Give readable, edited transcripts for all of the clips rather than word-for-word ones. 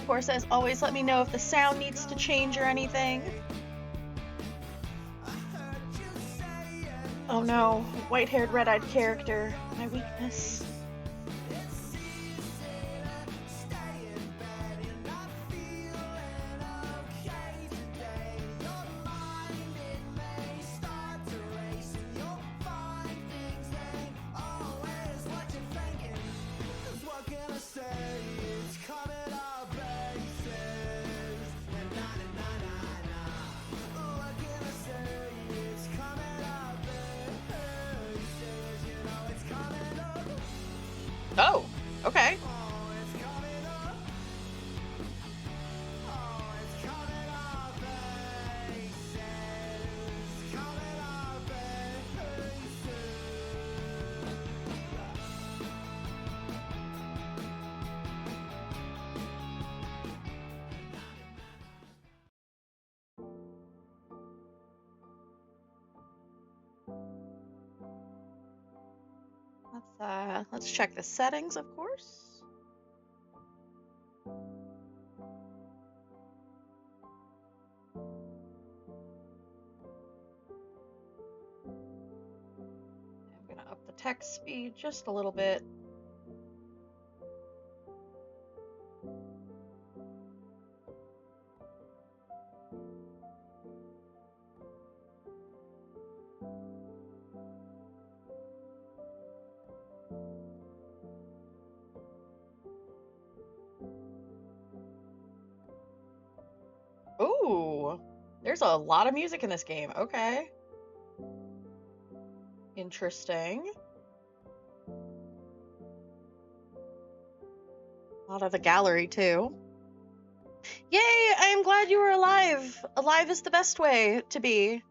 Of course, as always, let me know if the sound needs to change or anything. Oh no, white-haired, red-eyed character. My weakness. Oh, okay. Let's check the settings, of course. I'm gonna up the text speed just a little bit. Ooh, there's a lot of music in this game. Okay. Interesting. A lot of the gallery, too. Yay, I am glad you were alive. Alive is the best way to be.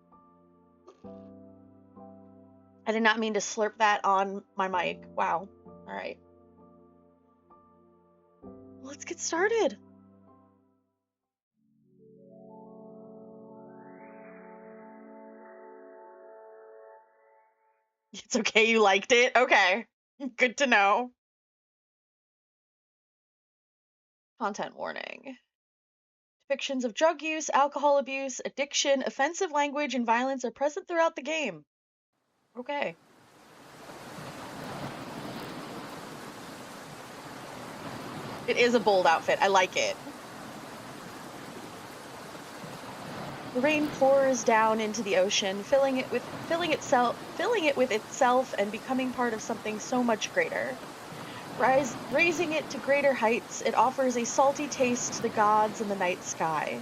I did not mean to slurp that on my mic. Wow. All right. Let's get started. It's okay you liked it. Okay. Good to know. Content warning. Depictions of drug use, alcohol abuse, addiction, offensive language, and violence are present throughout the game. Okay. It is a bold outfit. I like it. The rain pours down into the ocean, filling it with itself and becoming part of something so much greater. Raising it to greater heights, it offers a salty taste to the gods and the night sky.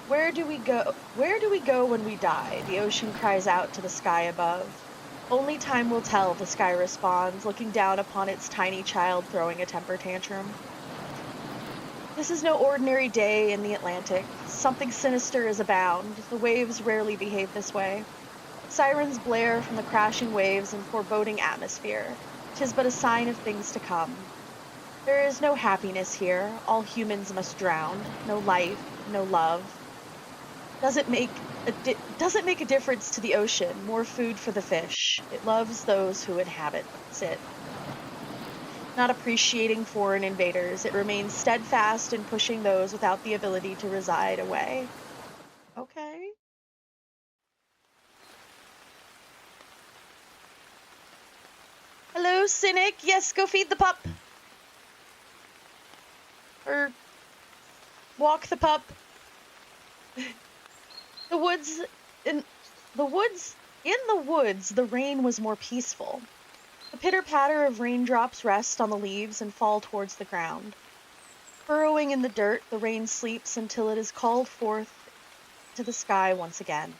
Where do we go? Where do we go when we die? The ocean cries out to the sky above. Only time will tell, the sky responds, looking down upon its tiny child throwing a temper tantrum. This is no ordinary day in the Atlantic. Something sinister is abound. The waves rarely behave this way. Sirens blare from the crashing waves and foreboding atmosphere. 'Tis but a sign of things to come. There is no happiness here. All humans must drown. No life, no love. Doesn't make a difference to the ocean. More food for the fish. It loves those who inhabits it. Not appreciating foreign invaders, it remains steadfast in pushing those without the ability to reside away. Okay. Hello, Cynic. Yes, go feed the pup. Or walk the pup. The woods in the woods, the rain was more peaceful. The pitter-patter of raindrops rest on the leaves and fall towards the ground. Burrowing in the dirt, the rain sleeps until it is called forth to the sky once again.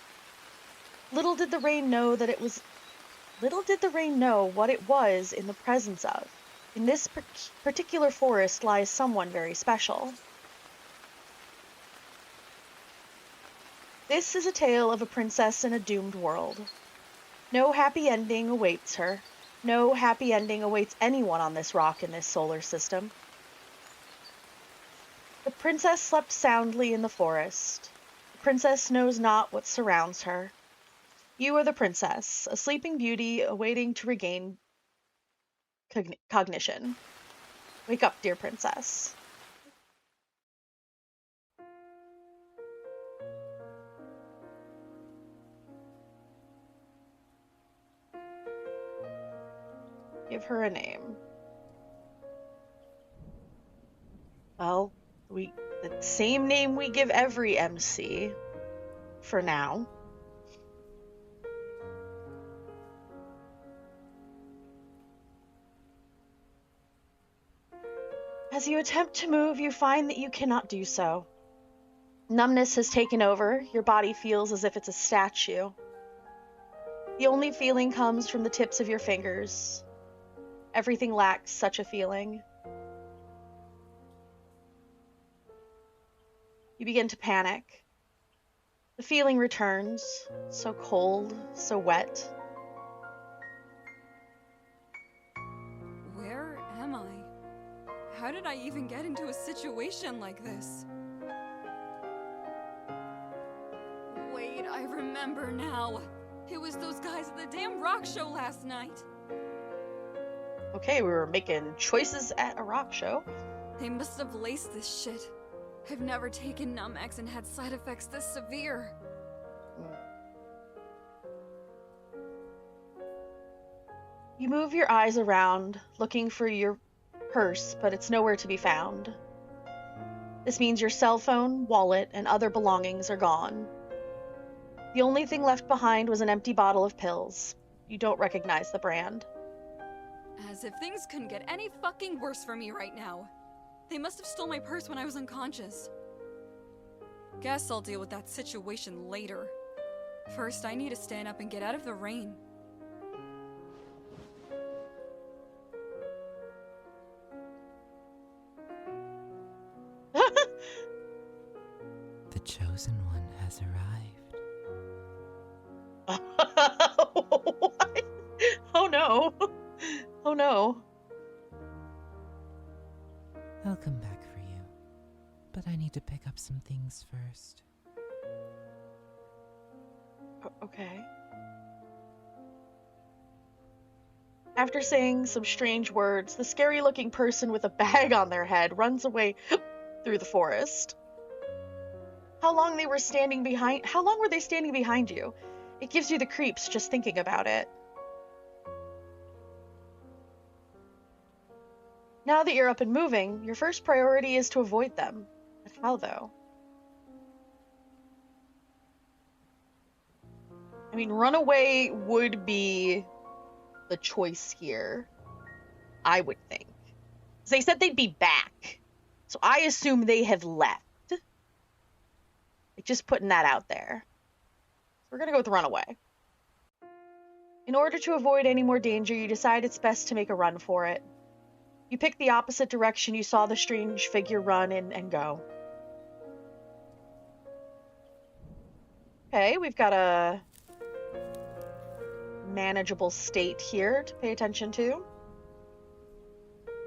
Little did the rain know what it was in the presence of. In this particular forest lies someone very special. This is a tale of a princess in a doomed world. No happy ending awaits her. No happy ending awaits anyone on this rock in this solar system. The princess slept soundly in the forest. The princess knows not what surrounds her. You are the princess, a sleeping beauty awaiting to regain cognition. Wake up, dear princess. Give her a name. Well, the same name we give every MC for now. As you attempt to move, you find that you cannot do so. Numbness has taken over. Your body feels as if it's a statue. The only feeling comes from the tips of your fingers. Everything lacks such a feeling. You begin to panic. The feeling returns, so cold, so wet. Where am I? How did I even get into a situation like this? Wait, I remember now. It was those guys at the damn rock show last night. Okay, we were making choices at a rock show. They must have laced this shit. I've never taken Numex and had side effects this severe. You move your eyes around, looking for your purse, but it's nowhere to be found. This means your cell phone, wallet, and other belongings are gone. The only thing left behind was an empty bottle of pills. You don't recognize the brand. As if things couldn't get any fucking worse for me right now. They must have stole my purse when I was unconscious. Guess I'll deal with that situation later. First, I need to stand up and get out of the rain. The chosen one has arrived. What? Oh no. Oh no. I'll come back for you, but I need to pick up some things first. Okay. After saying some strange words, the scary-looking person with a bag on their head runs away through the forest. How long were they standing behind you? It gives you the creeps just thinking about it. Now that you're up and moving, your first priority is to avoid them. But how, though? I mean, run away would be the choice here, I would think. Because they said they'd be back. So I assume they have left. Like, just putting that out there. So we're going to go with runaway. In order to avoid any more danger, you decide it's best to make a run for it. You pick the opposite direction you saw the strange figure run in and go. Okay, we've got a manageable state here to pay attention to.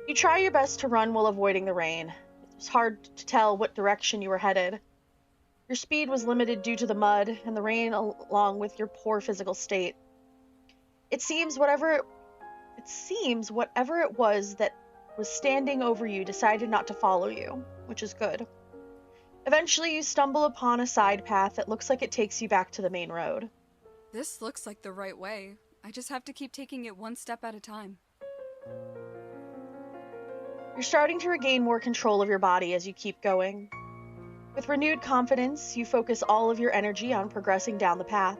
You try your best to run while avoiding the rain. It was hard to tell what direction you were headed. Your speed was limited due to the mud and the rain along with your poor physical state. It seems whatever it was that was standing over you decided not to follow you, which is good. Eventually, you stumble upon a side path that looks like it takes you back to the main road. This looks like the right way. I just have to keep taking it one step at a time. You're starting to regain more control of your body as you keep going. With renewed confidence, you focus all of your energy on progressing down the path.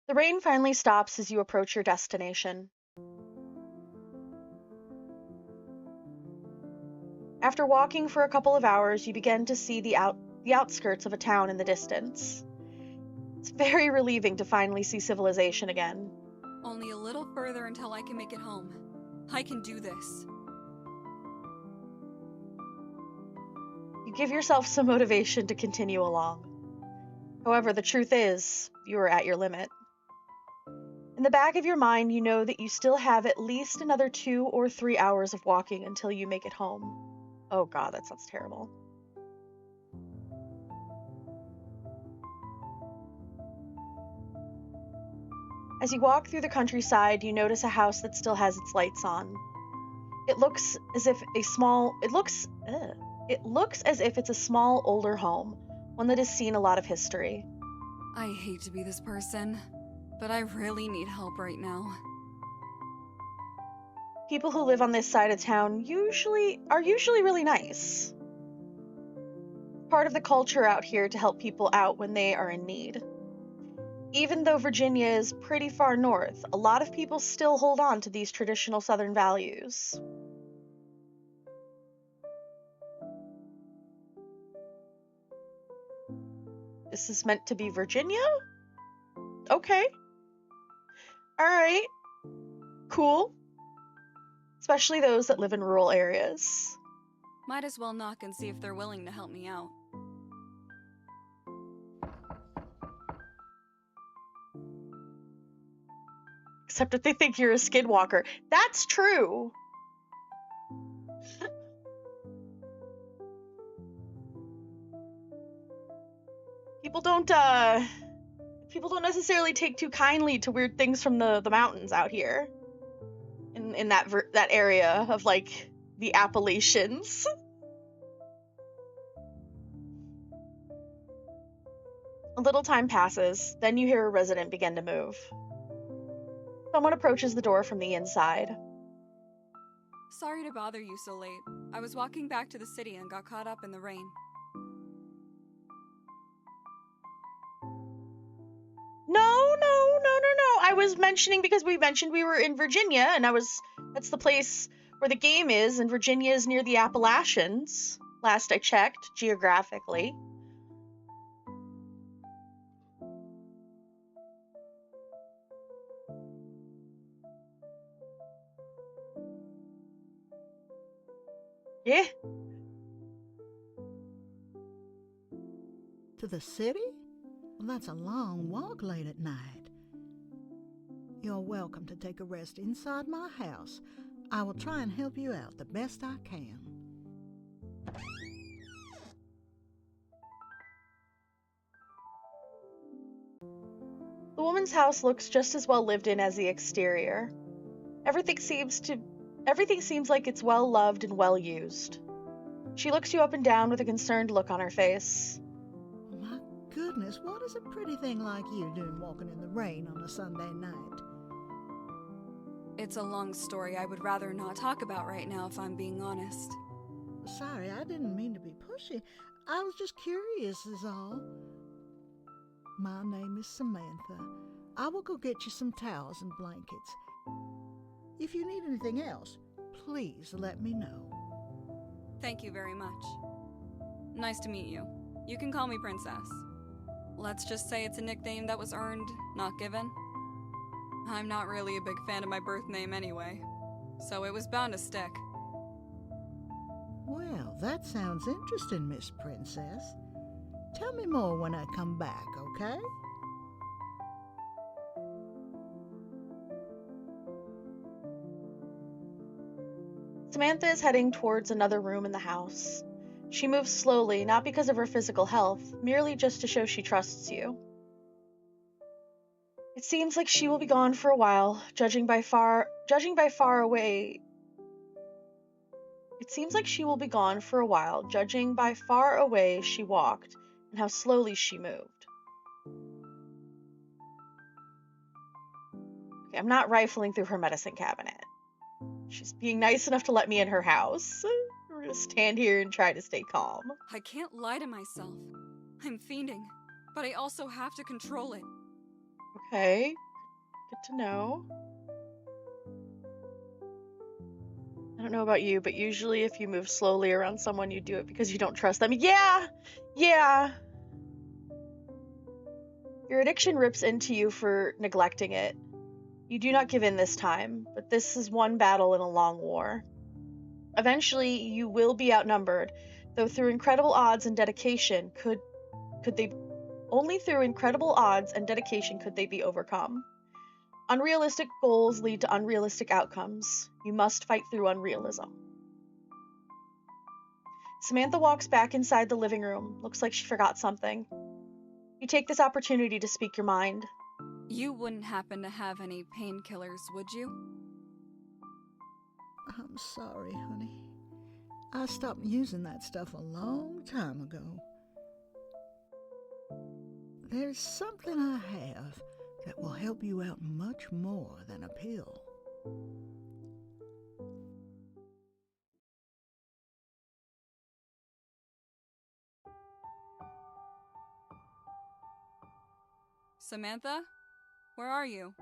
The rain finally stops as you approach your destination. After walking for a couple of hours, you begin to see the outskirts of a town in the distance. It's very relieving to finally see civilization again. Only a little further until I can make it home. I can do this. You give yourself some motivation to continue along. However, the truth is, you are at your limit. In the back of your mind, you know that you still have at least another 2 or 3 hours of walking until you make it home. Oh god, that sounds terrible. As you walk through the countryside, you notice a house that still has its lights on. It looks as if it's a small, older home, one that has seen a lot of history. I hate to be this person. but I really need help right now. People who live on this side of town are usually really nice. Part of the culture out here to help people out when they are in need. Even though Virginia is pretty far north, a lot of people still hold on to these traditional Southern values. This is meant to be Virginia? Okay. Alright. Cool. Especially those that live in rural areas. Might as well knock and see if they're willing to help me out. Except if they think you're a skinwalker. That's true! People don't necessarily take too kindly to weird things from the mountains out here. In that area of, like, the Appalachians. A little time passes, then you hear a resident begin to move. Someone approaches the door from the inside. Sorry to bother you so late. I was walking back to the city and got caught up in the rain. No. I was mentioning because we mentioned we were in Virginia, and that's the place where the game is, and Virginia is near the Appalachians, last I checked, geographically. Yeah. To the city? Well, that's a long walk late at night. You're welcome to take a rest inside my house. I will try and help you out the best I can. The woman's house looks just as well lived in as the exterior. Everything seems like it's well loved and well used. She looks you up and down with a concerned look on her face. My goodness, what is a pretty thing like you doing walking in the rain on a Sunday night? It's a long story I would rather not talk about right now, if I'm being honest. Sorry, I didn't mean to be pushy. I was just curious is all. My name is Samantha. I will go get you some towels and blankets. If you need anything else, please let me know. Thank you very much. Nice to meet you. You can call me Princess. Let's just say it's a nickname that was earned, not given. I'm not really a big fan of my birth name anyway, so it was bound to stick. Well, that sounds interesting, Miss Princess. Tell me more when I come back, okay? Samantha is heading towards another room in the house. She moves slowly, not because of her physical health, merely just to show she trusts you. It seems like she will be gone for a while, judging by far away. It seems like she will be gone for a while, judging by far away she walked and how slowly she moved. Okay, I'm not rifling through her medicine cabinet. She's being nice enough to let me in her house. We're gonna stand here and try to stay calm. I can't lie to myself. I'm fiending, but I also have to control it. Okay, good to know. I don't know about you, but usually if you move slowly around someone, you do it because you don't trust them. Yeah! Your addiction rips into you for neglecting it. You do not give in this time, but this is one battle in a long war. Eventually, you will be outnumbered, though through incredible odds and dedication only through incredible odds and dedication could they be overcome. Unrealistic goals lead to unrealistic outcomes. You must fight through unrealism. Samantha walks back inside the living room. Looks like she forgot something. You take this opportunity to speak your mind. You wouldn't happen to have any painkillers, would you? I'm sorry, honey. I stopped using that stuff a long time ago. There's something I have that will help you out much more than a pill. Samantha? Where are you?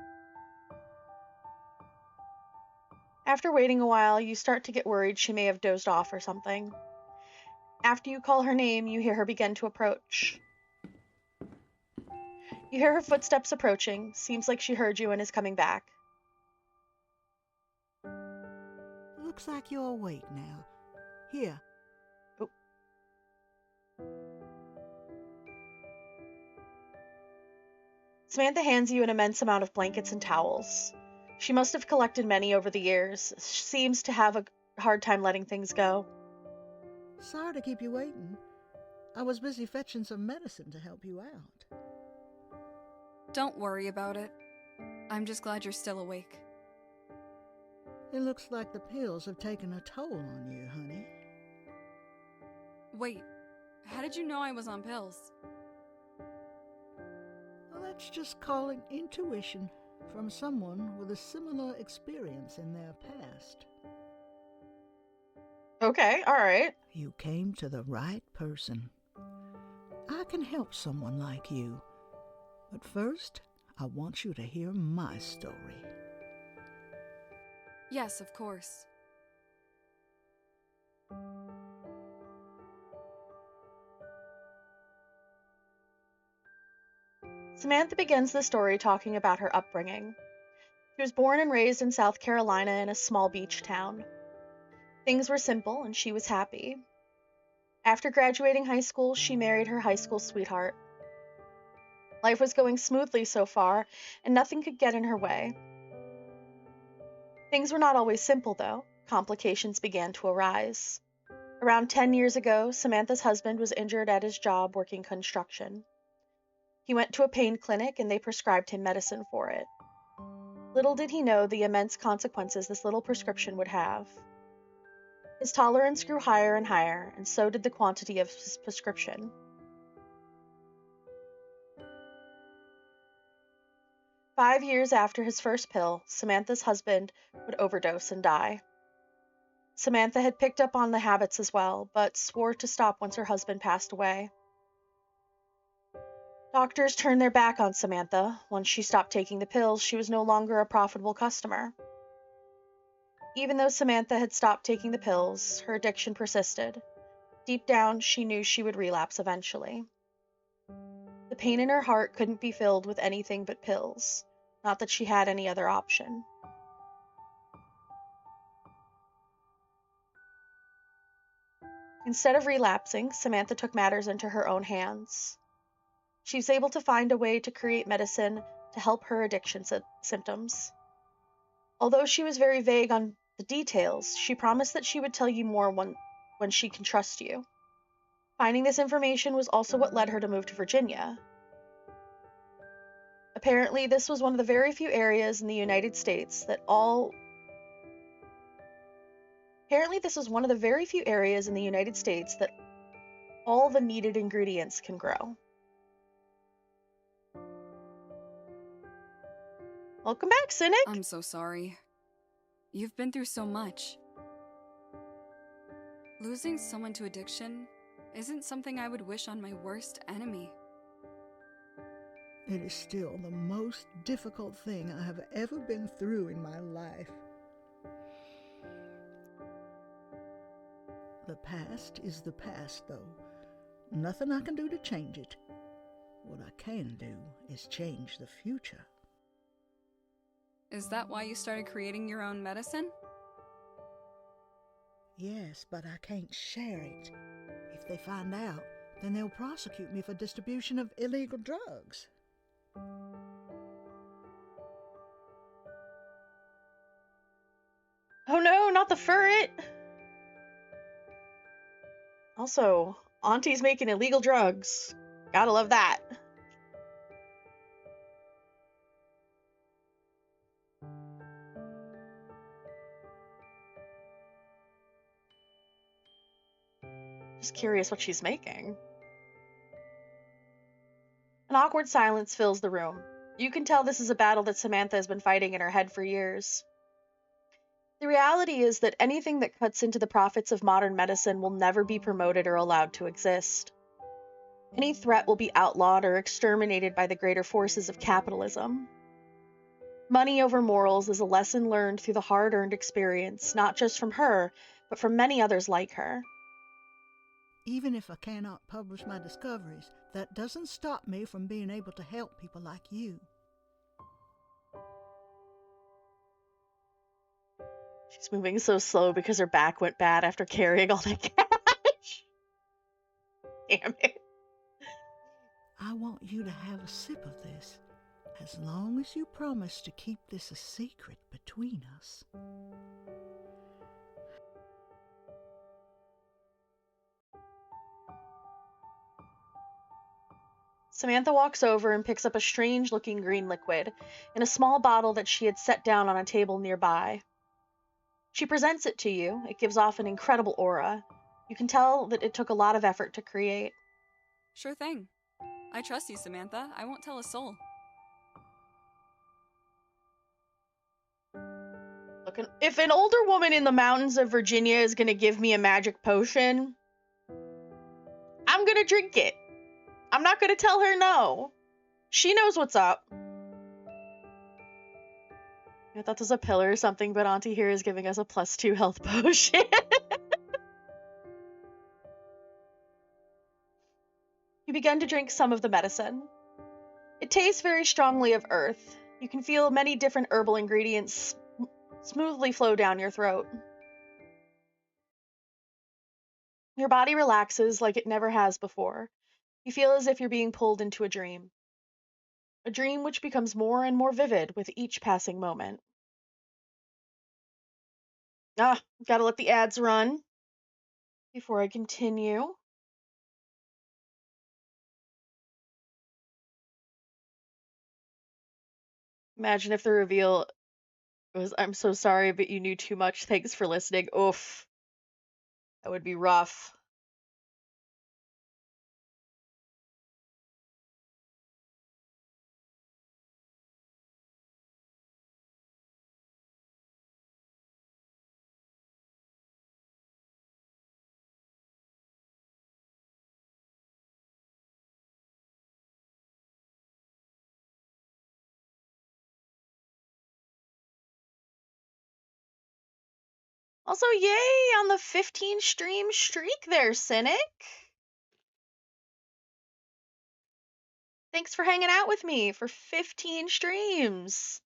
After waiting a while, you start to get worried she may have dozed off or something. After you call her name, you hear her begin to approach. You hear her footsteps approaching. Seems like she heard you and is coming back. Looks like you're awake now. Here. Oh. Samantha hands you an immense amount of blankets and towels. She must have collected many over the years. She seems to have a hard time letting things go. Sorry to keep you waiting. I was busy fetching some medicine to help you out. Don't worry about it. I'm just glad you're still awake. It looks like the pills have taken a toll on you, honey. Wait, how did you know I was on pills? Let's just call it intuition from someone with a similar experience in their past. Okay, alright. You came to the right person. I can help someone like you. But first, I want you to hear my story. Yes, of course. Samantha begins the story talking about her upbringing. She was born and raised in South Carolina in a small beach town. Things were simple and she was happy. After graduating high school, she married her high school sweetheart. Life was going smoothly so far, and nothing could get in her way. Things were not always simple, though. Complications began to arise. Around 10 years ago, Samantha's husband was injured at his job working construction. He went to a pain clinic and they prescribed him medicine for it. Little did he know the immense consequences this little prescription would have. His tolerance grew higher and higher, and so did the quantity of his prescription. Five years after his first pill, Samantha's husband would overdose and die. Samantha had picked up on the habits as well, but swore to stop once her husband passed away. Doctors turned their back on Samantha. Once she stopped taking the pills, she was no longer a profitable customer. Even though Samantha had stopped taking the pills, her addiction persisted. Deep down, she knew she would relapse eventually. The pain in her heart couldn't be filled with anything but pills. Not that she had any other option. Instead of relapsing, Samantha took matters into her own hands. She was able to find a way to create medicine to help her addiction symptoms. Although she was very vague on the details, she promised that she would tell you more when she can trust you. Finding this information was also what led her to move to Virginia. Apparently, this was one of the very few areas in the United States that all the needed ingredients can grow. Welcome back, Cynic! I'm so sorry. You've been through so much. Losing someone to addiction isn't something I would wish on my worst enemy. It is still the most difficult thing I have ever been through in my life. The past is the past, though. Nothing I can do to change it. What I can do is change the future. Is that why you started creating your own medicine? Yes, but I can't share it. If they find out, then they'll prosecute me for distribution of illegal drugs. Oh no, not the ferret! Also, Auntie's making illegal drugs. Gotta love that. Just curious what she's making. An awkward silence fills the room. You can tell this is a battle that Samantha has been fighting in her head for years. The reality is that anything that cuts into the profits of modern medicine will never be promoted or allowed to exist. Any threat will be outlawed or exterminated by the greater forces of capitalism. Money over morals is a lesson learned through the hard-earned experience, not just from her, but from many others like her. Even if I cannot publish my discoveries, that doesn't stop me from being able to help people like you. She's moving so slow because her back went bad after carrying all that cash. Damn it. I want you to have a sip of this, as long as you promise to keep this a secret between us. Samantha walks over and picks up a strange-looking green liquid in a small bottle that she had set down on a table nearby. She presents it to you. It gives off an incredible aura. You can tell that it took a lot of effort to create. Sure thing. I trust you, Samantha. I won't tell a soul. Look, if an older woman in the mountains of Virginia is going to give me a magic potion, I'm going to drink it. I'm not going to tell her no. She knows what's up. I thought this was a pillar or something, but Auntie here is giving us a +2 health potion. You begin to drink some of the medicine. It tastes very strongly of earth. You can feel many different herbal ingredients smoothly flow down your throat. Your body relaxes like it never has before. You feel as if you're being pulled into a dream which becomes more and more vivid with each passing moment. Gotta let the ads run before I continue. Imagine if the reveal was, "I'm so sorry, but you knew too much. Thanks for listening." Oof. That would be rough. Also, yay on the 15 stream streak there, Cynic. Thanks for hanging out with me for 15 streams.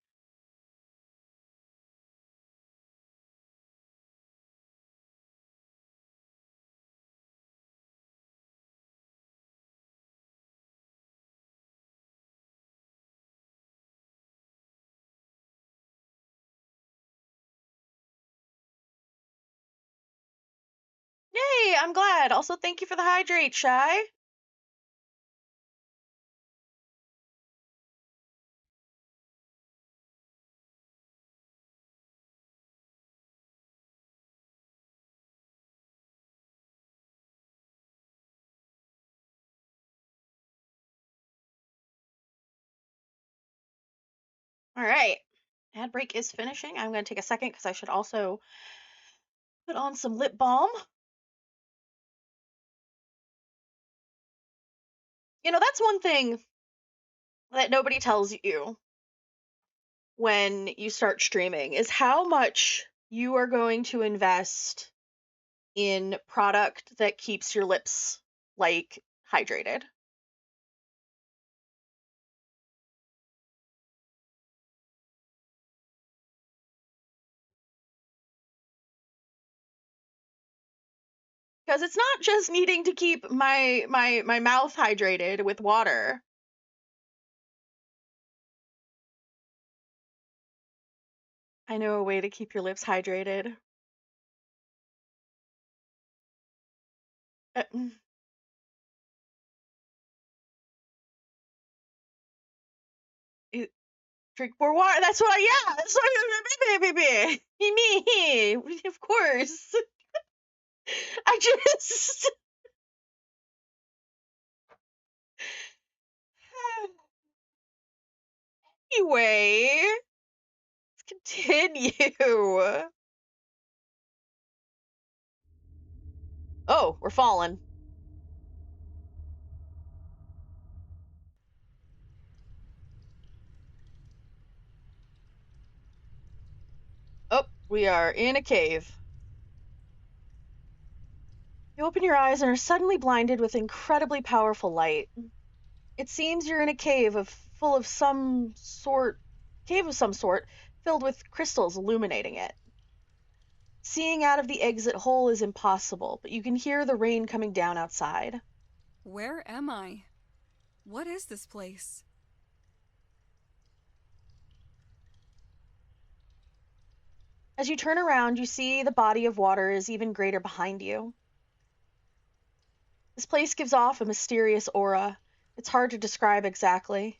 Yay, I'm glad. Also, thank you for the hydrate, Shy. All right. Ad break is finishing. I'm going to take a second because I should also put on some lip balm. You know, that's one thing that nobody tells you when you start streaming is how much you are going to invest in product that keeps your lips like hydrated. Because it's not just needing to keep my mouth hydrated with water. I know a way to keep your lips hydrated. Mm. Drink more water. That's what yeah. That's what me. Of course. I just Anyway, let's continue. Oh, we're falling. Oh, we are in a cave. You open your eyes and are suddenly blinded with incredibly powerful light. It seems you're in a cave of some sort, filled with crystals illuminating it. Seeing out of the exit hole is impossible, but you can hear the rain coming down outside. Where am I? What is this place? As you turn around, you see the body of water is even greater behind you. This place gives off a mysterious aura. It's hard to describe exactly.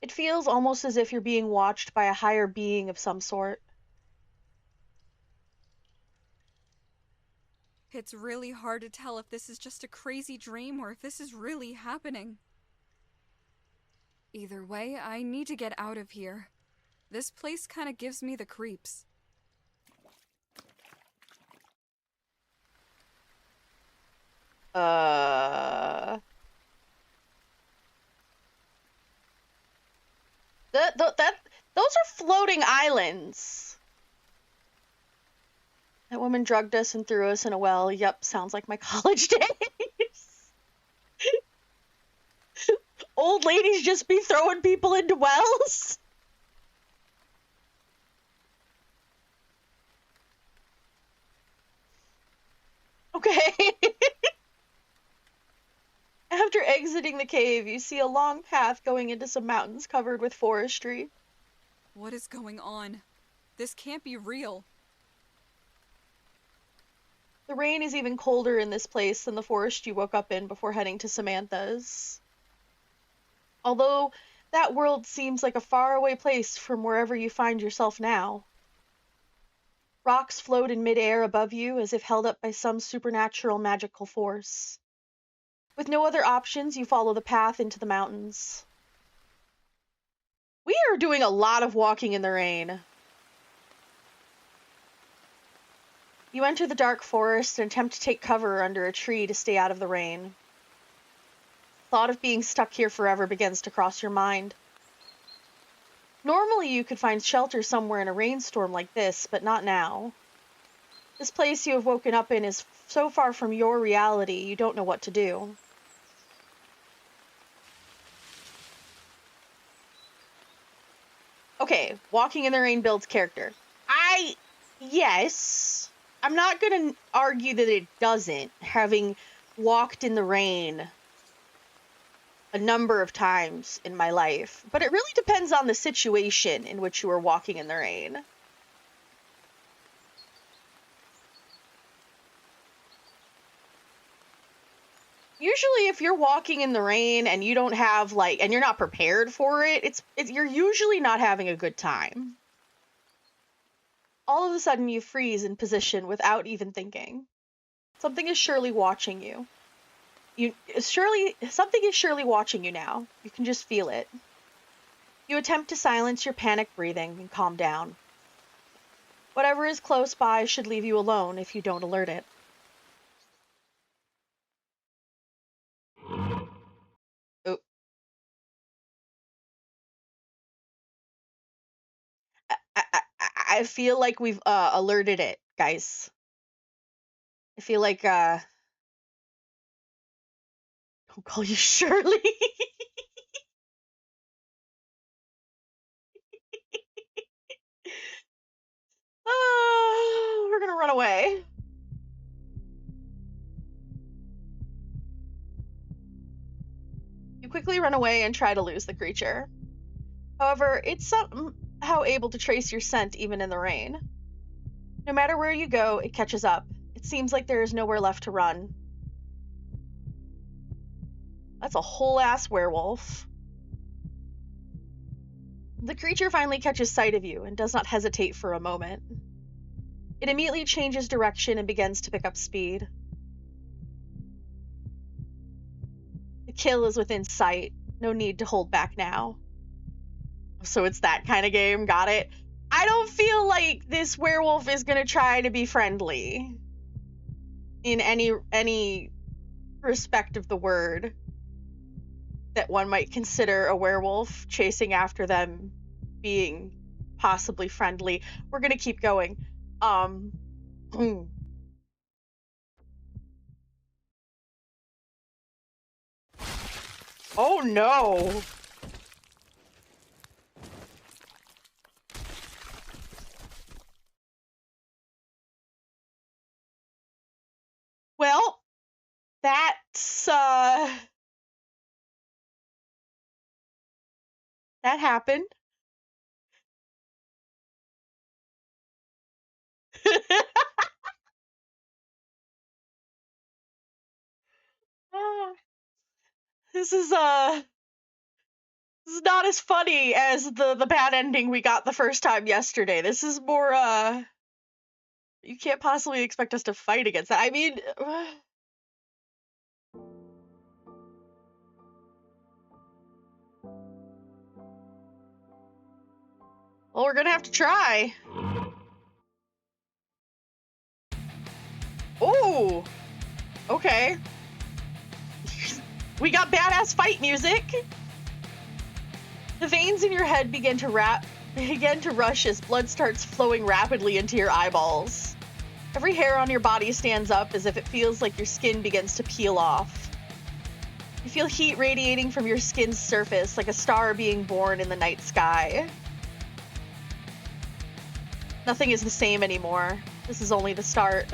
It feels almost as if you're being watched by a higher being of some sort. It's really hard to tell if this is just a crazy dream or if this is really happening. Either way, I need to get out of here. This place kind of gives me the creeps. Those are floating islands. That woman drugged us and threw us in a well. Yep, sounds like my college days. Old ladies just be throwing people into wells. Okay. After exiting the cave, you see a long path going into some mountains covered with forestry. What is going on? This can't be real. The rain is even colder in this place than the forest you woke up in before heading to Samantha's. Although that world seems like a faraway place from wherever you find yourself now. Rocks float in midair above you as if held up by some supernatural magical force. With no other options, you follow the path into the mountains. We are doing a lot of walking in the rain. You enter the dark forest and attempt to take cover under a tree to stay out of the rain. Thought of being stuck here forever begins to cross your mind. Normally you could find shelter somewhere in a rainstorm like this, but not now. This place you have woken up in is so far from your reality, you don't know what to do. Okay, walking in the rain builds character. Yes. I'm not gonna argue that it doesn't, having walked in the rain a number of times in my life. But it really depends on the situation in which you are walking in the rain. Usually if you're walking in the rain and you don't have and you're not prepared for it, you're usually not having a good time. All of a sudden you freeze in position without even thinking. Something is surely watching you. Something is surely watching you now. You can just feel it. You attempt to silence your panic breathing and calm down. Whatever is close by should leave you alone if you don't alert it. Oh. I feel like we've alerted it, guys. I feel like I'll call you Shirley. Oh, we're gonna run away. You quickly run away and try to lose the creature. However, it's somehow able to trace your scent even in the rain. No matter where you go, it catches up. It seems like there is nowhere left to run. That's a whole ass werewolf. The creature finally catches sight of you and does not hesitate for a moment. It immediately changes direction and begins to pick up speed. The kill is within sight. No need to hold back now. So it's that kind of game. Got it. I don't feel like this werewolf is gonna try to be friendly in any respect of the word that one might consider a werewolf chasing after them being possibly friendly. We're gonna keep going. Oh no. Well, that's that happened. This is this is not as funny as the bad ending we got the first time yesterday. This is more you can't possibly expect us to fight against that. I mean, well, we're gonna have to try. Ooh, okay. We got badass fight music. The veins in your head begin to rush as blood starts flowing rapidly into your eyeballs. Every hair on your body stands up as if it feels like your skin begins to peel off. You feel heat radiating from your skin's surface like a star being born in the night sky. Nothing is the same anymore. This is only the start.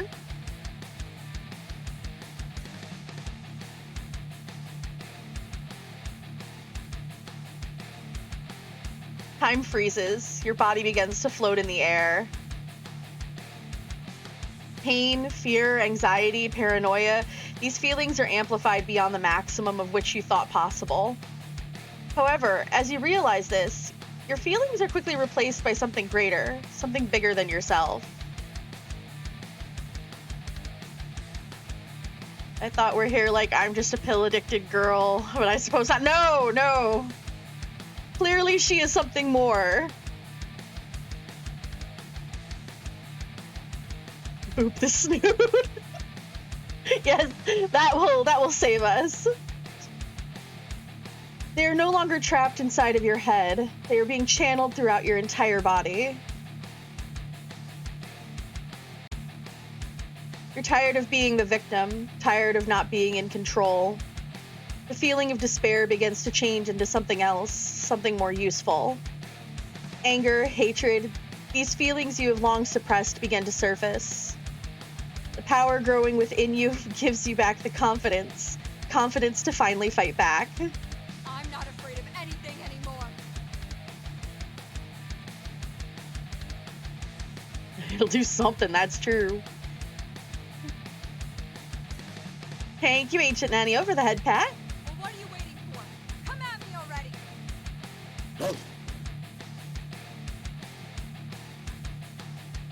Time freezes. Your body begins to float in the air. Pain, fear, anxiety, paranoia, these feelings are amplified beyond the maximum of which you thought possible. However, as you realize this, your feelings are quickly replaced by something greater, something bigger than yourself. I thought we're here like I'm just a pill-addicted girl, but I suppose not. No! Clearly she is something more. Boop the snoot. Yes, that will save us. They are no longer trapped inside of your head. They are being channeled throughout your entire body. You're tired of being the victim, tired of not being in control. The feeling of despair begins to change into something else, something more useful. Anger, hatred, these feelings you have long suppressed begin to surface. The power growing within you gives you back the confidence to finally fight back. I'm not afraid of anything anymore. It'll do something, that's true. Thank you, Ancient Nanny, over the head pat. Well, what are you waiting for? Come at me already.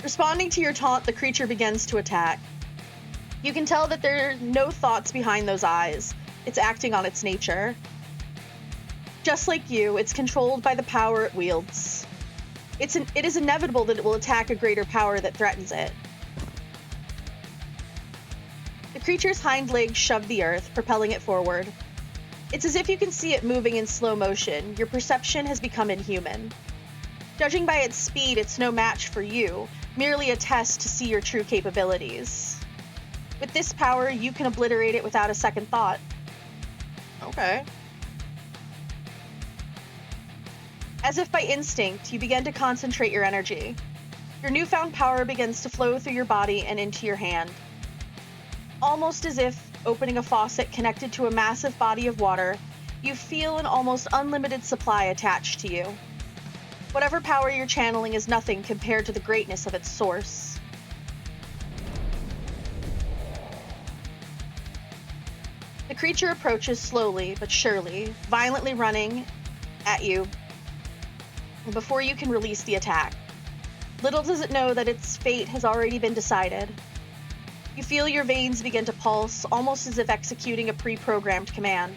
Responding to your taunt, the creature begins to attack. You can tell that there are no thoughts behind those eyes. It's acting on its nature. Just like you, it's controlled by the power it wields. It is inevitable that it will attack a greater power that threatens it. The creature's hind legs shove the earth, propelling it forward. It's as if you can see it moving in slow motion. Your perception has become inhuman. Judging by its speed, it's no match for you, merely a test to see your true capabilities. With this power, you can obliterate it without a second thought. Okay. As if by instinct, you begin to concentrate your energy. Your newfound power begins to flow through your body and into your hand. Almost as if opening a faucet connected to a massive body of water, you feel an almost unlimited supply attached to you. Whatever power you're channeling is nothing compared to the greatness of its source. The creature approaches slowly but surely, violently running at you before you can release the attack. Little does it know that its fate has already been decided. You feel your veins begin to pulse, almost as if executing a pre-programmed command.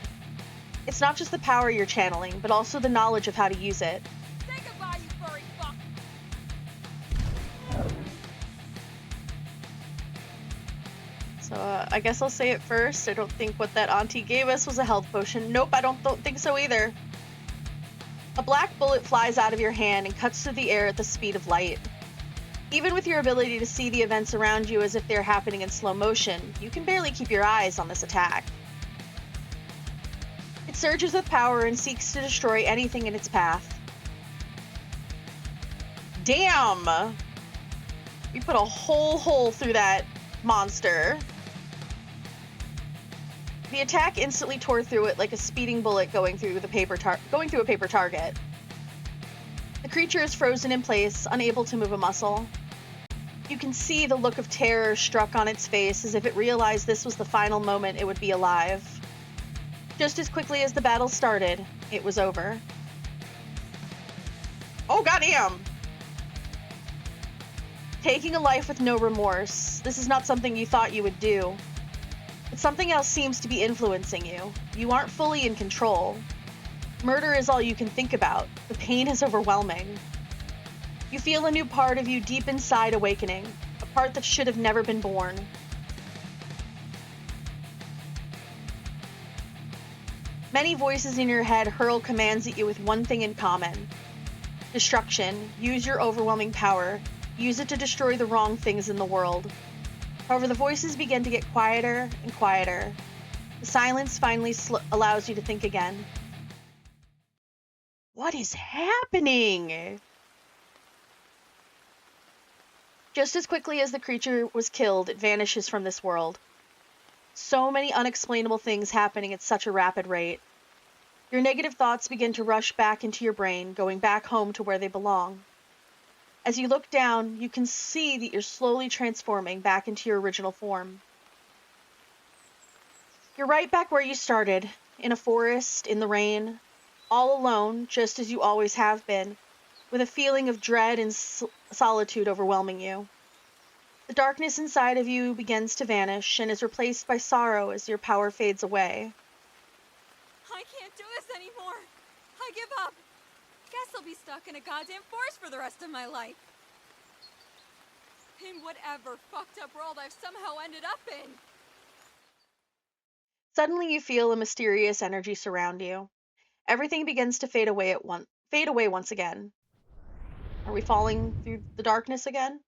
It's not just the power you're channeling, but also the knowledge of how to use it. So I guess I'll say it first. I don't think what that auntie gave us was a health potion. Nope, I don't think so either. A black bullet flies out of your hand and cuts through the air at the speed of light. Even with your ability to see the events around you as if they're happening in slow motion, you can barely keep your eyes on this attack. It surges with power and seeks to destroy anything in its path. Damn! We put a whole hole through that monster. The attack instantly tore through it like a speeding bullet going through a paper target. The creature is frozen in place, unable to move a muscle. You can see the look of terror struck on its face as if it realized this was the final moment it would be alive. Just as quickly as the battle started, it was over. Oh, goddamn! Taking a life with no remorse. This is not something you thought you would do. But something else seems to be influencing you. You aren't fully in control. Murder is all you can think about. The pain is overwhelming. You feel a new part of you deep inside awakening, a part that should have never been born. Many voices in your head hurl commands at you with one thing in common. Destruction. Use your overwhelming power. Use it to destroy the wrong things in the world. However, the voices begin to get quieter and quieter. The silence finally allows you to think again. What is happening? Just as quickly as the creature was killed, it vanishes from this world. So many unexplainable things happening at such a rapid rate. Your negative thoughts begin to rush back into your brain, going back home to where they belong. As you look down, you can see that you're slowly transforming back into your original form. You're right back where you started, in a forest, in the rain, all alone, just as you always have been, with a feeling of dread and solitude overwhelming you. The darkness inside of you begins to vanish and is replaced by sorrow as your power fades away. I can't do this anymore. I give up. Guess I'll be stuck in a goddamn forest for the rest of my life. In whatever fucked up world I've somehow ended up in. Suddenly you feel a mysterious energy surround you. Everything begins to fade away once again. Are we falling through the darkness again?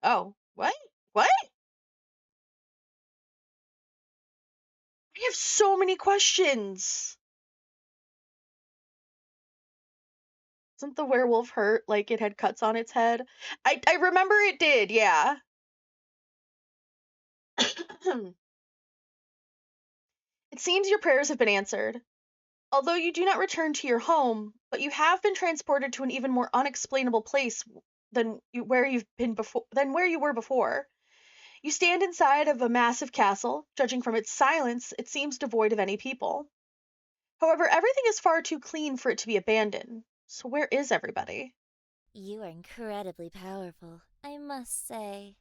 Oh, what? What? I have so many questions. Doesn't the werewolf hurt like it had cuts on its head? I remember it did, yeah. It seems your prayers have been answered. Although you do not return to your home, but you have been transported to an even more unexplainable place than where you were before. You stand inside of a massive castle. Judging from its silence, it seems devoid of any people. However, everything is far too clean for it to be abandoned. So where is everybody? You are incredibly powerful, I must say.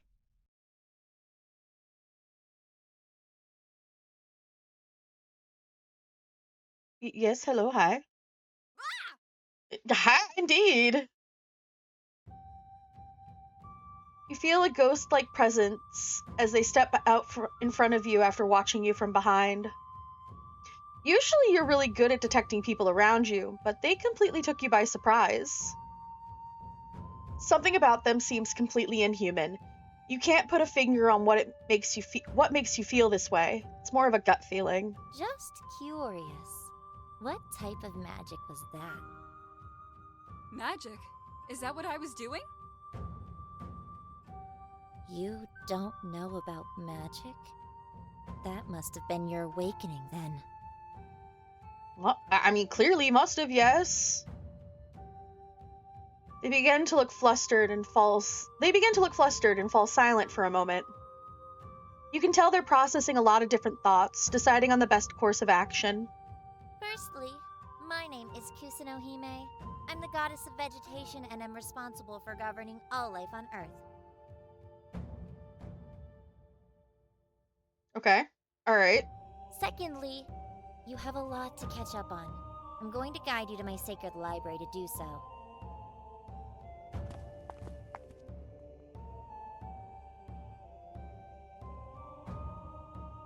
Yes, hello, hi. Hi, indeed. You feel a ghost-like presence as they step out in front of you after watching you from behind. Usually you're really good at detecting people around you, but they completely took you by surprise. Something about them seems completely inhuman. You can't put a finger on what makes you feel this way. It's more of a gut feeling. Just curious. What type of magic was that? Magic? Is that what I was doing? You don't know about magic? That must have been your awakening then. Well, I mean, clearly must have, yes. They begin to look flustered and fall silent for a moment. You can tell they're processing a lot of different thoughts, deciding on the best course of action. Firstly, my name is Kusunohime. I'm the goddess of vegetation and am responsible for governing all life on Earth. Okay. Alright. Secondly, you have a lot to catch up on. I'm going to guide you to my sacred library to do so.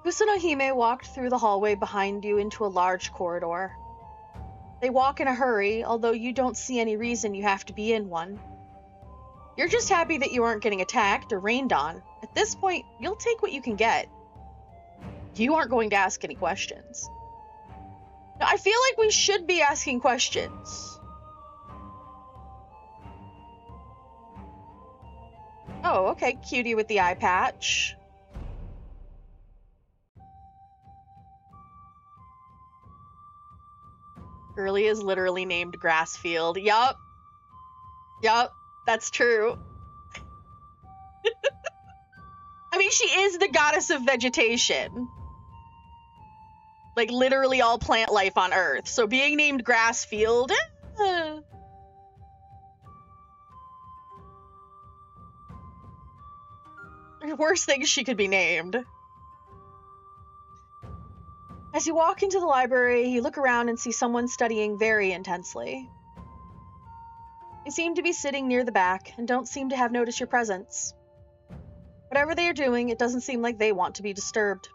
Kusunohime walked through the hallway behind you into a large corridor. They walk in a hurry, although you don't see any reason you have to be in one. You're just happy that you aren't getting attacked or rained on. At this point, you'll take what you can get. You aren't going to ask any questions. Now, I feel like we should be asking questions. Oh, okay, cutie with the eye patch. Girly is literally named Grassfield. Yup, that's true. I mean, she is the goddess of vegetation. Like, literally all plant life on Earth. So being named Grassfield, there's worse things she could be named. As you walk into the library, you look around and see someone studying very intensely. They seem to be sitting near the back and don't seem to have noticed your presence. Whatever they are doing, it doesn't seem like they want to be disturbed.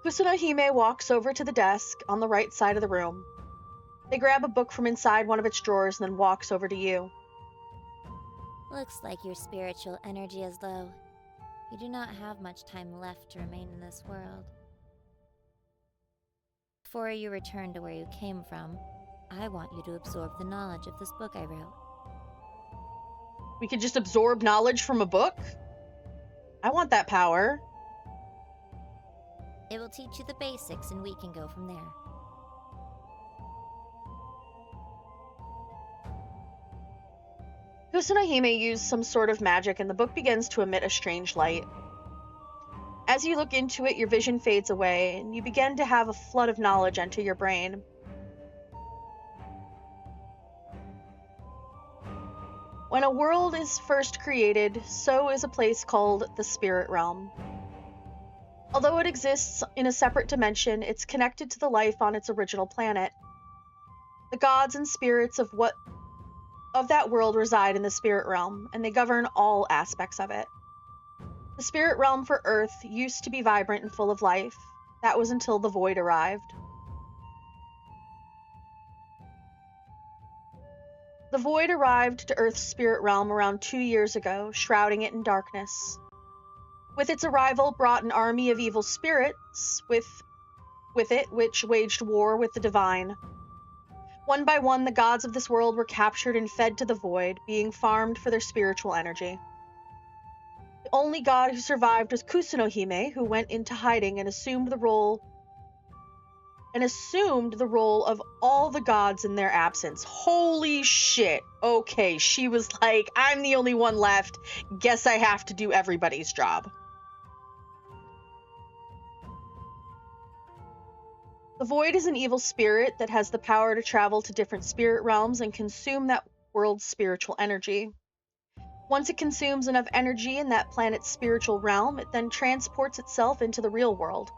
Kusunohime walks over to the desk on the right side of the room. They grab a book from inside one of its drawers and then walks over to you. Looks like your spiritual energy is low. You do not have much time left to remain in this world. Before you return to where you came from, I want you to absorb the knowledge of this book I wrote. We could just absorb knowledge from a book? I want that power. It will teach you the basics and we can go from there. Kusunohime used some sort of magic and the book begins to emit a strange light. As you look into it, your vision fades away and you begin to have a flood of knowledge enter your brain. When a world is first created, so is a place called the Spirit Realm. Although it exists in a separate dimension, it's connected to the life on its original planet. The gods and spirits of that world reside in the Spirit Realm, and they govern all aspects of it. The Spirit Realm for Earth used to be vibrant and full of life. That was until the Void arrived. The Void arrived to Earth's Spirit Realm around 2 years ago, shrouding it in darkness. With its arrival brought an army of evil spirits with it, which waged war with the divine. One by one, the gods of this world were captured and fed to the Void, being farmed for their spiritual energy. The only god who survived was Kusunohime, who went into hiding and assumed the role of all the gods in their absence. Holy shit. Okay, she was like, I'm the only one left. Guess I have to do everybody's job. The Void is an evil spirit that has the power to travel to different spirit realms and consume that world's spiritual energy. Once it consumes enough energy in that planet's spiritual realm, it then transports itself into the real world.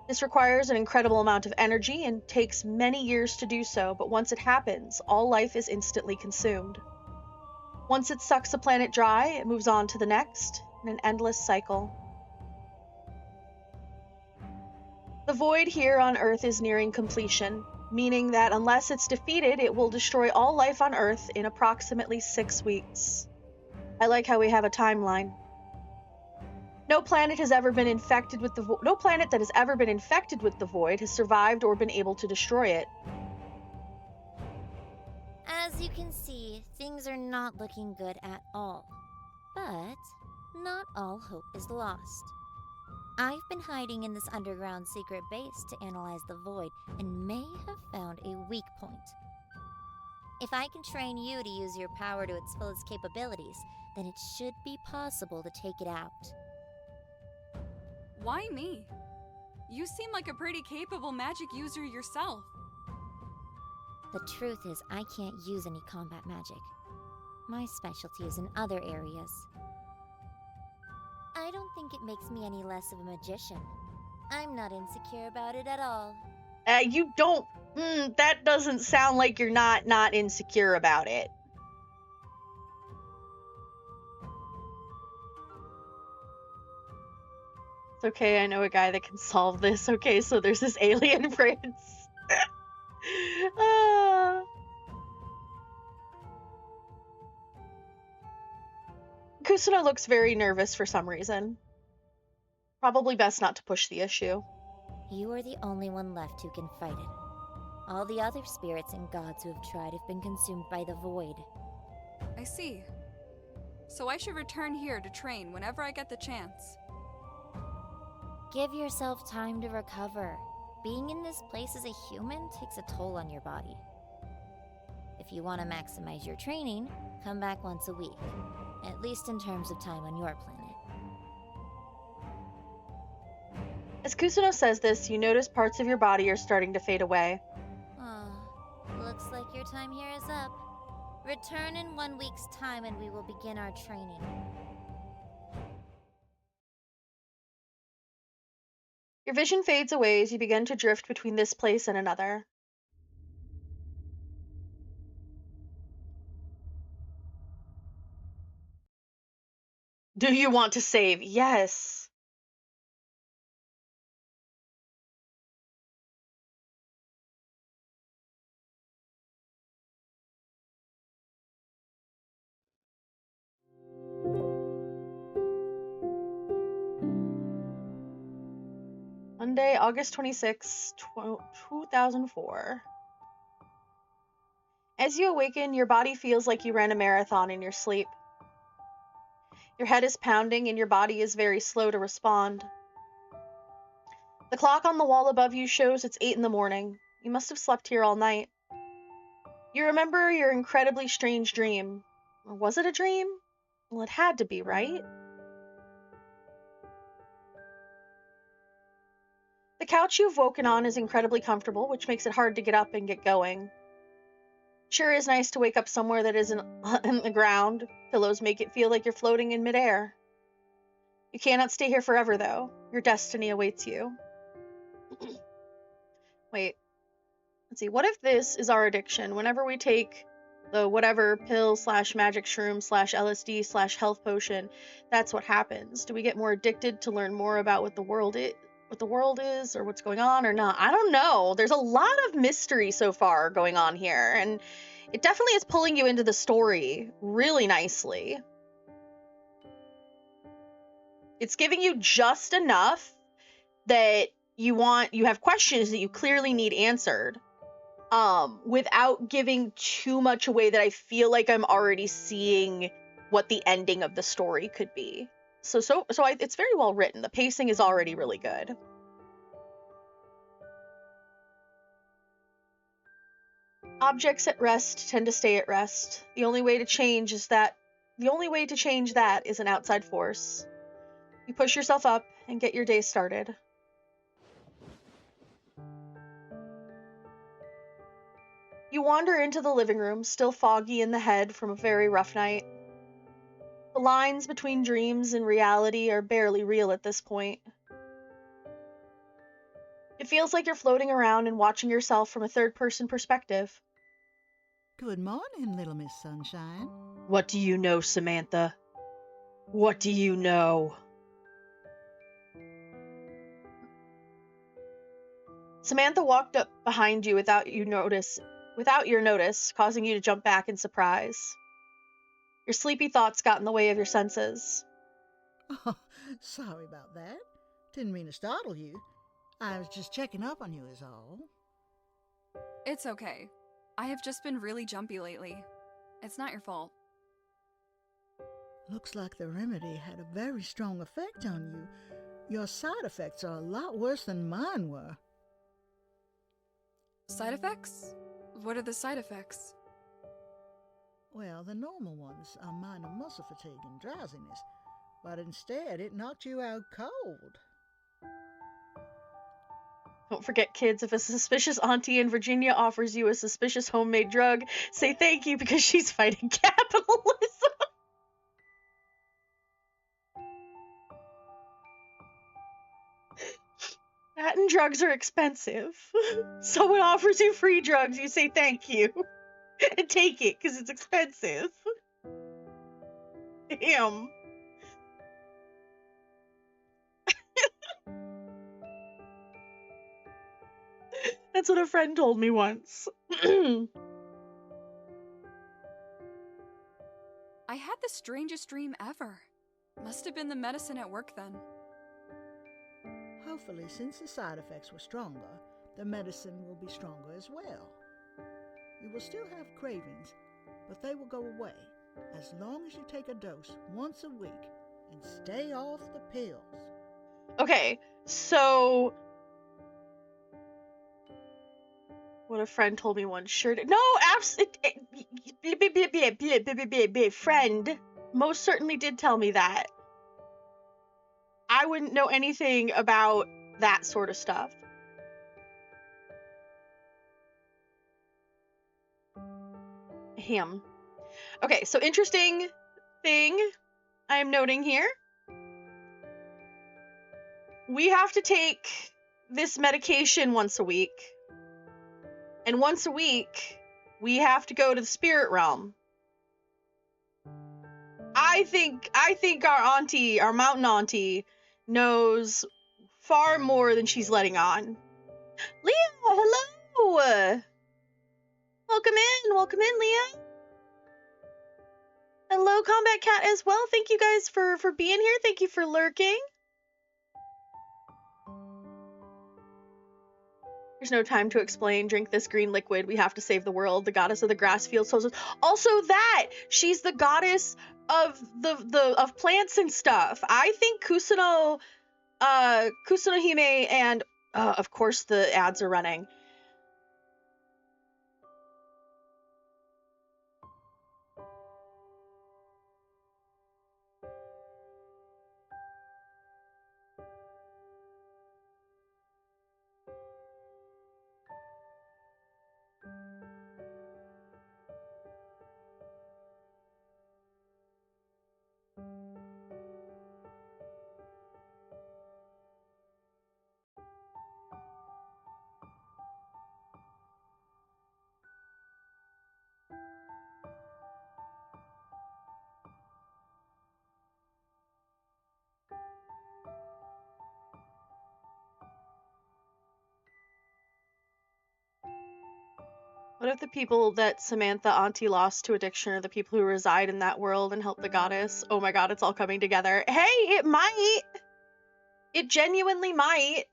This requires an incredible amount of energy and takes many years to do so, but once it happens, all life is instantly consumed. Once it sucks a planet dry, it moves on to the next, in an endless cycle. The Void here on Earth is nearing completion, meaning that unless it's defeated, it will destroy all life on Earth in approximately 6 weeks. I like how we have a timeline. No planet that has ever been infected with the Void has survived or been able to destroy it. As you can see, things are not looking good at all. But not all hope is lost. I've been hiding in this underground secret base to analyze the Void and may have found a weak point. If I can train you to use your power to its fullest capabilities, then it should be possible to take it out. Why me? You seem like a pretty capable magic user yourself. The truth is, I can't use any combat magic. My specialty is in other areas. I don't think it makes me any less of a magician. I'm not insecure about it at all. You don't... that doesn't sound like you're not insecure about it. It's okay, I know a guy that can solve this. Okay, so there's this alien prince. Ah. Kusuno looks very nervous for some reason. Probably best not to push the issue. You are the only one left who can fight it. All the other spirits and gods who have tried have been consumed by the void. I see. So I should return here to train whenever I get the chance. Give yourself time to recover. Being in this place as a human takes a toll on your body. If you want to maximize your training, come back once a week. At least in terms of time on your planet. As Kusuno says this, you notice parts of your body are starting to fade away. Looks like your time here is up. Return in 1 week's time and we will begin our training. Your vision fades away as you begin to drift between this place and another. Do you want to save? Yes. Monday, August 26, 2004. As you awaken, your body feels like you ran a marathon in your sleep. Your head is pounding and your body is very slow to respond. The clock on the wall above you shows it's 8 in the morning. You must have slept here all night. You remember your incredibly strange dream. Or was it a dream? Well, it had to be, right? The couch you've woken on is incredibly comfortable, which makes it hard to get up and get going. Sure is nice to wake up somewhere that isn't on the ground. Pillows make it feel like you're floating in midair. You cannot stay here forever, though. Your destiny awaits you. Wait. Let's see. What if this is our addiction? Whenever we take the whatever pill / magic shroom / LSD / health potion, that's what happens. Do we get more addicted to learn more about what the world is or what's going on or not? I don't know. There's a lot of mystery so far going on here, and it definitely is pulling you into the story really nicely. It's giving you just enough that you have questions that you clearly need answered, without giving too much away that I feel like I'm already seeing what the ending of the story could be. So it's very well written. The pacing is already really good. Objects at rest tend to stay at rest. The only way to change that is an outside force. You push yourself up and get your day started. You wander into the living room, still foggy in the head from a very rough night. The lines between dreams and reality are barely real at this point. It feels like you're floating around and watching yourself from a third-person perspective. Good morning, little Miss Sunshine. What do you know, Samantha? What do you know? Samantha walked up behind you without your notice, causing you to jump back in surprise. Your sleepy thoughts got in the way of your senses. Oh, sorry about that. Didn't mean to startle you. I was just checking up on you is all. It's okay. I have just been really jumpy lately. It's not your fault. Looks like the remedy had a very strong effect on you. Your side effects are a lot worse than mine were. Side effects? What are the side effects? Well, the normal ones are minor muscle fatigue and drowsiness, but instead it knocked you out cold. Don't forget, kids, if a suspicious auntie in Virginia offers you a suspicious homemade drug, say thank you because she's fighting capitalism. That and drugs are expensive. Someone offers you free drugs, you say thank you. And take it, because it's expensive. Damn. That's what a friend told me once. I had the strangest dream ever. Must have been the medicine at work then. Hopefully, since the side effects were stronger, the medicine will be stronger as well. You will still have cravings, but they will go away as long as you take a dose once a week and stay off the pills. Okay, so what a friend told me once. Sure did. No, friend most certainly did tell me that. I wouldn't know anything about that sort of stuff. Him. Okay, so interesting thing I am noting here. We have to take this medication once a week. And once a week, we have to go to the spirit realm. I think our auntie, our mountain auntie, knows far more than she's letting on. Leah, hello! Welcome in, Leah. Hello, Combat Cat as well. Thank you guys for being here. Thank you for lurking. There's no time to explain. Drink this green liquid. We have to save the world. The goddess of the grass fields tells us. Also that she's the goddess of of plants and stuff. I think Kusuno Hime and of course the ads are running. What if the people that Samantha Auntie lost to addiction are the people who reside in that world and help the goddess? Oh my god, it's all coming together. Hey, it might! It genuinely might.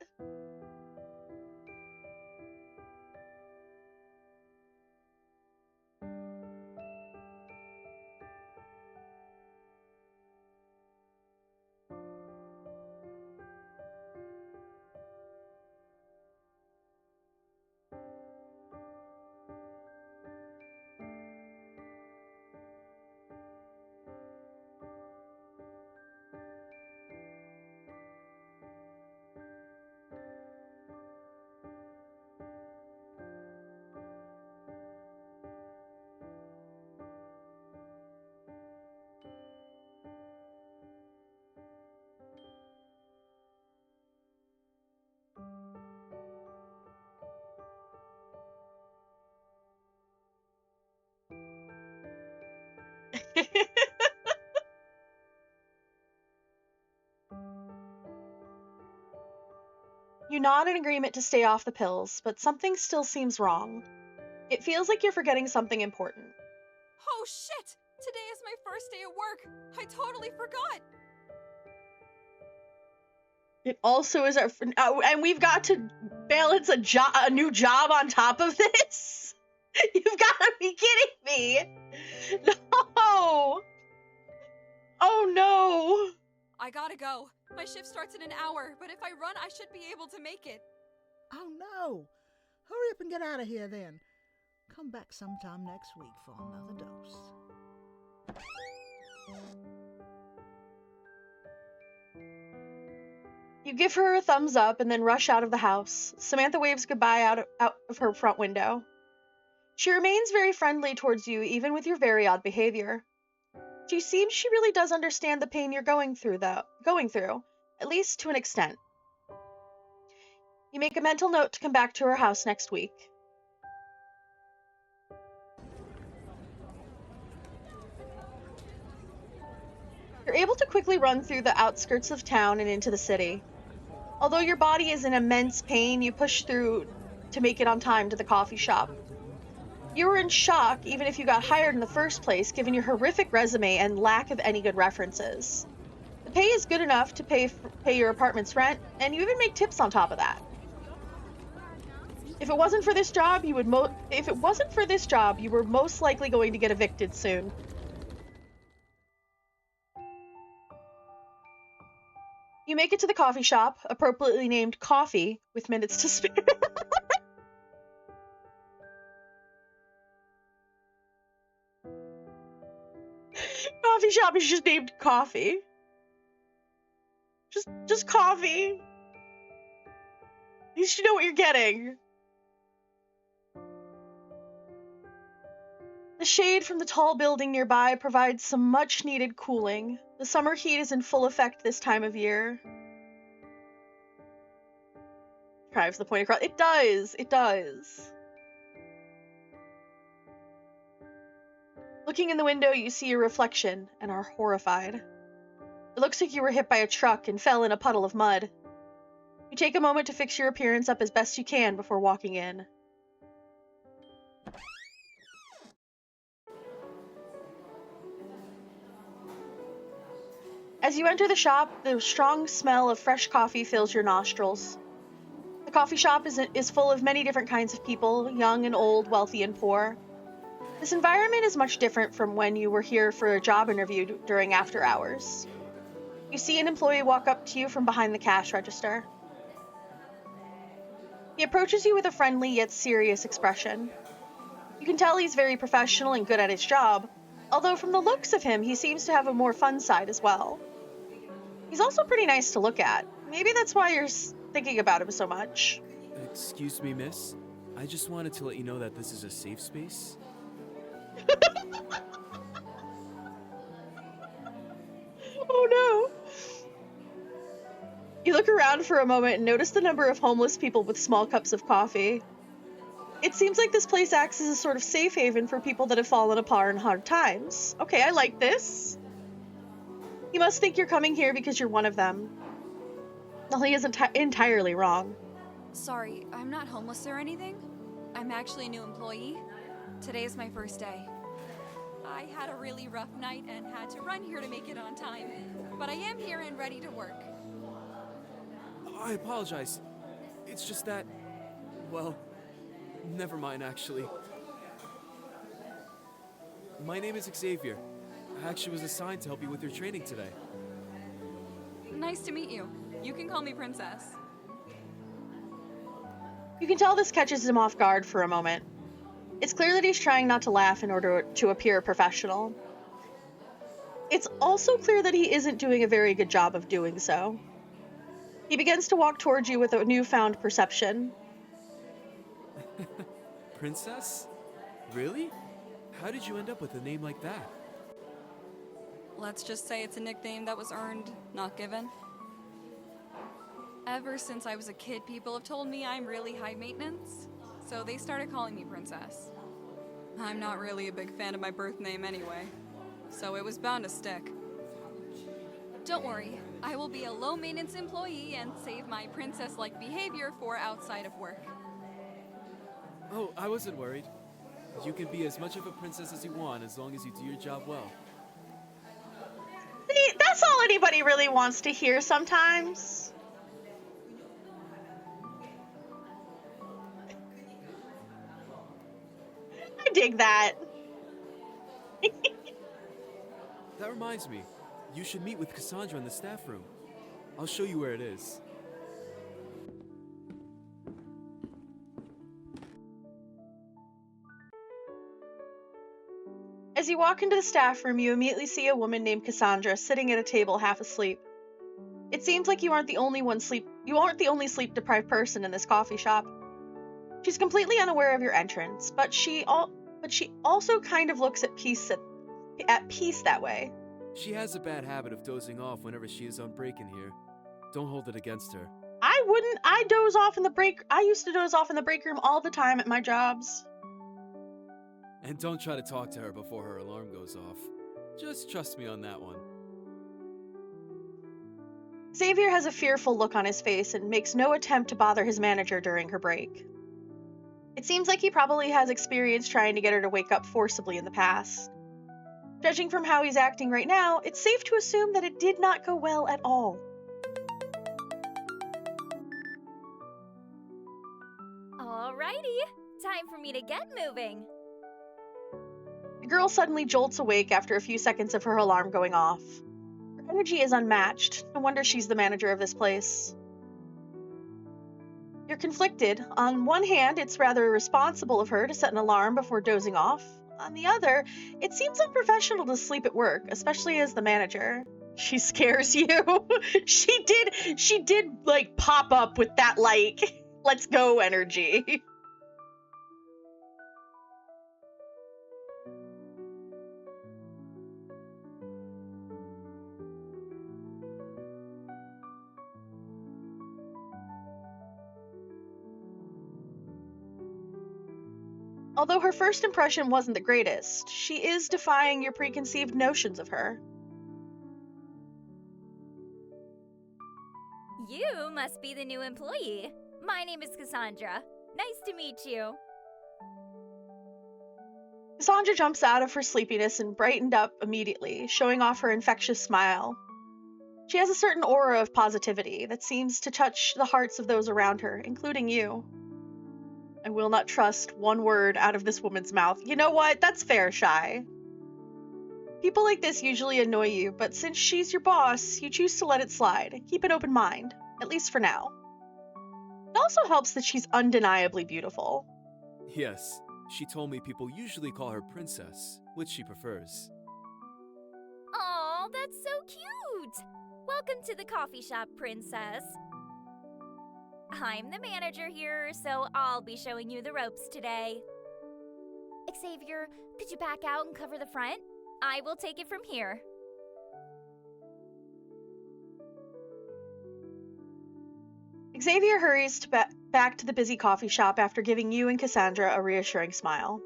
You nod in agreement to stay off the pills, but something still seems wrong. It feels like you're forgetting something important. Oh shit! Today is my first day at work! I totally forgot! It also is our... and we've got to balance a new job on top of this? You've got to be kidding me! No! Oh no! I gotta go. My shift starts in an hour, but if I run, I should be able to make it. Oh no! Hurry up and get out of here then. Come back sometime next week for another dose. You give her a thumbs up and then rush out of the house. Samantha waves goodbye out of her front window. She remains very friendly towards you, even with your very odd behavior. She seems she really does understand the pain you're going through, at least to an extent. You make a mental note to come back to her house next week. You're able to quickly run through the outskirts of town and into the city. Although your body is in immense pain, you push through to make it on time to the coffee shop. You were in shock even if you got hired in the first place, given your horrific resume and lack of any good references. The pay is good enough to pay your apartment's rent, and you even make tips on top of that. If it wasn't for this job, you were most likely going to get evicted soon. You make it to the coffee shop, appropriately named Coffee, with minutes to spare. Coffee shop is just named Coffee. Just coffee. At least you know what you're getting. The shade from the tall building nearby provides some much-needed cooling. The summer heat is in full effect this time of year. Drives the point across. It does. It does. Looking in the window, you see your reflection and are horrified. It looks like you were hit by a truck and fell in a puddle of mud. You take a moment to fix your appearance up as best you can before walking in. As you enter the shop, the strong smell of fresh coffee fills your nostrils. The coffee shop is full of many different kinds of people, young and old, wealthy and poor. This environment is much different from when you were here for a job interview during after hours. You see an employee walk up to you from behind the cash register. He approaches you with a friendly yet serious expression. You can tell he's very professional and good at his job, although from the looks of him, he seems to have a more fun side as well. He's also pretty nice to look at. Maybe that's why you're thinking about him so much. Excuse me, miss. I just wanted to let you know that this is a safe space. Oh no. You look around for a moment and notice the number of homeless people with small cups of coffee. It seems like this place acts as a sort of safe haven for people that have fallen apart in hard times. Okay, I like this. You must think you're coming here because you're one of them. Well, he isn't entirely wrong. Sorry, I'm not homeless or anything. I'm actually a new employee. Today is my first day. I had a really rough night and had to run here to make it on time. But I am here and ready to work. I apologize. It's just that... well, never mind, actually. My name is Xavier. I actually was assigned to help you with your training today. Nice to meet you. You can call me Princess. You can tell this catches him off guard for a moment. It's clear that he's trying not to laugh in order to appear professional. It's also clear that he isn't doing a very good job of doing so. He begins to walk towards you with a newfound perception. Princess? Really? How did you end up with a name like that? Let's just say it's a nickname that was earned, not given. Ever since I was a kid, people have told me I'm really high maintenance, so they started calling me Princess. I'm not really a big fan of my birth name anyway, so it was bound to stick. Don't worry, I will be a low-maintenance employee and save my princess-like behavior for outside of work. Oh, I wasn't worried. You can be as much of a princess as you want as long as you do your job well. See, that's all anybody really wants to hear sometimes. I dig that. That reminds me, you should meet with Cassandra in the staff room. I'll show you where it is. As you walk into the staff room, you immediately see a woman named Cassandra sitting at a table half asleep. It seems like you aren't the only only sleep-deprived person in this coffee shop. She's completely unaware of your entrance, but she also kind of looks at peace that way. She has a bad habit of dozing off whenever she is on break in here. Don't hold it against her. I wouldn't. I used to doze off in the break room all the time at my jobs. And don't try to talk to her before her alarm goes off. Just trust me on that one. Xavier has a fearful look on his face and makes no attempt to bother his manager during her break. It seems like he probably has experience trying to get her to wake up forcibly in the past. Judging from how he's acting right now, it's safe to assume that it did not go well at all. Alrighty, time for me to get moving. The girl suddenly jolts awake after a few seconds of her alarm going off. Her energy is unmatched. No wonder she's the manager of this place. You're conflicted. On one hand, it's rather irresponsible of her to set an alarm before dozing off. On the other, it seems unprofessional to sleep at work, especially as the manager. She scares you. She did like pop up with that like, let's go energy. Although her first impression wasn't the greatest, she is defying your preconceived notions of her. You must be the new employee. My name is Cassandra. Nice to meet you. Cassandra jumps out of her sleepiness and brightened up immediately, showing off her infectious smile. She has a certain aura of positivity that seems to touch the hearts of those around her, including you. I will not trust one word out of this woman's mouth. You know what? That's fair, Shy. People like this usually annoy you, but since she's your boss, you choose to let it slide and keep an open mind, at least for now. It also helps that she's undeniably beautiful. Yes, she told me people usually call her princess, which she prefers. Aw, that's so cute! Welcome to the coffee shop, princess. I'm the manager here, so I'll be showing you the ropes today. Xavier, could you back out and cover the front? I will take it from here. Xavier hurries back to the busy coffee shop after giving you and Cassandra a reassuring smile.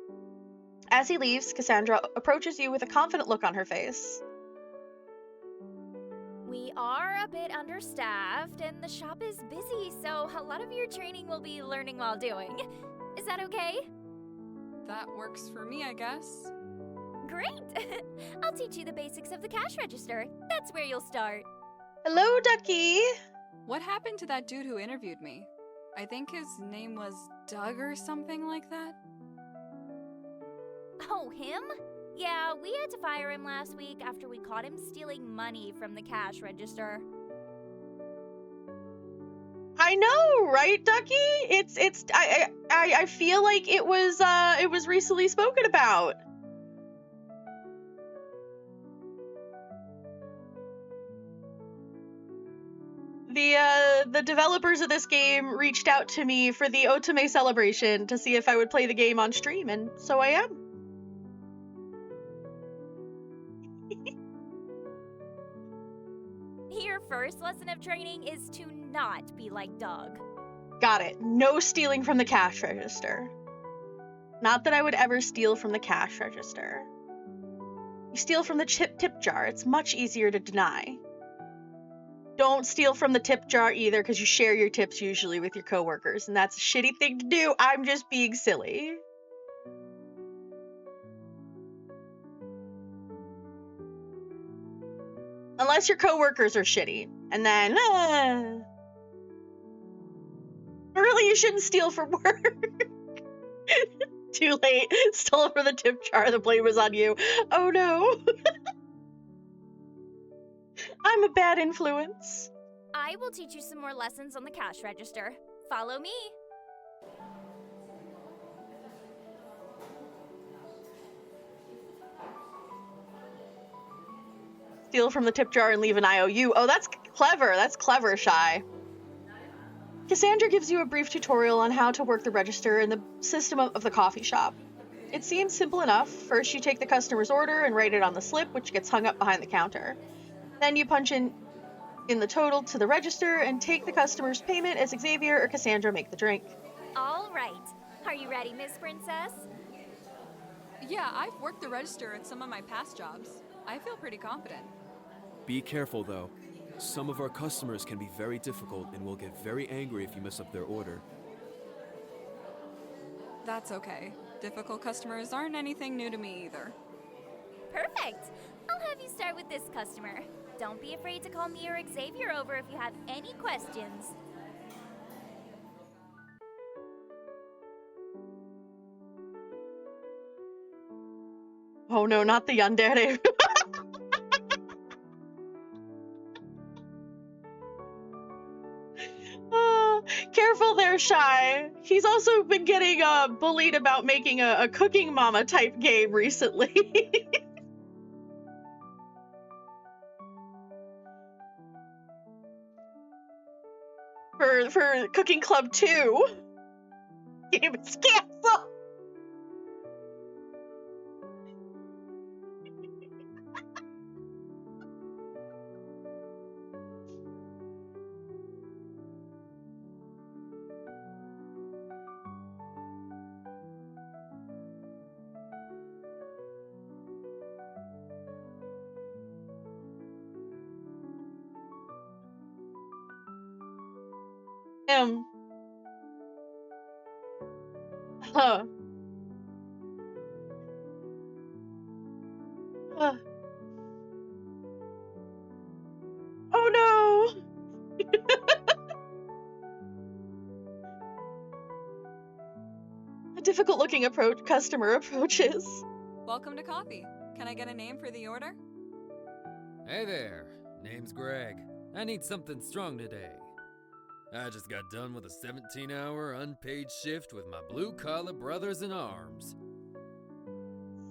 As he leaves, Cassandra approaches you with a confident look on her face. We are a bit understaffed, and the shop is busy, so a lot of your training will be learning while doing. Is that okay? That works for me, I guess. Great! I'll teach you the basics of the cash register. That's where you'll start. Hello, Ducky! What happened to that dude who interviewed me? I think his name was Doug or something like that? Oh, him? Yeah, we had to fire him last week after we caught him stealing money from the cash register. I know, right, Ducky? I feel like it was recently spoken about. The developers of this game reached out to me for the Otome celebration to see if I would play the game on stream, and so I am. Your first lesson of training is to not be like Doug. Got it. No stealing from the cash register. Not that I would ever steal from the cash register. You steal from the tip jar. It's much easier to deny. Don't steal from the tip jar either, because you share your tips usually with your coworkers, and that's a shitty thing to do. I'm just being silly. Unless your coworkers are shitty, and then, really, you shouldn't steal from work. Too late. Stole from the tip jar. The blame was on you. Oh no. I'm a bad influence. I will teach you some more lessons on the cash register. Follow me. Steal from the tip jar and leave an IOU. Oh, that's clever. That's clever, Shy. Cassandra gives you a brief tutorial on how to work the register and the system of the coffee shop. It seems simple enough. First, you take the customer's order and write it on the slip, which gets hung up behind the counter. Then you punch in the total to the register and take the customer's payment as Xavier or Cassandra make the drink. All right. Are you ready, Miss Princess? Yeah, I've worked the register at some of my past jobs. I feel pretty confident. Be careful, though. Some of our customers can be very difficult and will get very angry if you mess up their order. That's okay. Difficult customers aren't anything new to me either. Perfect! I'll have you start with this customer. Don't be afraid to call me or Xavier over if you have any questions. Oh no, not the yandere. Careful there, Shy. He's also been getting bullied about making a cooking mama type game recently. for Cooking Club 2. Game is canceled. Huh. Uh, oh no. A difficult looking customer approaches. Welcome to coffee. Can I get a name for the order? Hey there, name's Greg. I need something strong today. I just got done with a 17-hour unpaid shift with my blue-collar brothers in arms.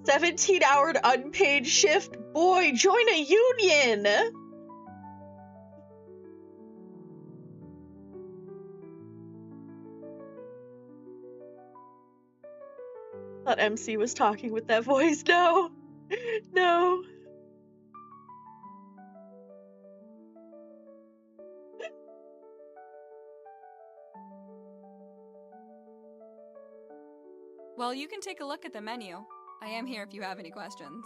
17-hour unpaid shift? Boy, join a union! Thought MC was talking with that voice. No. No. Well, you can take a look at the menu. I am here if you have any questions.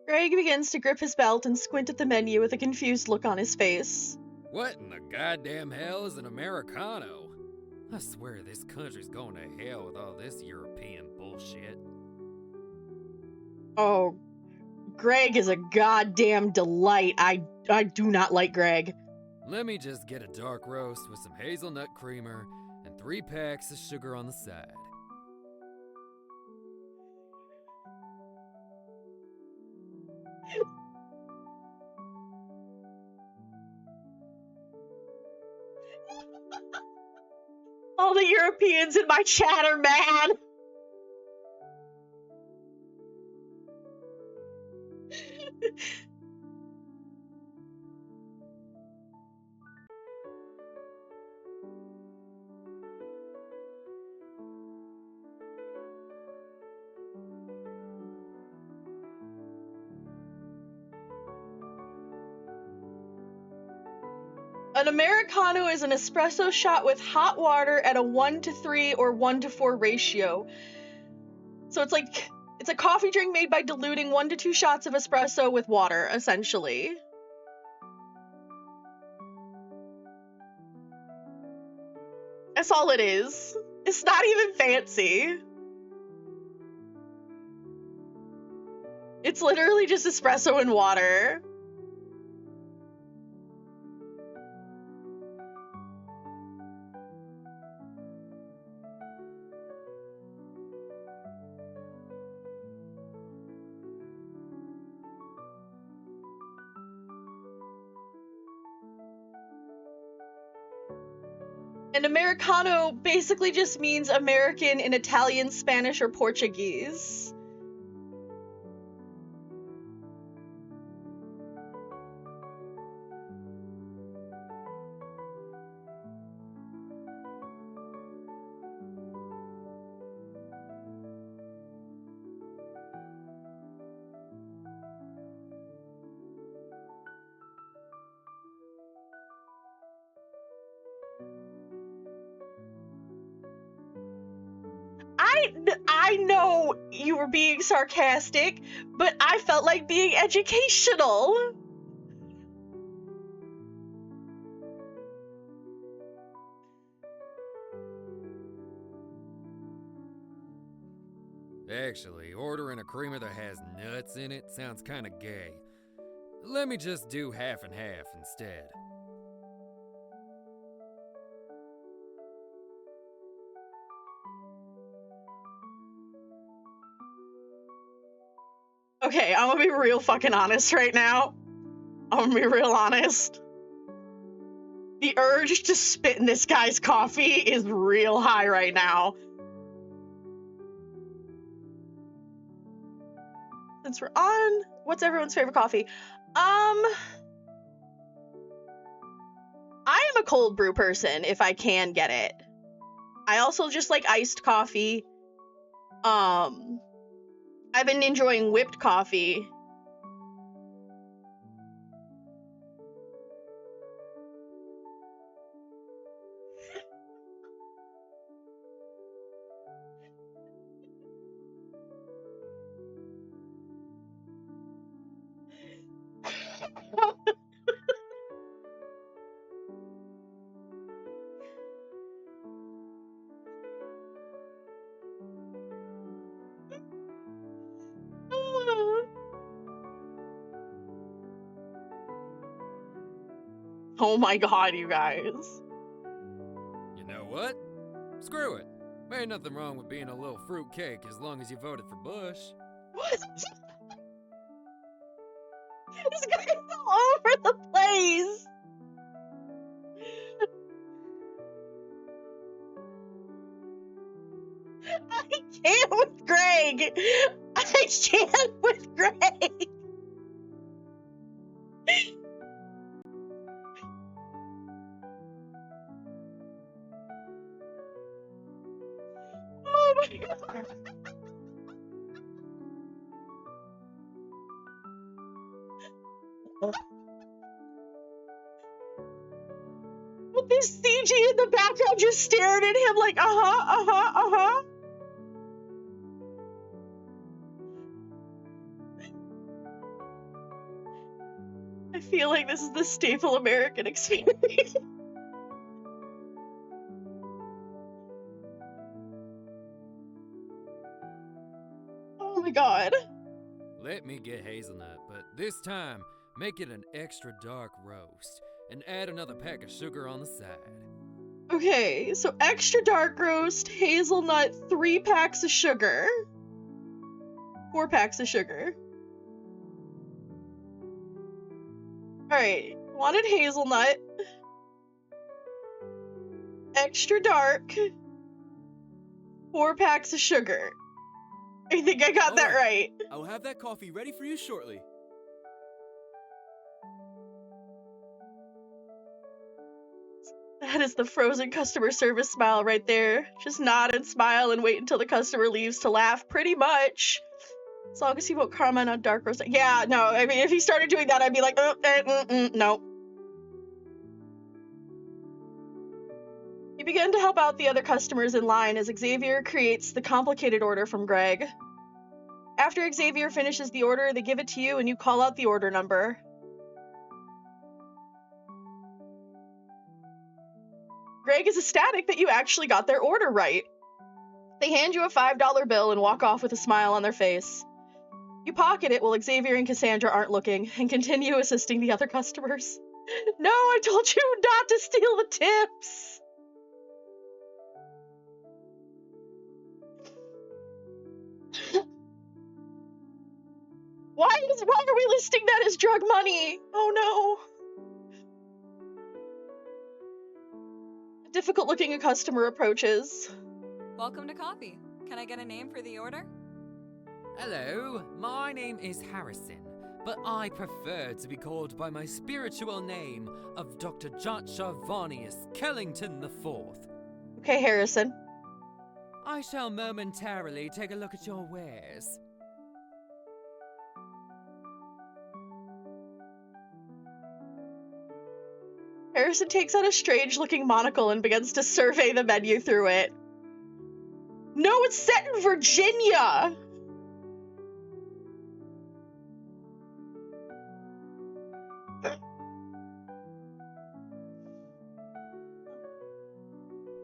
Greg begins to grip his belt and squint at the menu with a confused look on his face. What in the goddamn hell is an Americano? I swear this country's going to hell with all this European bullshit. Oh, Greg is a goddamn delight. I do not like Greg. Let me just get a dark roast with some hazelnut creamer and 3 packs of sugar on the side. All the Europeans in my chat are mad. An Americano is an espresso shot with hot water at a 1-to-3 or 1-to-4 ratio. So it's a coffee drink made by diluting 1 to 2 shots of espresso with water, essentially. That's all it is. It's not even fancy. It's literally just espresso and water. An Americano basically just means American in Italian, Spanish, or Portuguese. I know you were being sarcastic, but I felt like being educational. Actually, ordering a creamer that has nuts in it sounds kinda gay. Let me just do half and half instead. Okay, I'm gonna be real fucking honest right now. I'm gonna be real honest. The urge to spit in this guy's coffee is real high right now. Since we're on, what's everyone's favorite coffee? I am a cold brew person if I can get it. I also just like iced coffee. I've been enjoying whipped coffee. Oh my god, you guys. You know what? Screw it. Ain't nothing wrong with being a little fruitcake as long as you voted for Bush. What? This guy's all over the place. I can't with Greg. I can't with Greg. Oh my god. With this CG in the background just staring at him like, uh-huh. I feel like this is the staple American experience. Oh my god. Let me get hazelnut, but this time, make it an extra dark roast, and add another pack of sugar on the side. Okay, so extra dark roast, hazelnut, 3 packs of sugar. 4 packs of sugar. Alright, wanted hazelnut. Extra dark. 4 packs of sugar. I think I got that right. I'll have that coffee ready for you shortly. That is the frozen customer service smile right there. Just nod and smile and wait until the customer leaves to laugh, pretty much. As long as he won't comment on dark roast. Yeah, no, I mean, if he started doing that, I'd be like, no. You begin to help out the other customers in line as Xavier creates the complicated order from Greg. After Xavier finishes the order, they give it to you and you call out the order number. Greg is ecstatic that you actually got their order right. They hand you a $5 bill and walk off with a smile on their face. You pocket it while Xavier and Cassandra aren't looking and continue assisting the other customers. No, I told you not to steal the tips! Why are we listing that as drug money? Oh no. A difficult-looking customer approaches. Welcome to coffee. Can I get a name for the order? Hello, my name is Harrison, but I prefer to be called by my spiritual name of Dr. Jotchavanius Kellington IV. Okay, Harrison. I shall momentarily take a look at your wares. Harrison takes out a strange-looking monocle and begins to survey the menu through it. No, it's set in Virginia!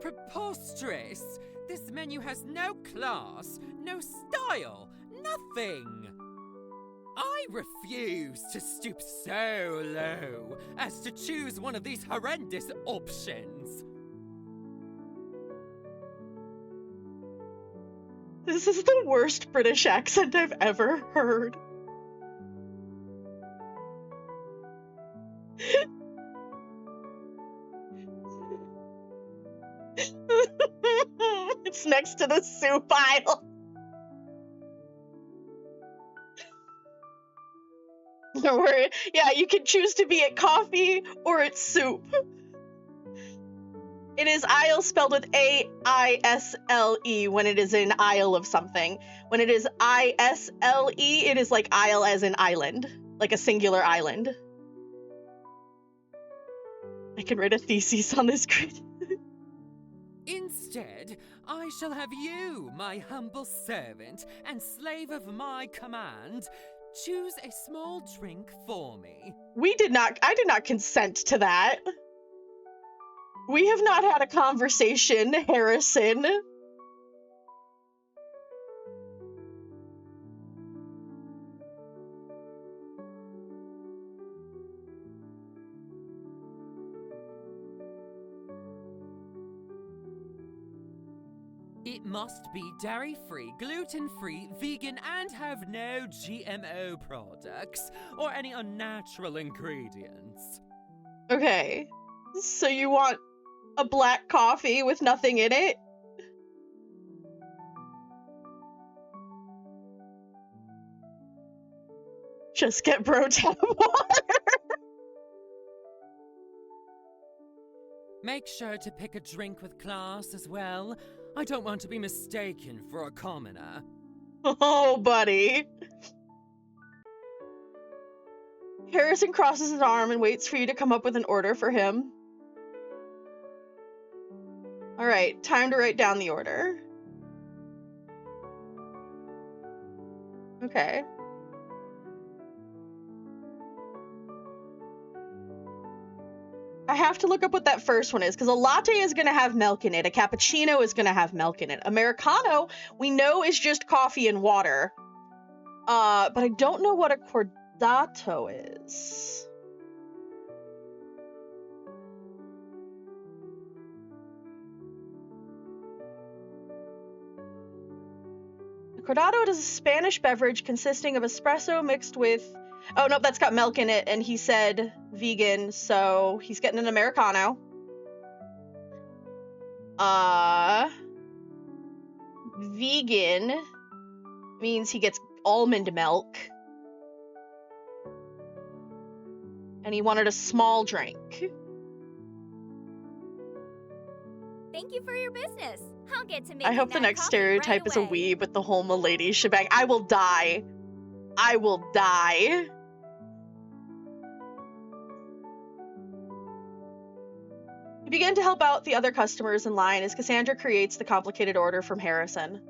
Preposterous! This menu has no class, no style, nothing. I refuse to stoop so low as to choose one of these horrendous options. This is the worst British accent I've ever heard. It's next to the soup aisle. Don't worry. Yeah, you can choose to be at coffee or at soup. It is aisle spelled with A-I-S-L-E when it is an aisle of something. When it is I-S-L-E, it is like aisle as in island. Like a singular island. I can write a thesis on this grid. Instead, I shall have you, my humble servant and slave of my command, choose a small drink for me. I did not consent to that. We have not had a conversation, Harrison. It must be dairy-free, gluten-free, vegan, and have no GMO products or any unnatural ingredients. Okay. So you want a black coffee with nothing in it? Just get bro tap water. Make sure to pick a drink with class as well. I don't want to be mistaken for a commoner. Oh, buddy. Harrison crosses his arm and waits for you to come up with an order for him. Alright, time to write down the order. Okay. I have to look up what that first one is, because a latte is going to have milk in it. A cappuccino is going to have milk in it. Americano, we know, is just coffee and water. But I don't know what a cordato is. A cordato is a Spanish beverage consisting of espresso mixed with... Oh, no, that's got milk in it, and he said vegan, so he's getting an Americano. Vegan means he gets almond milk. And he wanted a small drink. Thank you for your business. I'll get to making I hope the that next coffee stereotype right is a away. weeb with the whole milady shebang. I will die. I will die. You begin to help out the other customers in line as Cassandra creates the complicated order from Harrison.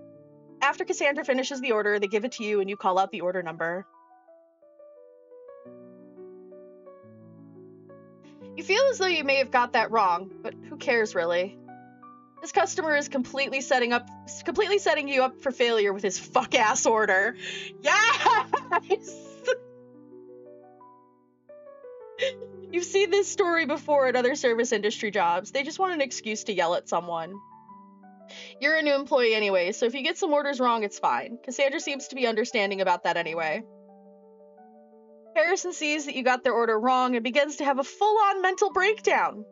After Cassandra finishes the order, they give it to you and you call out the order number. You feel as though you may have got that wrong, but who cares really? This customer is completely setting you up for failure with his fuck-ass order. Yes! You've seen this story before at other service industry jobs. They just want an excuse to yell at someone. You're a new employee anyway, so if you get some orders wrong, it's fine. Cassandra seems to be understanding about that anyway. Harrison sees that you got their order wrong and begins to have a full-on mental breakdown.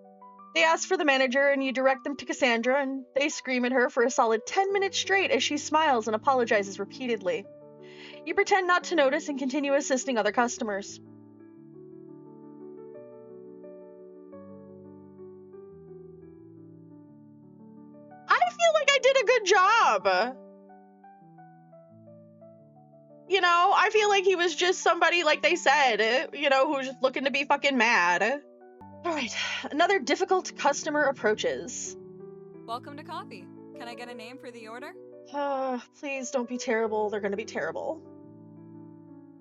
They ask for the manager and you direct them to Cassandra, and they scream at her for a solid 10 minutes straight as she smiles and apologizes repeatedly. You pretend not to notice and continue assisting other customers. I feel like I did a good job. You know, I feel like he was just somebody, like they said, you know, who's just looking to be fucking mad. Alright, another difficult customer approaches. Welcome to coffee. Can I get a name for the order? Please don't be terrible. They're gonna be terrible.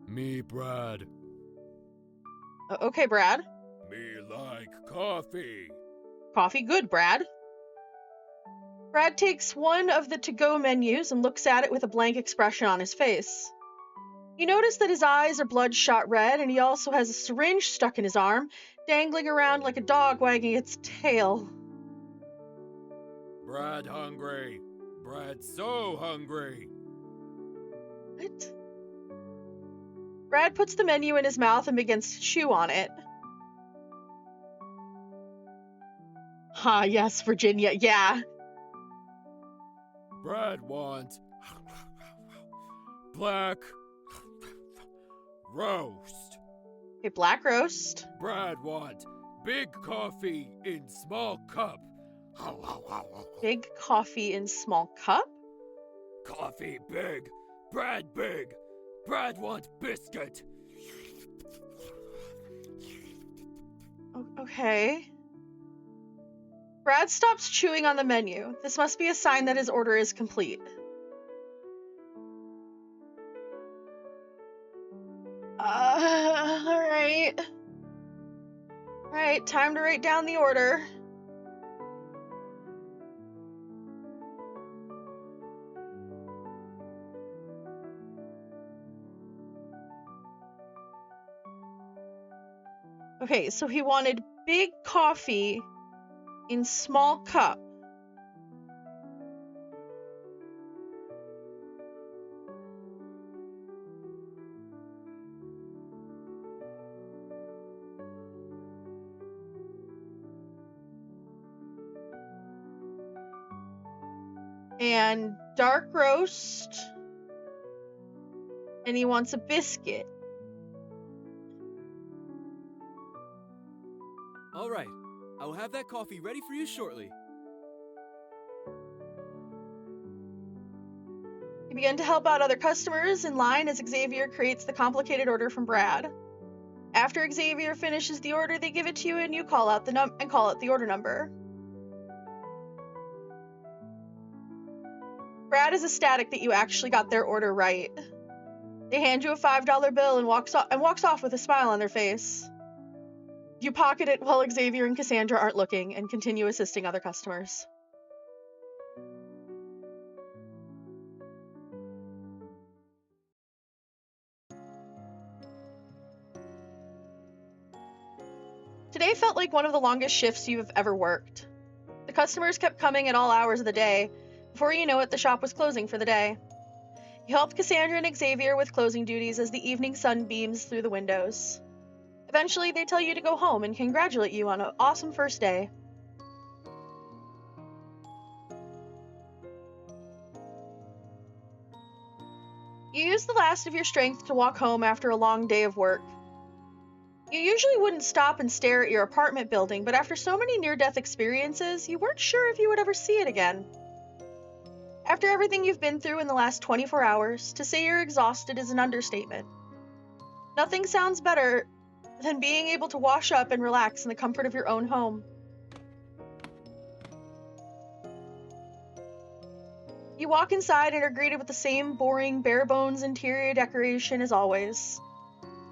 Me, Brad. Okay, Brad. Me like coffee. Coffee good, Brad. Brad takes one of the to-go menus and looks at it with a blank expression on his face. You notice that his eyes are bloodshot red, and he also has a syringe stuck in his arm, dangling around like a dog wagging its tail. Brad hungry. Brad so hungry. What? Brad puts the menu in his mouth and begins to chew on it. Ah, yes, Virginia, yeah. Brad want black roast. A black roast. Brad want big coffee in small cup. Big coffee in small cup? Coffee big. Brad big. Brad want biscuit. Okay. Brad stops chewing on the menu. This must be a sign that his order is complete. Alright. Alright, time to write down the order. Okay, so he wanted big coffee in small cup. And dark roast. And he wants a biscuit. All right. I will have that coffee ready for you shortly. You begin to help out other customers in line as Xavier creates the complicated order from Brad. After Xavier finishes the order, they give it to you and you call out the order number. Brad is ecstatic that you actually got their order right. They hand you a $5 bill and walks off with a smile on their face. You pocket it while Xavier and Cassandra aren't looking and continue assisting other customers. Today felt like one of the longest shifts you've ever worked. The customers kept coming at all hours of the day. Before you know it, the shop was closing for the day. You helped Cassandra and Xavier with closing duties as the evening sun beams through the windows. Eventually, they tell you to go home and congratulate you on an awesome first day. You use the last of your strength to walk home after a long day of work. You usually wouldn't stop and stare at your apartment building, but after so many near-death experiences, you weren't sure if you would ever see it again. After everything you've been through in the last 24 hours, to say you're exhausted is an understatement. Nothing sounds better than being able to wash up and relax in the comfort of your own home. You walk inside and are greeted with the same boring, bare-bones interior decoration as always.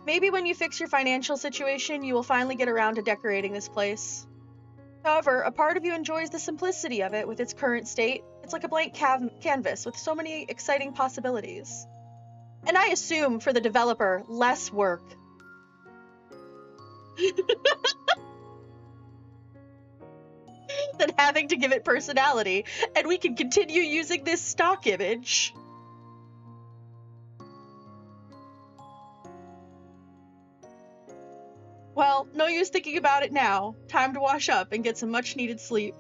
Maybe when you fix your financial situation, you will finally get around to decorating this place. However, a part of you enjoys the simplicity of it with its current state. It's like a blank canvas with so many exciting possibilities. And I assume, for the developer, less work. Than having to give it personality, and we can continue using this stock image. Well, no use thinking about it now. Time to wash up and get some much-needed sleep.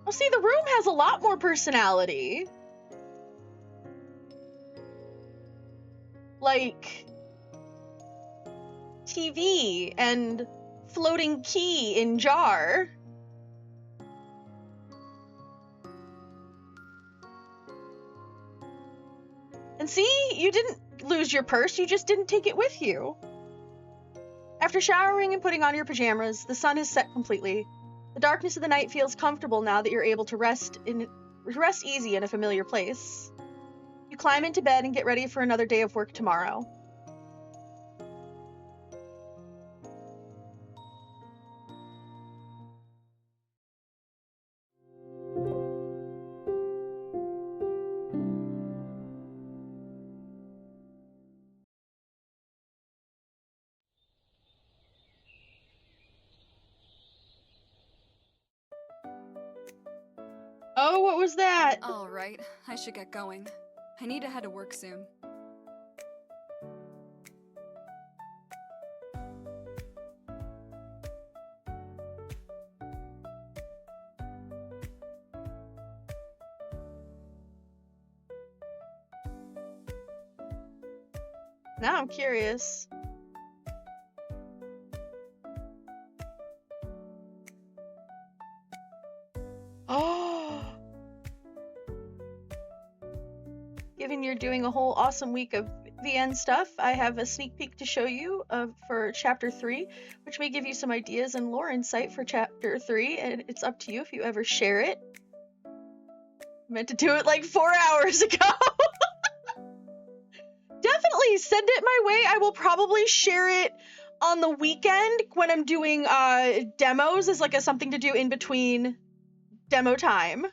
Oh, see, the room has a lot more personality. Like TV and floating key in jar. And see, you didn't lose your purse, you just didn't take it with you. After showering and putting on your pajamas, the sun has set completely. The darkness of the night feels comfortable now that you're able to rest easy in a familiar place. You climb into bed and get ready for another day of work tomorrow. what was that? Alright, I should get going. I need to head to work soon. Now I'm curious. Oh! Given you're doing a whole awesome week of VN stuff, I have a sneak peek to show you for Chapter 3, which may give you some ideas and lore insight for Chapter 3, and it's up to you if you ever share it. I meant to do it like 4 hours ago! Definitely send it my way. I will probably share it on the weekend when I'm doing demos as like something to do in between demo time.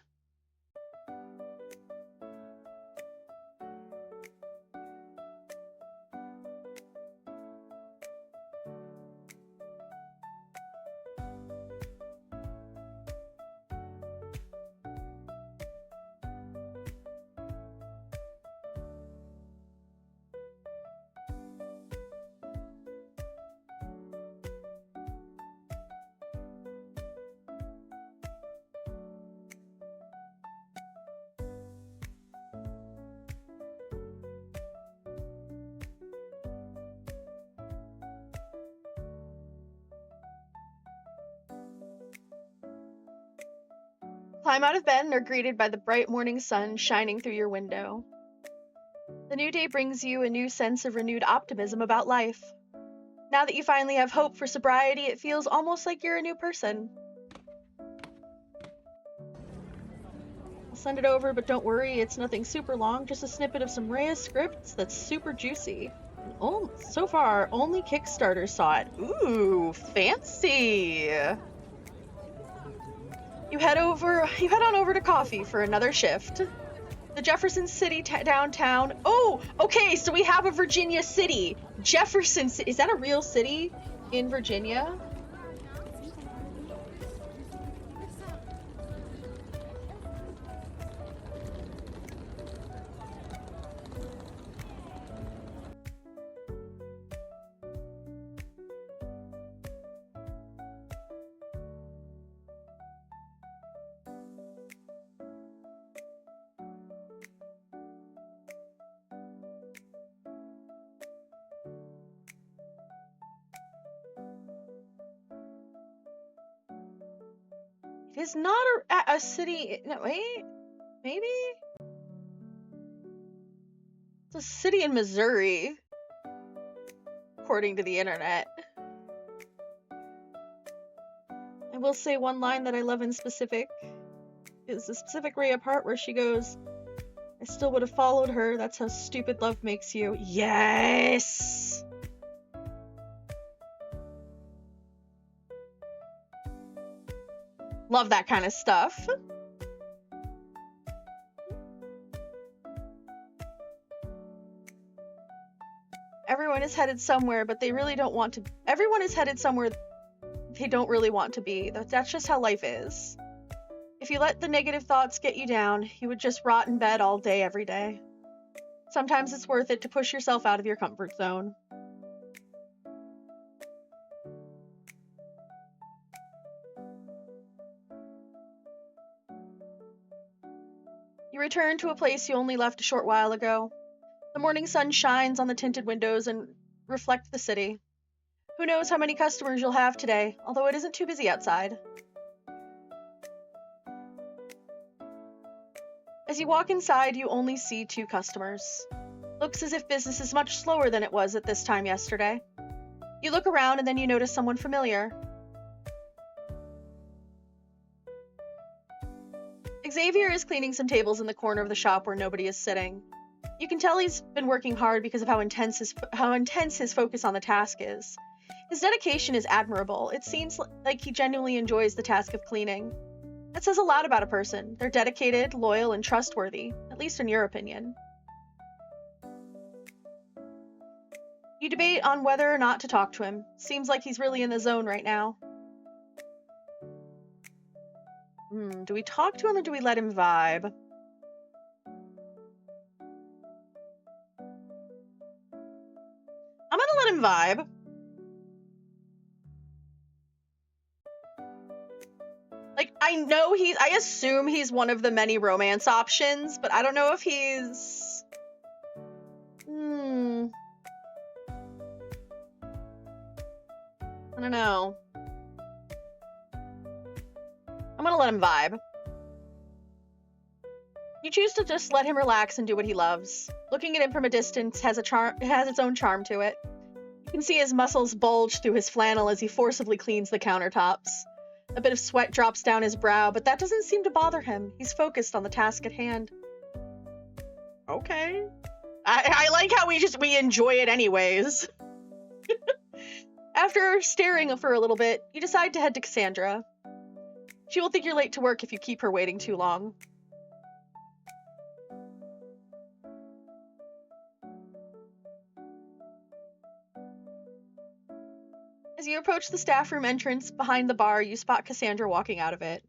Climb out of bed and are greeted by the bright morning sun shining through your window. The new day brings you a new sense of renewed optimism about life. Now that you finally have hope for sobriety, it feels almost like you're a new person. I'll send it over, but don't worry, it's nothing super long, just a snippet of some Rhea scripts that's super juicy. And so far, only Kickstarter saw it. Ooh, fancy! You head on over to coffee for another shift. The Jefferson City downtown. Oh, okay, so we have a Virginia city. Jefferson City. Is that a real city in Virginia? It is not a city. No, wait. Maybe? It's a city in Missouri, according to the internet. I will say one line that I love in specific is the specific Rhea part where she goes, I still would have followed her. That's how stupid love makes you. Yes! Love that kind of stuff. Everyone is headed somewhere, but they really don't want to. Everyone is headed somewhere they don't really want to be. That's just how life is. If you let the negative thoughts get you down, you would just rot in bed all day, every day. Sometimes it's worth it to push yourself out of your comfort zone. You return to a place you only left a short while ago. The morning sun shines on the tinted windows and reflects the city. Who knows how many customers you'll have today, although it isn't too busy outside. As you walk inside, you only see 2 customers. Looks as if business is much slower than it was at this time yesterday. You look around and then you notice someone familiar. Xavier is cleaning some tables in the corner of the shop where nobody is sitting. You can tell he's been working hard because of how intense his focus on the task is. His dedication is admirable. It seems like he genuinely enjoys the task of cleaning. That says a lot about a person. They're dedicated, loyal, and trustworthy, at least in your opinion. You debate on whether or not to talk to him. Seems like he's really in the zone right now. Do we talk to him or do we let him vibe? I'm gonna let him vibe. Like, I assume he's one of the many romance options, but I don't know if he's... I don't know. I'm gonna let him vibe. You choose to just let him relax and do what he loves. Looking at him from a distance has its own charm to it. You can see his muscles bulge through his flannel as he forcibly cleans the countertops. A bit of sweat drops down his brow, but that doesn't seem to bother him. He's focused on the task at hand. Okay. I like how we enjoy it anyways. After staring for a little bit, you decide to head to Cassandra. She will think you're late to work if you keep her waiting too long. As you approach the staff room entrance behind the bar, you spot Cassandra walking out of it.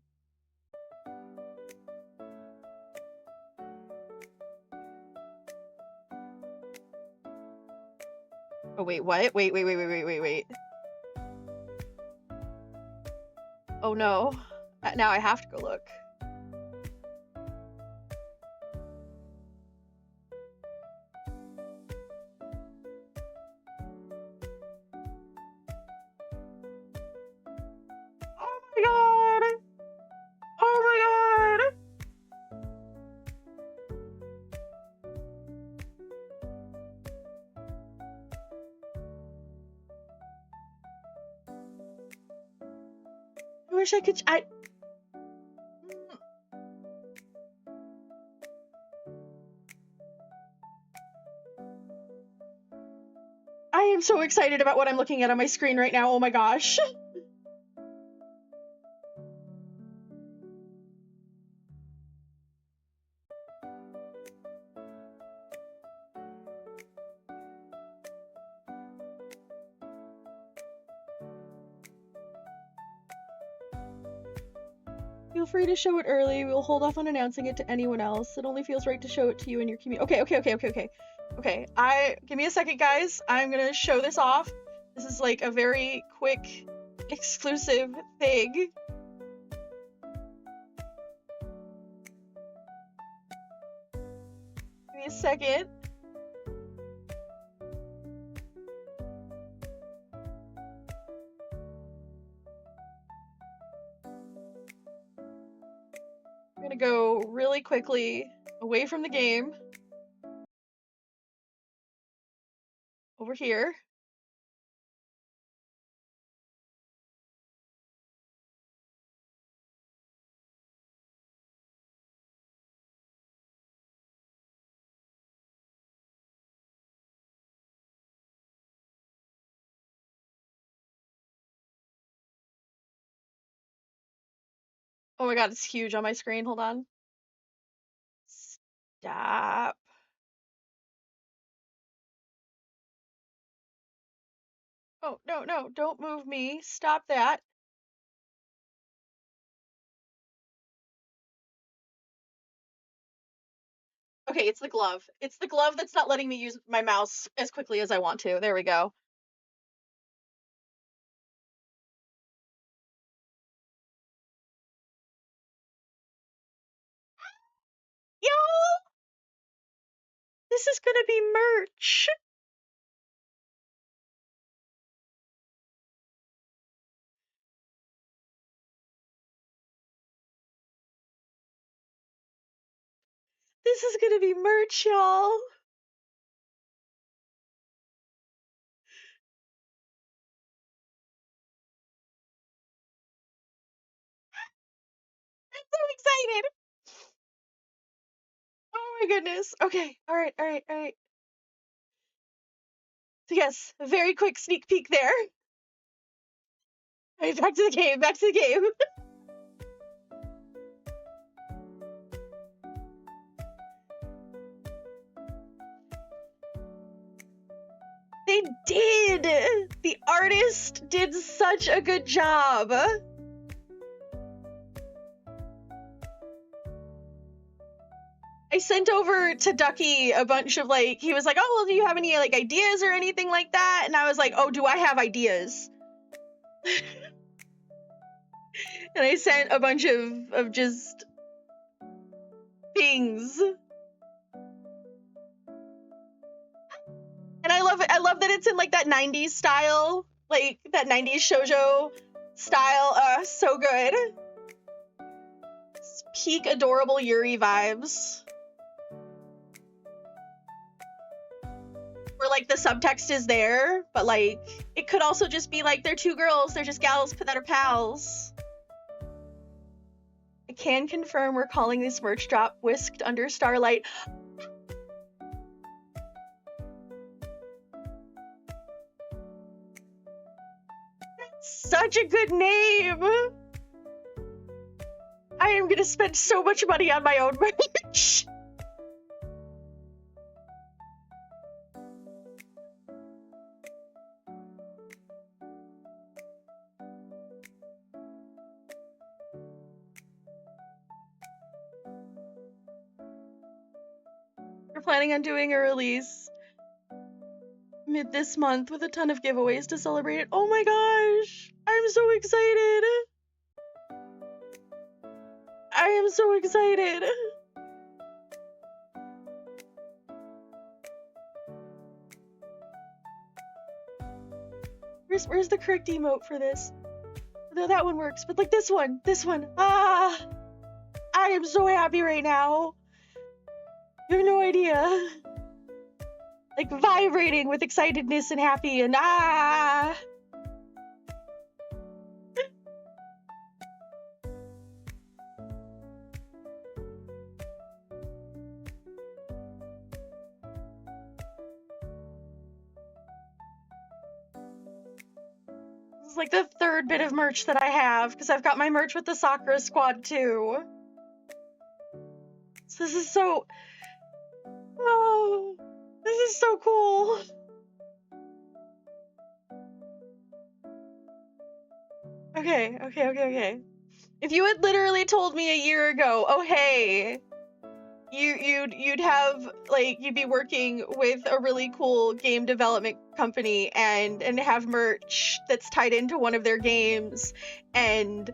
Oh, wait, what? Wait. Oh no. Now I have to go look. Oh my god! Oh my god! I wish I could. I am so excited about what I'm looking at on my screen right now. Oh my gosh. Feel free to show it early. We'll hold off on announcing it to anyone else. It only feels right to show it to you and your community. Okay. Okay, give me a second, guys. I'm gonna show this off. This is like a very quick, exclusive thing. Give me a second. I'm gonna go really quickly away from the game. Over here. Oh my god, it's huge on my screen. Hold on. Stop. Oh, no, don't move me. Stop that. Okay, it's the glove. It's the glove that's not letting me use my mouse as quickly as I want to. There we go. Y'all! This is gonna be merch. This is gonna be merch, y'all. I'm so excited. Oh my goodness. Okay, alright. So yes, a very quick sneak peek there. Alright, back to the game. They did! The artist did such a good job. I sent over to Ducky a bunch of like, he was like, oh, well, do you have any like ideas or anything like that? And I was like, oh, do I have ideas? And I sent a bunch of just things. And I love it. I love that it's in like that 90s style, like that 90s shoujo style. So good. It's peak adorable Yuri vibes. Where like the subtext is there, but like it could also just be like they're two girls, they're just gals that are pals. I can confirm we're calling this merch drop Whisked Under Starlight. Such a good name! I am gonna spend so much money on my own merch. We're planning on doing a release mid this month with a ton of giveaways to celebrate it. Oh my gosh! I'm so excited! I am so excited! Where's the correct emote for this? No, that one works, but like this one! Ah! I am so happy right now! You have no idea. Like vibrating with excitedness and happy and ah! This is like the third bit of merch that I have, because I've got my merch with the Sakura Squad too. So this is so... Oh, this is so cool. Okay. If you had literally told me a year ago, oh hey, you'd have like you'd be working with a really cool game development company and have merch that's tied into one of their games, and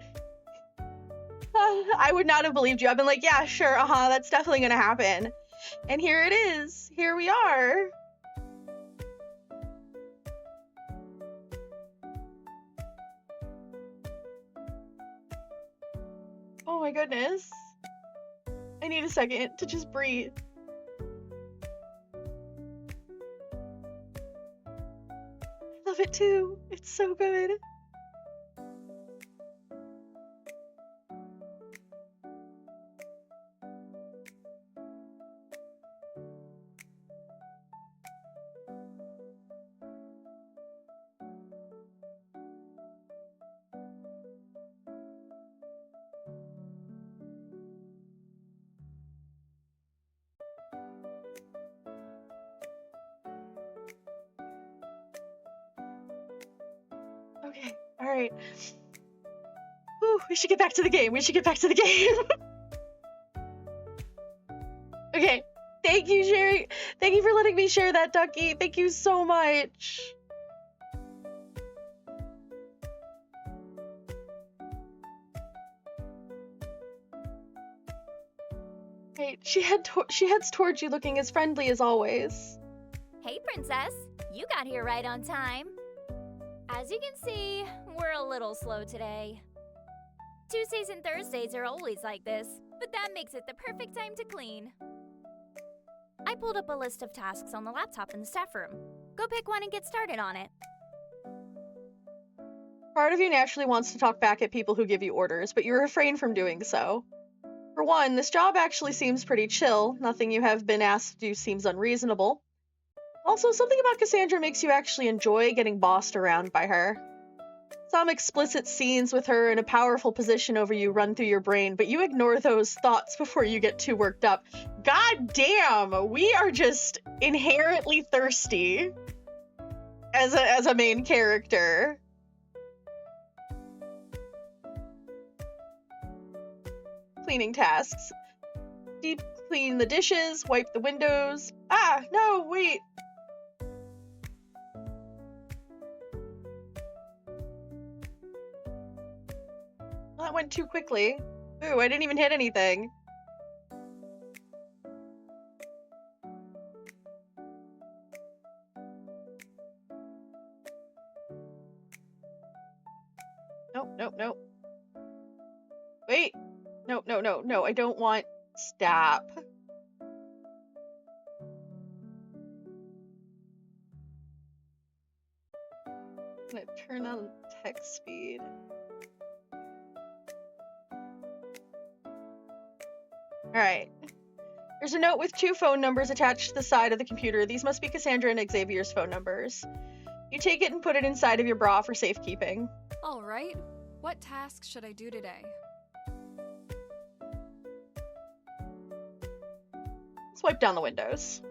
I would not have believed you. I've been like, yeah, sure, that's definitely gonna happen. And here it is. Here we are. Oh my goodness. I need a second to just breathe. I love it too. It's so good. Okay, alright. Whew, we should get back to the game. Okay, thank you, Sherry. Thank you for letting me share that, Ducky. Thank you so much. Wait, she heads towards you looking as friendly as always. Hey, Princess. You got here right on time. As you can see, we're a little slow today. Tuesdays and Thursdays are always like this, but that makes it the perfect time to clean. I pulled up a list of tasks on the laptop in the staff room. Go pick one and get started on it. Part of you naturally wants to talk back at people who give you orders, but you refrain from doing so. For one, this job actually seems pretty chill. Nothing you have been asked to do seems unreasonable. Also, something about Cassandra makes you actually enjoy getting bossed around by her. Some explicit scenes with her in a powerful position over you run through your brain, but you ignore those thoughts before you get too worked up. God damn, we are just inherently thirsty as a main character. Cleaning tasks. Deep Clean the dishes, wipe the windows. Ah, no, wait. Well, that went too quickly. Ooh, I didn't even hit anything. Nope, nope, nope. Wait. No, no, no, no. I don't want stop. I'm gonna turn on text speed. Alright. There's a note with 2 phone numbers attached to the side of the computer. These must be Cassandra and Xavier's phone numbers. You take it and put it inside of your bra for safekeeping. Alright, what tasks should I do today? Swipe down the windows.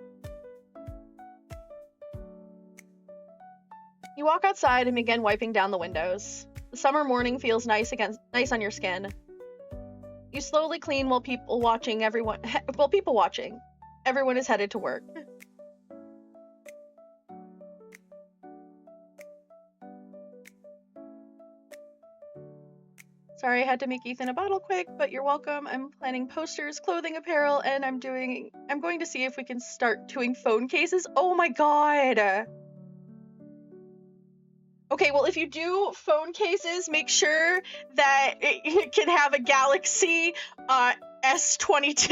You walk outside and begin wiping down the windows. The summer morning feels nice on your skin. You slowly clean while people watching. Everyone is headed to work. Sorry I had to make Ethan a bottle quick, but you're welcome. I'm planning posters, clothing, apparel, and I'm going to see if we can start doing phone cases. Oh my god! Okay, well, if you do phone cases, make sure that it can have a Galaxy S22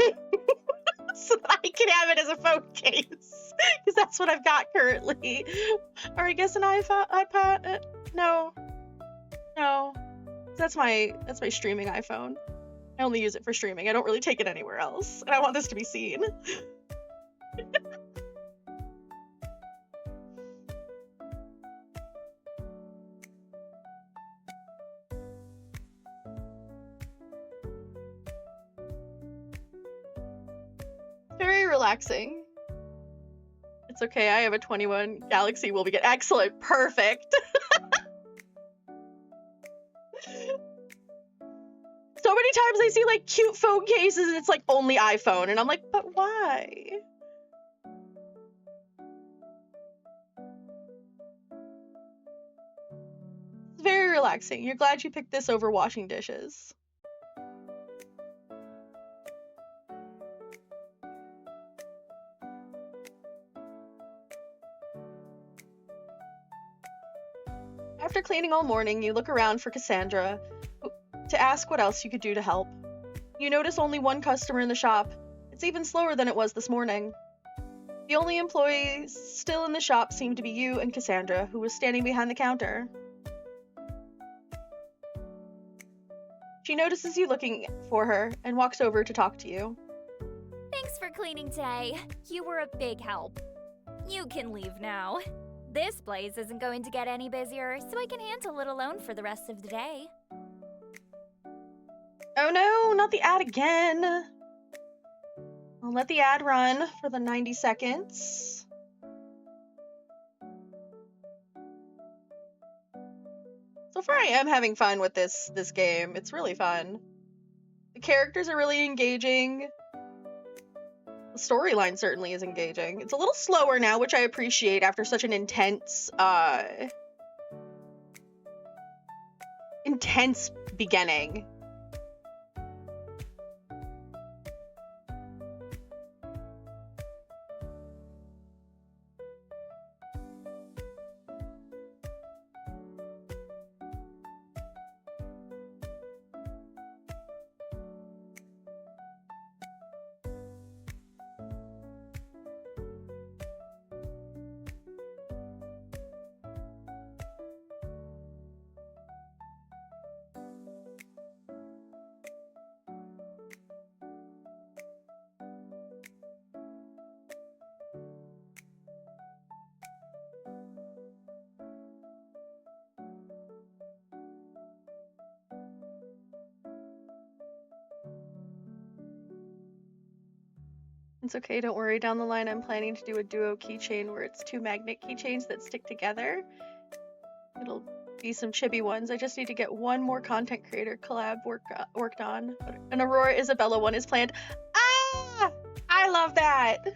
so that I can have it as a phone case, because that's what I've got currently. Or I guess an iPad? No. That's my streaming iPhone. I only use it for streaming. I don't really take it anywhere else, and I want this to be seen. Very relaxing. It's okay, I have a 21. Galaxy will be good. Excellent, perfect. So many times I see like cute phone cases and it's like only iPhone, and I'm like, but why? It's very relaxing. You're glad you picked this over washing dishes. After cleaning all morning, you look around for Cassandra to ask what else you could do to help. You notice only one customer in the shop. It's even slower than it was this morning. The only employees still in the shop seem to be you and Cassandra, who was standing behind the counter. She notices you looking for her and walks over to talk to you. Thanks for cleaning today. You were a big help. You can leave now. This place isn't going to get any busier, so I can handle it alone for the rest of the day. Oh no, not the ad again. I'll let the ad run for the 90 seconds. So far I am having fun with this game. It's really fun. The characters are really engaging. The storyline certainly is engaging. It's a little slower now, which I appreciate after such an intense beginning. It's okay, don't worry. Down the line, I'm planning to do a duo keychain where it's 2 magnet keychains that stick together. It'll be some chibi ones. I just need to get one more content creator collab worked on. An Aurora Isabella one is planned. Ah! I love that.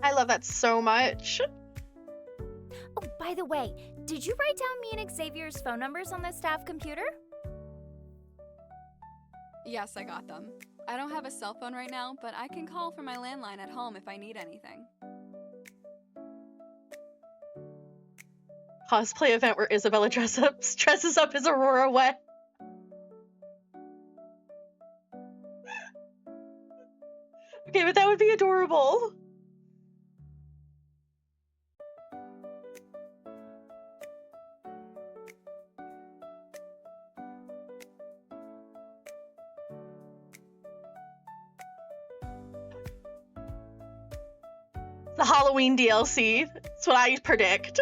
I love that so much. Oh, by the way, did you write down me and Xavier's phone numbers on the staff computer? Yes, I got them. I don't have a cell phone right now, but I can call from my landline at home if I need anything. Cosplay event where Isabella dresses up as Aurora Wet. Okay, but that would be adorable. The Halloween DLC. That's what I predict.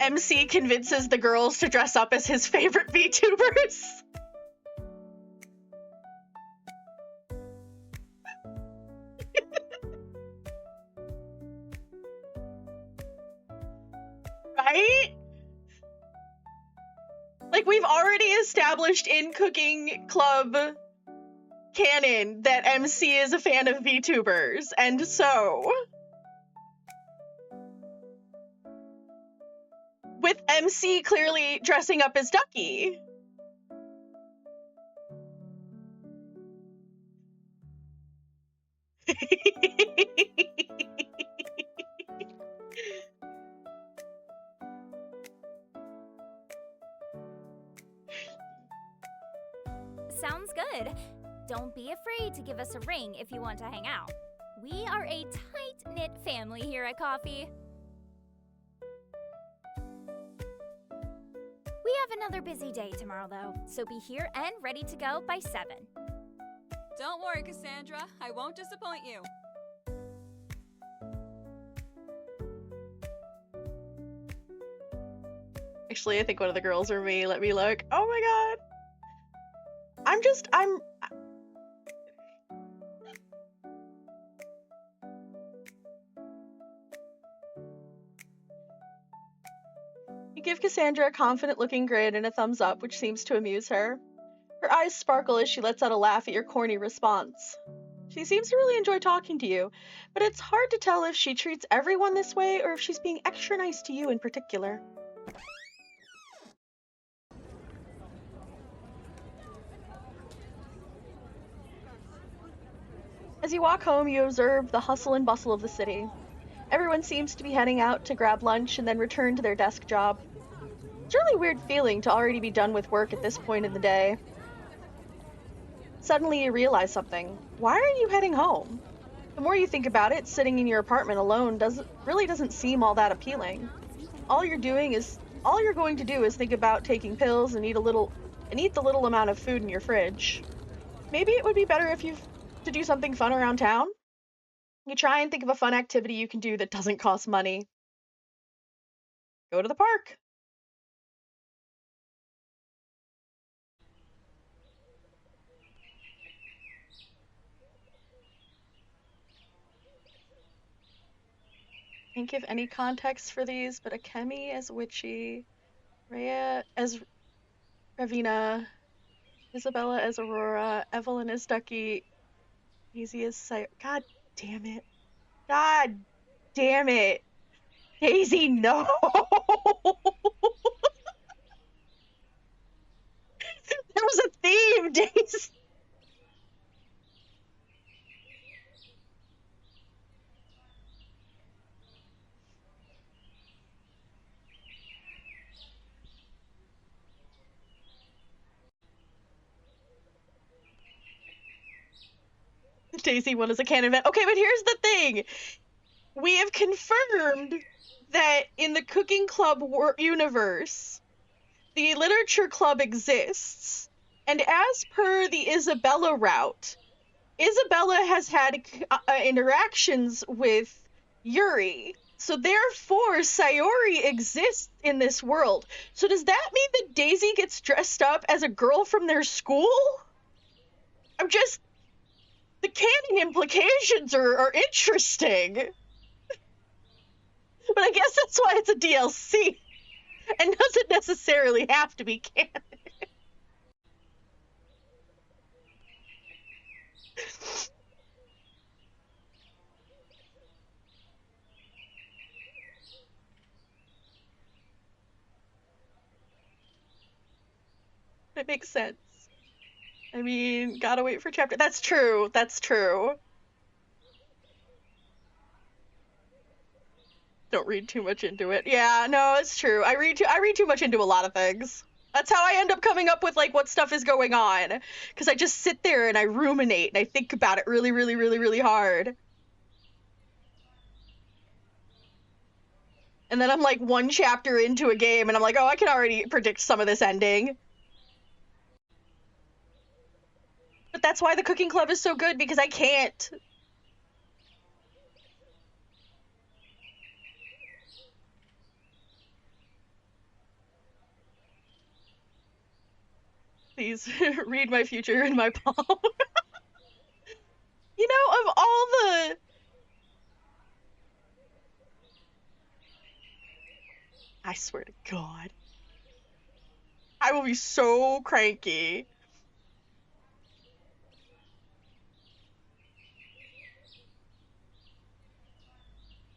MC convinces the girls to dress up as his favorite VTubers. Right? Like, we've already established in Cooking Club canon that MC is a fan of VTubers, and so with MC clearly dressing up as Ducky. Sounds good. Don't be afraid to give us a ring if you want to hang out. We are a tight-knit family here at Coffee. We have another busy day tomorrow, though, so be here and ready to go by 7. Don't worry, Cassandra. I won't disappoint you. Actually, I think one of the girls are me. Let me look. Oh my god. You give Cassandra a confident-looking grin and a thumbs up, which seems to amuse her. Her eyes sparkle as she lets out a laugh at your corny response. She seems to really enjoy talking to you, but it's hard to tell if she treats everyone this way or if she's being extra nice to you in particular. As you walk home, you observe the hustle and bustle of the city. Everyone seems to be heading out to grab lunch and then return to their desk job. It's a really weird feeling to already be done with work at this point in the day. Suddenly you realize something. Why are you heading home? The more you think about it, sitting in your apartment alone doesn't seem all that appealing. All you're going to do is think about taking pills and eat the little amount of food in your fridge. Maybe it would be better if you to do something fun around town. You try and think of a fun activity you can do that doesn't cost money. Go to the park. Can't give any context for these, but Akemi as Witchy, Rhea as Ravina, Isabella as Aurora, Evelyn as Ducky, Daisy as God damn it. God damn it. Daisy, no! There was a theme, Daisy! Daisy one is a canon event. Okay, but here's the thing. We have confirmed that in the Cooking Club universe, the Literature Club exists. And as per the Isabella route, Isabella has had interactions with Yuri. So therefore, Sayori exists in this world. So does that mean that Daisy gets dressed up as a girl from their school? The canon implications are interesting. But I guess that's why it's a DLC. And doesn't necessarily have to be canon. It makes sense. I mean, gotta wait for chapter. That's true. That's true. Don't read too much into it. Yeah, no, it's true. I read too much into a lot of things. That's how I end up coming up with like what stuff is going on. Because I just sit there and I ruminate and I think about it really, really, really, really hard. And then I'm like one chapter into a game and I'm like, oh, I can already predict some of this ending. But that's why the cooking club is so good, because I can't. Please read my future in my palm. You know, of all the... I swear to God. I will be so cranky.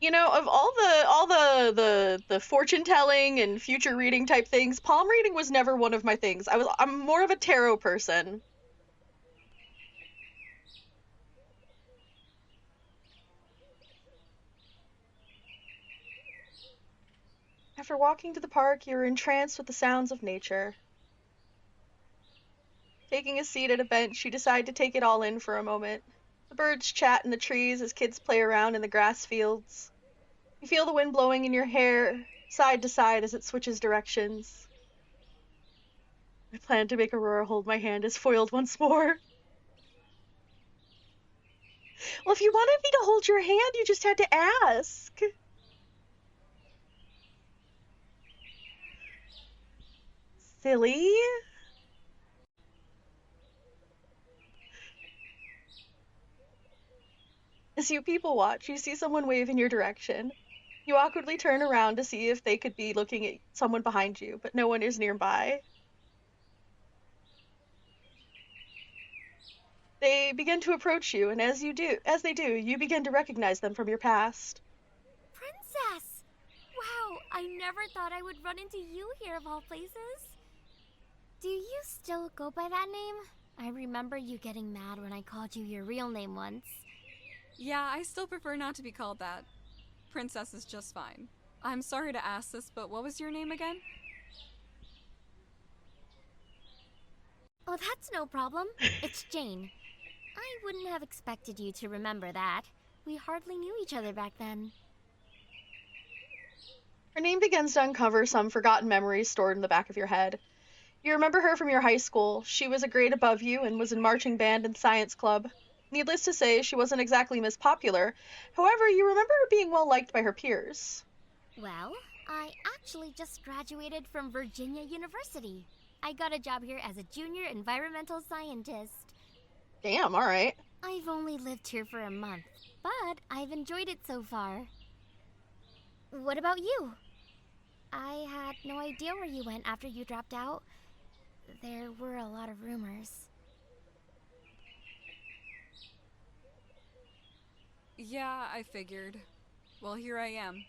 You know, of all the fortune telling and future reading type things, palm reading was never one of my things. I'm more of a tarot person. After walking to the park, you were entranced with the sounds of nature. Taking a seat at a bench, you decide to take it all in for a moment. The birds chat in the trees as kids play around in the grass fields. You feel the wind blowing in your hair, side to side as it switches directions. I plan to make Aurora hold my hand as foiled once more. Well, if you wanted me to hold your hand, you just had to ask. Silly. As you people watch, you see someone wave in your direction. You awkwardly turn around to see if they could be looking at someone behind you, but no one is nearby. They begin to approach you, and as they do, you begin to recognize them from your past. Princess! Wow, I never thought I would run into you here of all places. Do you still go by that name? I remember you getting mad when I called you your real name once. Yeah, I still prefer not to be called that. Princess is just fine. I'm sorry to ask this, but what was your name again? Oh, that's no problem. It's Jane. I wouldn't have expected you to remember that. We hardly knew each other back then. Her name begins to uncover some forgotten memories stored in the back of your head. You remember her from your high school. She was a grade above you and was in marching band and science club. Needless to say, she wasn't exactly Miss Popular. However, you remember her being well liked by her peers. Well, I actually just graduated from Virginia University. I got a job here as a junior environmental scientist. Damn, alright. I've only lived here for a month, but I've enjoyed it so far. What about you? I had no idea where you went after you dropped out. There were a lot of rumors. Yeah, I figured. Well, here I am.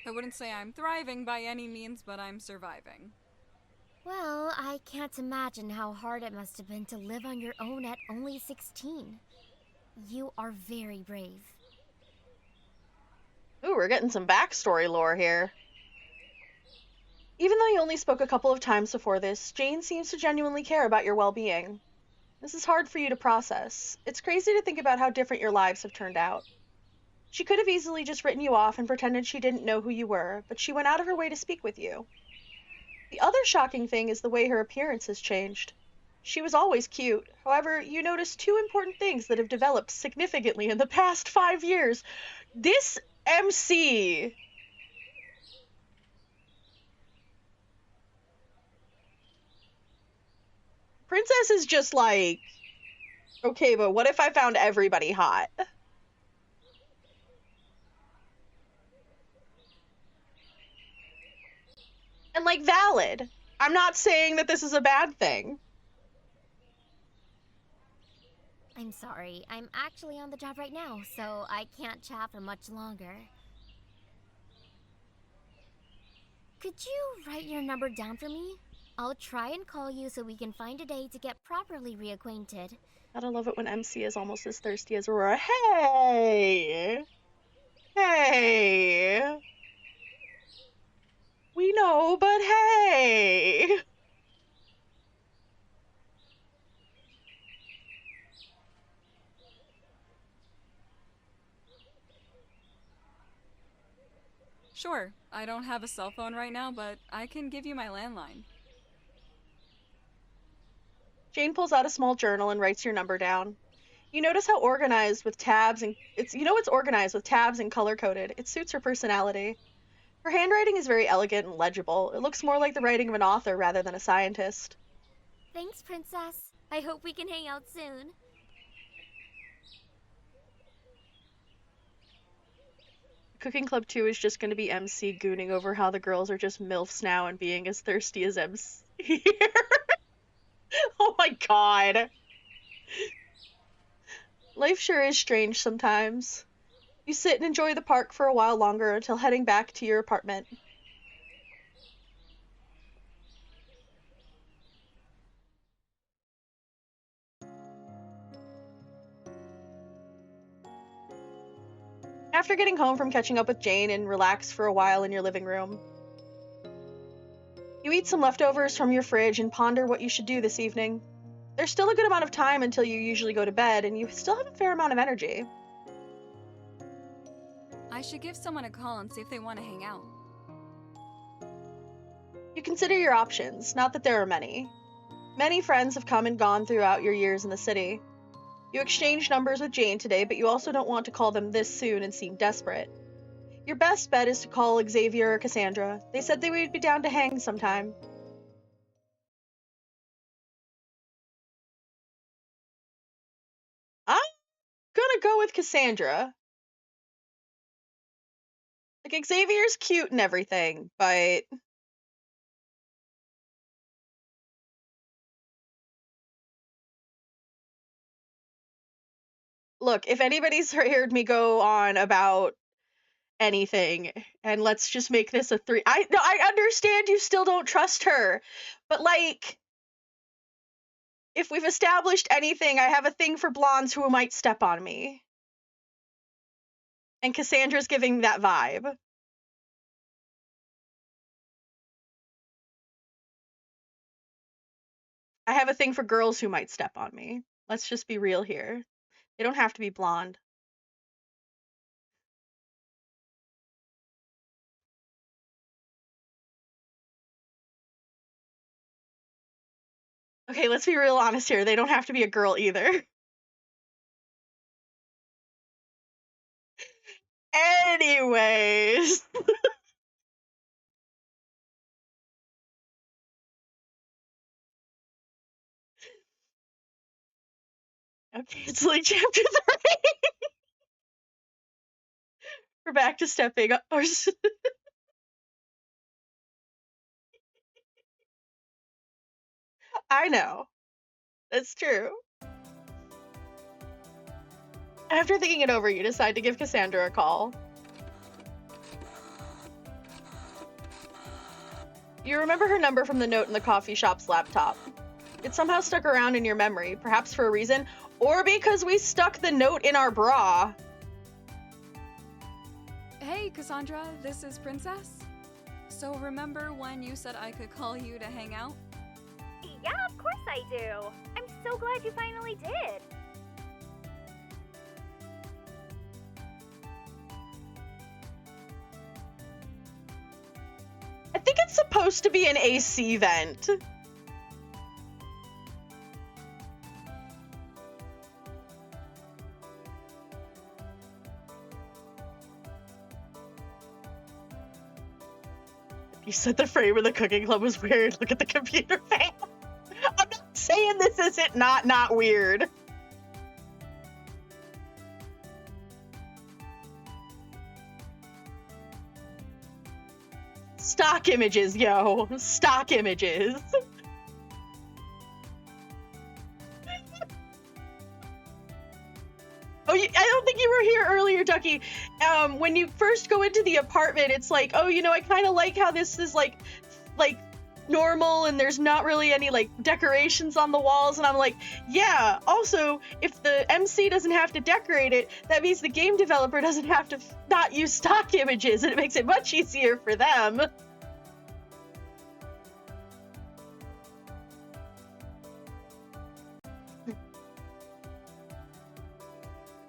I wouldn't say I'm thriving by any means, but I'm surviving. Well, I can't imagine how hard it must have been to live on your own at only 16. You are very brave. Ooh, we're getting some backstory lore here. Even though you only spoke a couple of times before this, Jane seems to genuinely care about your well-being. This is hard for you to process. It's crazy to think about how different your lives have turned out. She could have easily just written you off and pretended she didn't know who you were, but she went out of her way to speak with you. The other shocking thing is the way her appearance has changed. She was always cute. However, you notice two important things that have developed significantly in the past 5 years. This MC Princess is just like, okay, but what if I found everybody hot? And like, valid. I'm not saying that this is a bad thing. I'm sorry. I'm actually on the job right now, so I can't chat for much longer. Could you write your number down for me? I'll try and call you so we can find a day to get properly reacquainted. Gotta love it when MC is almost as thirsty as Aurora. Hey! Hey! We know, but hey! Sure, I don't have a cell phone right now, but I can give you my landline. Jane pulls out a small journal and writes your number down. You notice how organized with tabs and it's organized with tabs and color coded. It suits her personality. Her handwriting is very elegant and legible. It looks more like the writing of an author rather than a scientist. Thanks, Princess. I hope we can hang out soon. Cooking Club 2 is just going to be MC gooning over how the girls are just MILFs now and being as thirsty as MC here. Oh my god. Life sure is strange sometimes. You sit and enjoy the park for a while longer until heading back to your apartment. After getting home from catching up with Jane and relax for a while in your living room, you eat some leftovers from your fridge and ponder what you should do this evening. There's still a good amount of time until you usually go to bed, and you still have a fair amount of energy. I should give someone a call and see if they want to hang out. You consider your options, not that there are many. Many friends have come and gone throughout your years in the city. You exchanged numbers with Jane today, but you also don't want to call them this soon and seem desperate. Your best bet is to call Xavier or Cassandra. They said they would be down to hang sometime. I'm gonna go with Cassandra. Like, Xavier's cute and everything, but... Look, if anybody's heard me go on about anything, and let's just make this a 3... I understand you still don't trust her, but, like... If we've established anything, I have a thing for blondes who might step on me. And Cassandra's giving that vibe. I have a thing for girls who might step on me. Let's just be real here. They don't have to be blonde. Okay, let's be real honest here. They don't have to be a girl either. Anyways. Okay, it's like chapter 3. We're back to stepping up. I know. That's true. After thinking it over, you decide to give Cassandra a call. You remember her number from the note in the coffee shop's laptop. It somehow stuck around in your memory, perhaps for a reason, or because we stuck the note in our bra. Hey, Cassandra, this is Princess. So remember when you said I could call you to hang out? Yeah, of course I do. I'm so glad you finally did. I think it's supposed to be an AC vent. You said the frame of the cooking club was weird. Look at the computer fan. I'm not saying this isn't not weird. Stock images, yo. Stock images. Oh, I don't think you were here earlier, Ducky. When you first go into the apartment, it's like, oh, you know, I kind of like how this is like normal and there's not really any like decorations on the walls. And I'm like, yeah, also, if the MC doesn't have to decorate it, that means the game developer doesn't have to not use stock images, and it makes it much easier for them.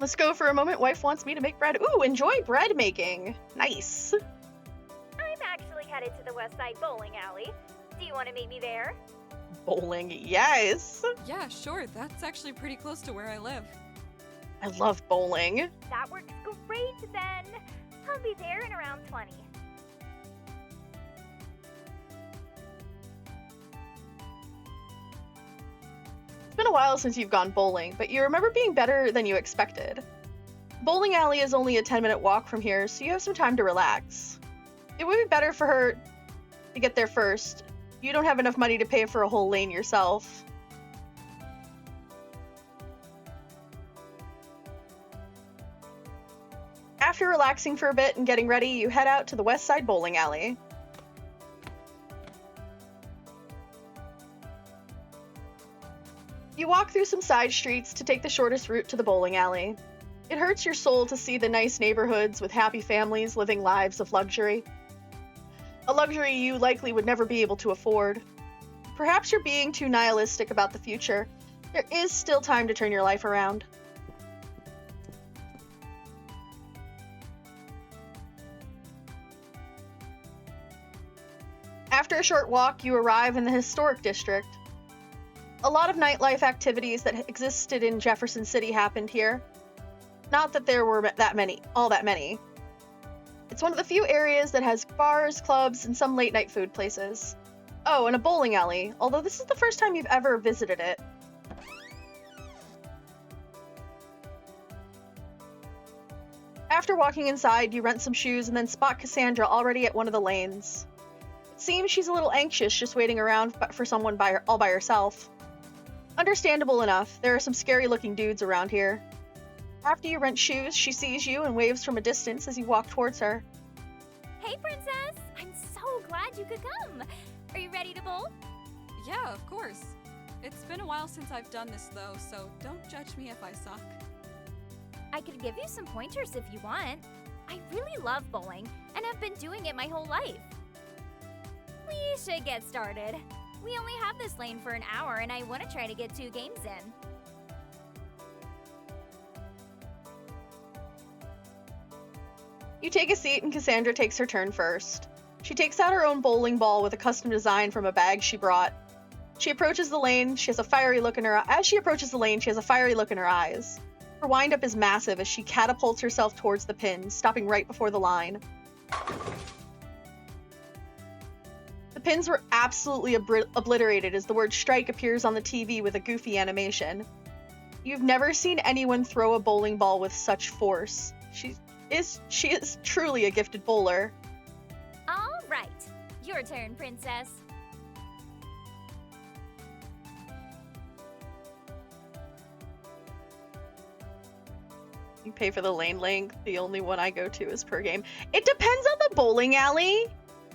Let's go for a moment. Wife wants me to make bread. Ooh, enjoy bread making. Nice. I'm actually headed to the West Side Bowling Alley. Do you want to meet me there? Bowling, yes. Yeah, sure. That's actually pretty close to where I live. I love bowling. That works great then. I'll be there in around 20. It's been a while since you've gone bowling, but you remember being better than you expected. Bowling alley is only a 10-minute walk from here, so you have some time to relax. It would be better for her to get there first. You don't have enough money to pay for a whole lane yourself. After relaxing for a bit and getting ready, you head out to the West Side Bowling Alley. You walk through some side streets to take the shortest route to the bowling alley. It hurts your soul to see the nice neighborhoods with happy families living lives of luxury. A luxury you likely would never be able to afford. Perhaps you're being too nihilistic about the future. There is still time to turn your life around. After a short walk, you arrive in the historic district. A lot of nightlife activities that existed in Jefferson City happened here. Not that there were all that many. It's one of the few areas that has bars, clubs, and some late-night food places. Oh, and a bowling alley, although this is the first time you've ever visited it. After walking inside, you rent some shoes and then spot Cassandra already at one of the lanes. It seems she's a little anxious just waiting around for someone all by herself. Understandable enough, there are some scary-looking dudes around here. After you rent shoes, she sees you and waves from a distance as you walk towards her. Hey, Princess! I'm so glad you could come. Are you ready to bowl? Yeah, of course. It's been a while since I've done this, though, so don't judge me if I suck. I could give you some pointers if you want. I really love bowling, and have been doing it my whole life. We should get started. We only have this lane for an hour, and I want to try to get 2 games in. You take a seat and Cassandra takes her turn first. She takes out her own bowling ball with a custom design from a bag she brought. She approaches the lane, she has a fiery look in her eyes. Her windup is massive as she catapults herself towards the pin, stopping right before the line. The pins were absolutely obliterated as the word strike appears on the TV with a goofy animation. You've never seen anyone throw a bowling ball with such force. She is truly a gifted bowler. All right. Your turn, Princess. You pay for the lane length. The only one I go to is per game. It depends on the bowling alley.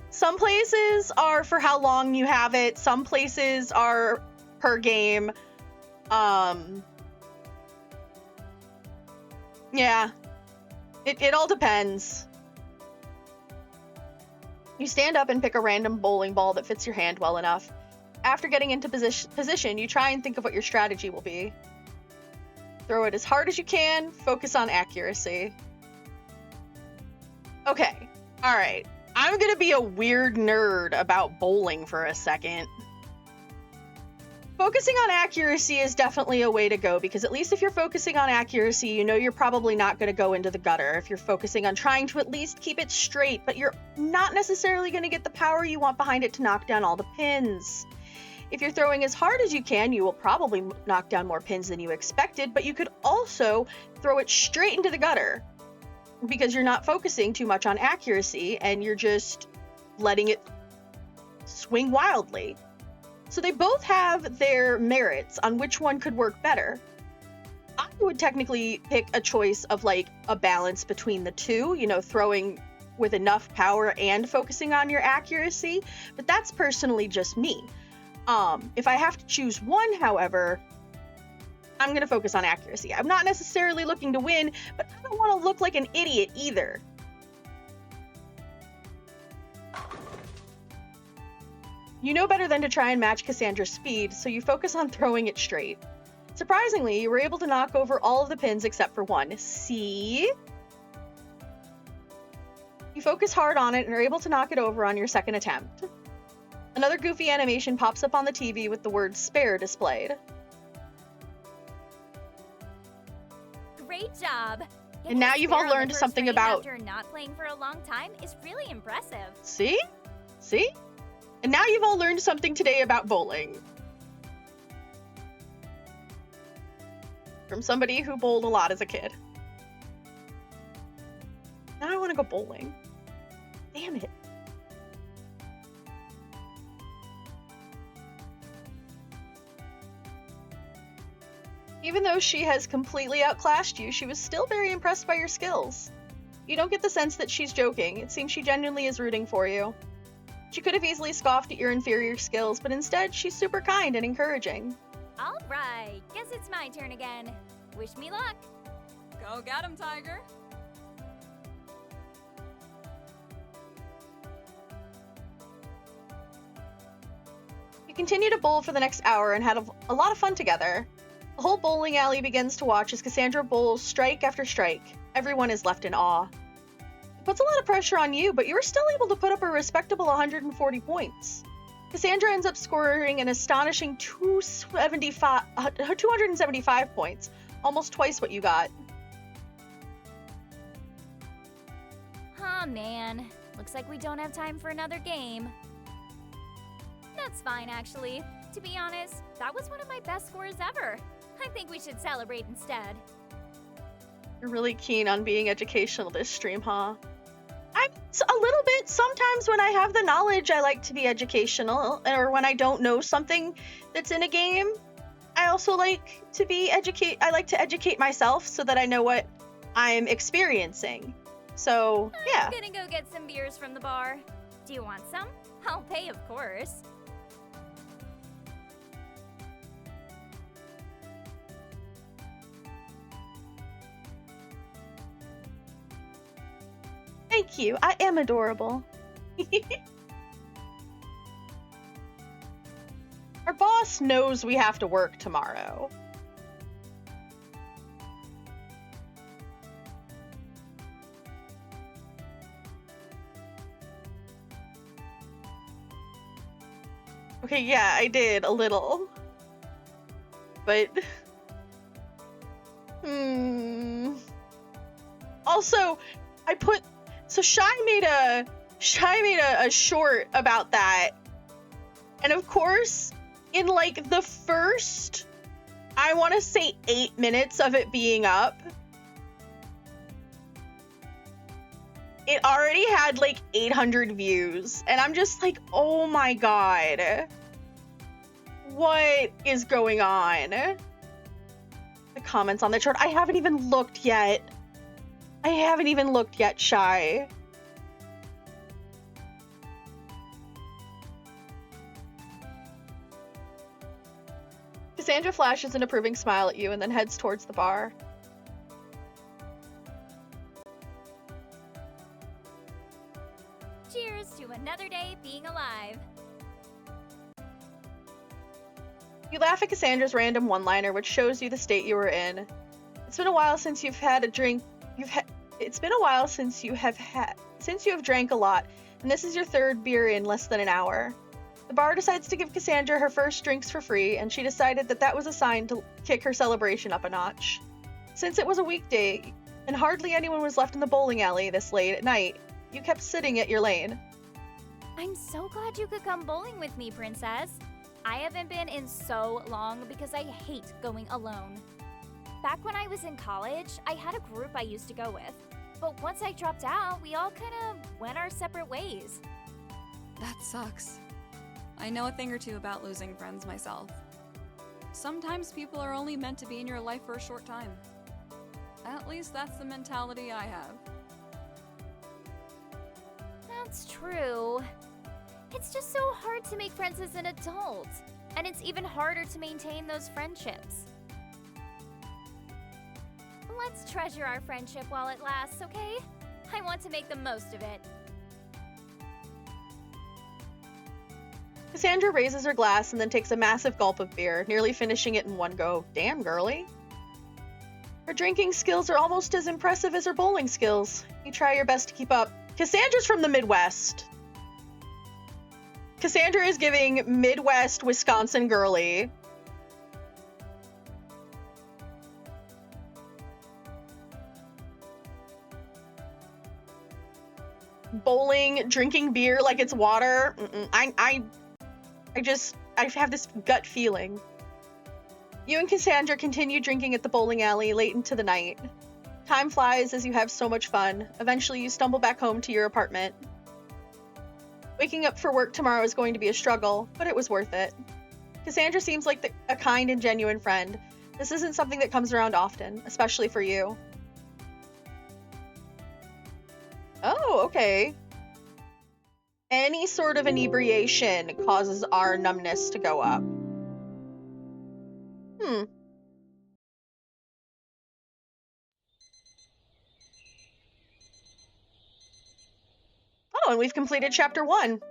Some places are for how long you have it. Some places are per game. Yeah. It all depends. You stand up and pick a random bowling ball that fits your hand well enough. After getting into position, you try and think of what your strategy will be. Throw it as hard as you can, focus on accuracy. Okay, alright. I'm gonna be a weird nerd about bowling for a second. Focusing on accuracy is definitely a way to go, because at least if you're focusing on accuracy, you know you're probably not going to go into the gutter. If you're focusing on trying to at least keep it straight, but you're not necessarily going to get the power you want behind it to knock down all the pins. If you're throwing as hard as you can, you will probably knock down more pins than you expected, but you could also throw it straight into the gutter because you're not focusing too much on accuracy and you're just letting it swing wildly. So they both have their merits on which one could work better. I would technically pick a choice of like a balance between the two, you know, throwing with enough power and focusing on your accuracy, but that's personally just me. If I have to choose one, however, I'm going to focus on accuracy. I'm not necessarily looking to win, but I don't want to look like an idiot either. You know better than to try and match Cassandra's speed, so you focus on throwing it straight. Surprisingly, you were able to knock over all of the pins except for one. See? You focus hard on it and are able to knock it over on your second attempt. Another goofy animation pops up on the TV with the word spare displayed. Great job. And now you've all Spare on the learned first something frame about... After not playing for a long time is really impressive. See? See? And now you've all learned something today about bowling. From somebody who bowled a lot as a kid. Now I want to go bowling. Damn it. Even though she has completely outclassed you, she was still very impressed by your skills. You don't get the sense that she's joking. It seems she genuinely is rooting for you. She could have easily scoffed at your inferior skills, but instead, she's super kind and encouraging. All right, guess it's my turn again. Wish me luck. Go get him, Tiger. You continue to bowl for the next hour and had a lot of fun together. The whole bowling alley begins to watch as Cassandra bowls strike after strike. Everyone is left in awe. It puts a lot of pressure on you, but you were still able to put up a respectable 140 points. Cassandra ends up scoring an astonishing 275 points, almost twice what you got. Aw, man. Looks like we don't have time for another game. That's fine, actually. To be honest, that was one of my best scores ever. I think we should celebrate instead. You're really keen on being educational this stream, huh? I'm a little bit. Sometimes when I have the knowledge, I like to be educational, or when I don't know something that's in a game, I also like to be I like to educate myself so that I know what I'm experiencing. So, yeah. I'm gonna go get some beers from the bar. Do you want some? I'll pay, of course. Thank you. I am adorable. Our boss knows we have to work tomorrow. Okay, yeah, I did a little. But also, so Shy made a short about that. And of course, in like the first, I want to say 8 minutes of it being up, it already had like 800 views. And I'm just like, oh my god. What is going on? The comments on the chart. I haven't even looked yet. Shy. Cassandra flashes an approving smile at you and then heads towards the bar. Cheers to another day being alive. You laugh at Cassandra's random one-liner, which shows you the state you were in. It's been a while since you've had a drink. It's been a while since you have drank a lot, and this is your third beer in less than an hour. The bar decides to give Cassandra her first drinks for free, and she decided that was a sign to kick her celebration up a notch. Since it was a weekday, and hardly anyone was left in the bowling alley this late at night, you kept sitting at your lane. I'm so glad you could come bowling with me, Princess. I haven't been in so long because I hate going alone. Back when I was in college, I had a group I used to go with. But once I dropped out, we all kind of went our separate ways. That sucks. I know a thing or two about losing friends myself. Sometimes people are only meant to be in your life for a short time. At least that's the mentality I have. That's true. It's just so hard to make friends as an adult. And it's even harder to maintain those friendships. Let's treasure our friendship while it lasts, okay? I want to make the most of it. Cassandra raises her glass and then takes a massive gulp of beer, nearly finishing it in one go. Damn, girly. Her drinking skills are almost as impressive as her bowling skills. You try your best to keep up. Cassandra's from the Midwest. Cassandra is giving Midwest Wisconsin girly. Bowling, drinking beer like it's water. I have this gut feeling. You and Cassandra continue drinking at the bowling alley late into the night. Time flies as you have so much fun. Eventually, you stumble back home to your apartment. Waking up for work tomorrow is going to be a struggle, but it was worth it. Cassandra seems like a kind and genuine friend. This isn't something that comes around often, especially for you. Oh, okay. Any sort of inebriation causes our numbness to go up. Oh, and we've completed chapter 1.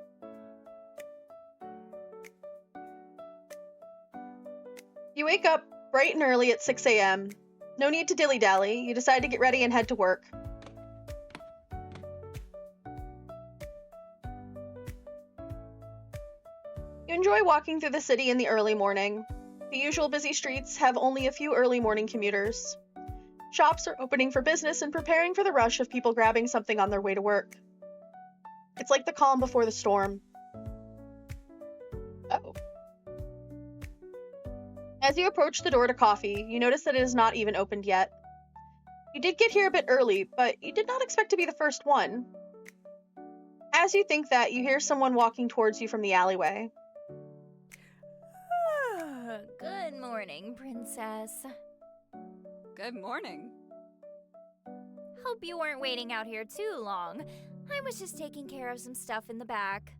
You wake up bright and early at 6 a.m. No need to dilly-dally. You decide to get ready and head to work. You enjoy walking through the city in the early morning. The usual busy streets have only a few early morning commuters. Shops are opening for business and preparing for the rush of people grabbing something on their way to work. It's like the calm before the storm. Oh. As you approach the door to coffee, you notice that it is not even opened yet. You did get here a bit early, but you did not expect to be the first one. As you think that, you hear someone walking towards you from the alleyway. Good morning, Princess. Good morning. Hope you weren't waiting out here too long. I was just taking care of some stuff in the back.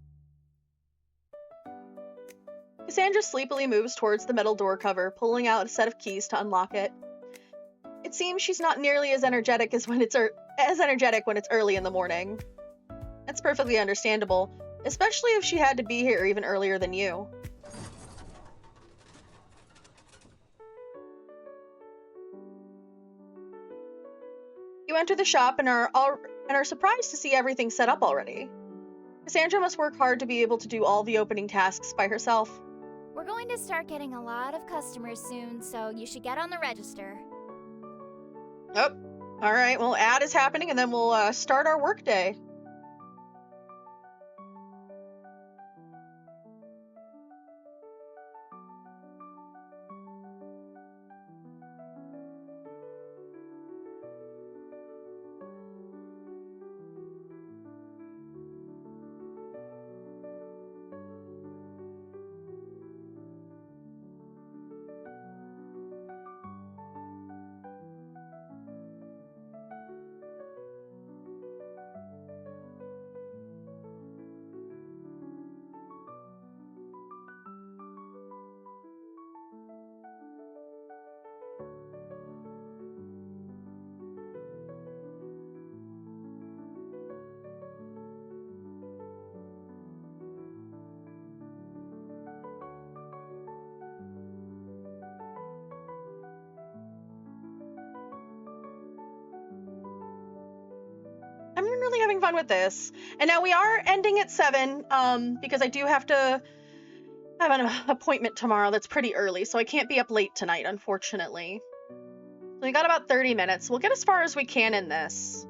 Cassandra sleepily moves towards the metal door cover, pulling out a set of keys to unlock it. It seems she's not nearly as energetic when it's early in the morning. That's perfectly understandable, especially if she had to be here even earlier than you. You enter the shop and are surprised to see everything set up already. Cassandra must work hard to be able to do all the opening tasks by herself. We're going to start getting a lot of customers soon, so you should get on the register. Oh, alright, well, ad is happening and then we'll start our workday. I'm really having fun with this. And now we are ending at 7, because I do have to have an appointment tomorrow that's pretty early, so I can't be up late tonight, unfortunately. So we got about 30 minutes. We'll get as far as we can in this.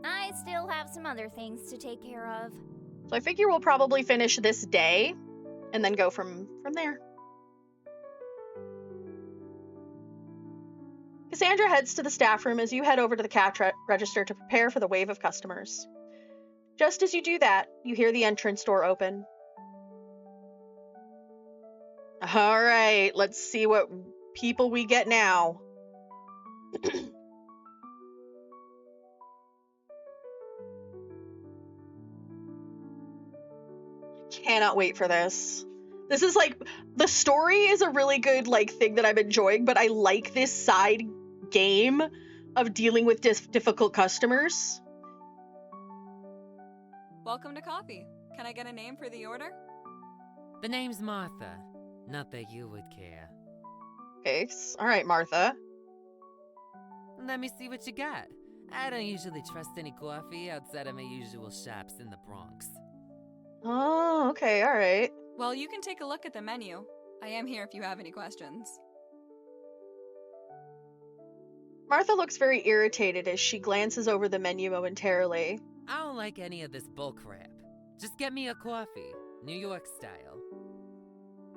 I still have some other things to take care of. So I figure we'll probably finish this day and then go from there. Cassandra heads to the staff room as you head over to the cash register to prepare for the wave of customers. Just as you do that, you hear the entrance door open. All right, let's see what people we get now. Cannot wait for this. This is like, the story is a really good like thing that I'm enjoying, but I like this side game of dealing with difficult customers. Welcome to coffee. Can I get a name for the order? The name's Martha. Not that you would care. Okay, all right, Martha. Let me see what you got. I don't usually trust any coffee outside of my usual shops in the Bronx. Oh, okay, all right. Well, you can take a look at the menu. I am here if you have any questions. Martha looks very irritated as she glances over the menu momentarily. I don't like any of this bullcrap. Just get me a coffee, New York style.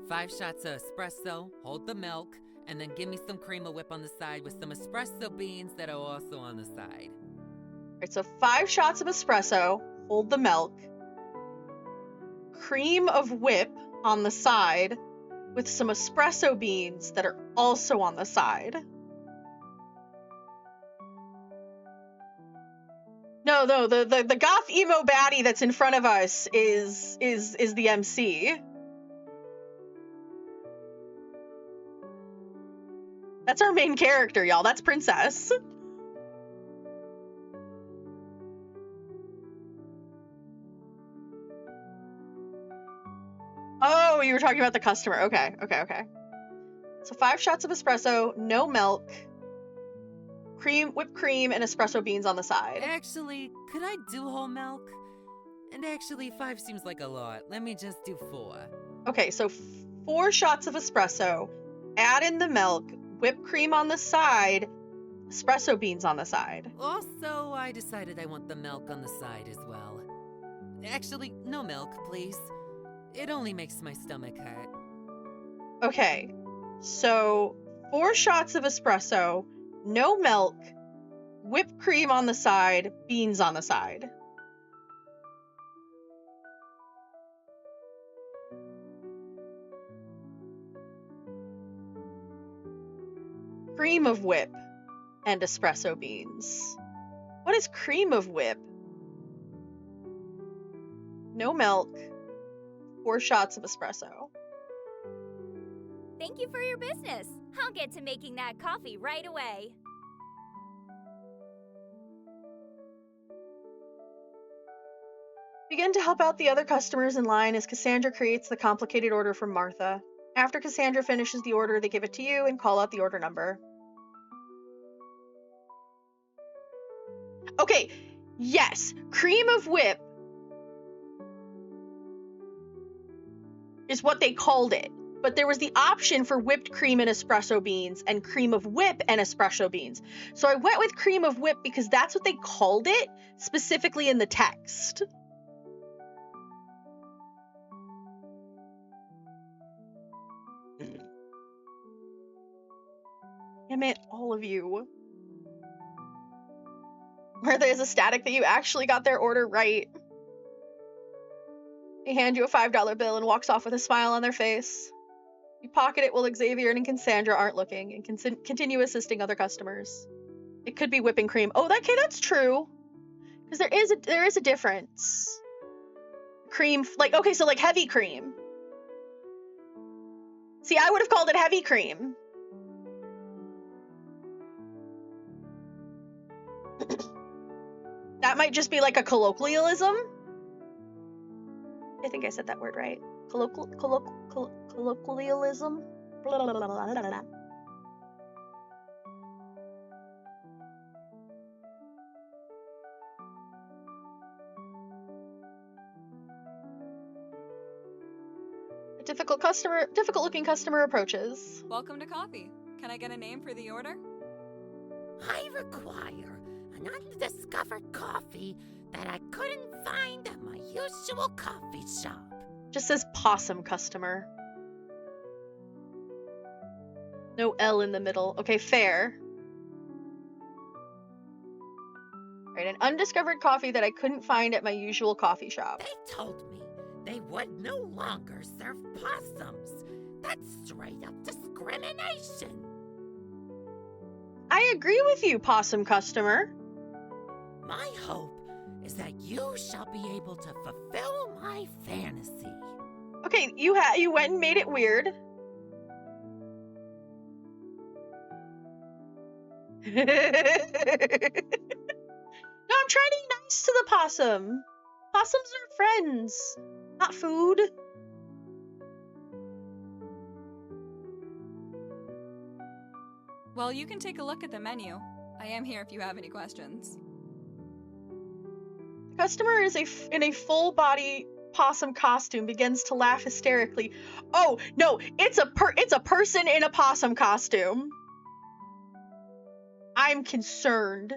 5 shots of espresso, hold the milk, and then give me some cream of whip on the side with some espresso beans that are also on the side. All right, so 5 shots of espresso, hold the milk, cream of whip on the side with some espresso beans that are also on the side. No, the goth emo baddie that's in front of us is the MC. That's our main character, y'all. That's Princess. Oh, you were talking about the customer. Okay. So 5 shots of espresso, no milk, whipped cream, and espresso beans on the side. Actually, could I do whole milk? And actually, 5 seems like a lot. Let me just do 4. Okay, so 4 shots of espresso, add in the milk, whipped cream on the side, espresso beans on the side. Also, I decided I want the milk on the side as well. Actually, no milk, please. It only makes my stomach hurt. Okay, so 4 shots of espresso, no milk, whipped cream on the side, beans on the side. Cream of whip and espresso beans. What is cream of whip? No milk, 4 shots of espresso. Thank you for your business. I'll get to making that coffee right away. Begin to help out the other customers in line as Cassandra creates the complicated order from Martha. After Cassandra finishes the order, they give it to you and call out the order number. Okay, yes, cream of whip is what they called it. But there was the option for whipped cream and espresso beans and cream of whip and espresso beans. So I went with cream of whip because that's what they called it specifically in the text. Damn it, all of you. Martha is ecstatic that you actually got their order right. They hand you a $5 bill and walks off with a smile on their face. You pocket it while Xavier and Cassandra aren't looking and continue assisting other customers. It could be whipping cream. Oh, that's true. Because there is a difference. Cream, like, okay, so like heavy cream. See, I would have called it heavy cream. That might just be like a colloquialism. I think I said that word right. Colloquialism. Blah, blah, blah, blah, blah, blah. A difficult-looking customer approaches. Welcome to coffee. Can I get a name for the order? I require an undiscovered coffee that I couldn't find at my usual coffee shop. Just says possum customer. No L in the middle. Okay, fair. Right, an undiscovered coffee that I couldn't find at my usual coffee shop. They told me they would no longer serve possums. That's straight up discrimination. I agree with you, possum customer. My hope is that you shall be able to fulfill my fantasy. Okay, you went and made it weird. No, I'm trying to be nice to the possum. Possums are friends, not food. Well, you can take a look at the menu. I am here if you have any questions. The customer is in a full body possum costume begins to laugh hysterically. Oh no, it's a person in a possum costume. I'm concerned.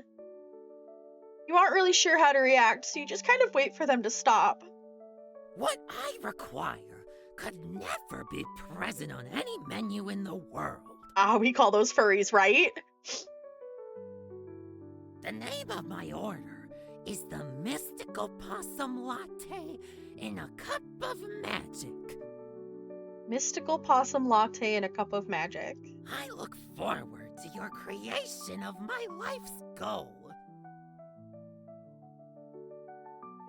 You aren't really sure how to react, so you just kind of wait for them to stop. What I require could never be present on any menu in the world. Ah, we call those furries, right? The name of my order is the Mystical Possum Latte in a Cup of Magic. Mystical possum latte and a cup of magic. I look forward to your creation of my life's goal.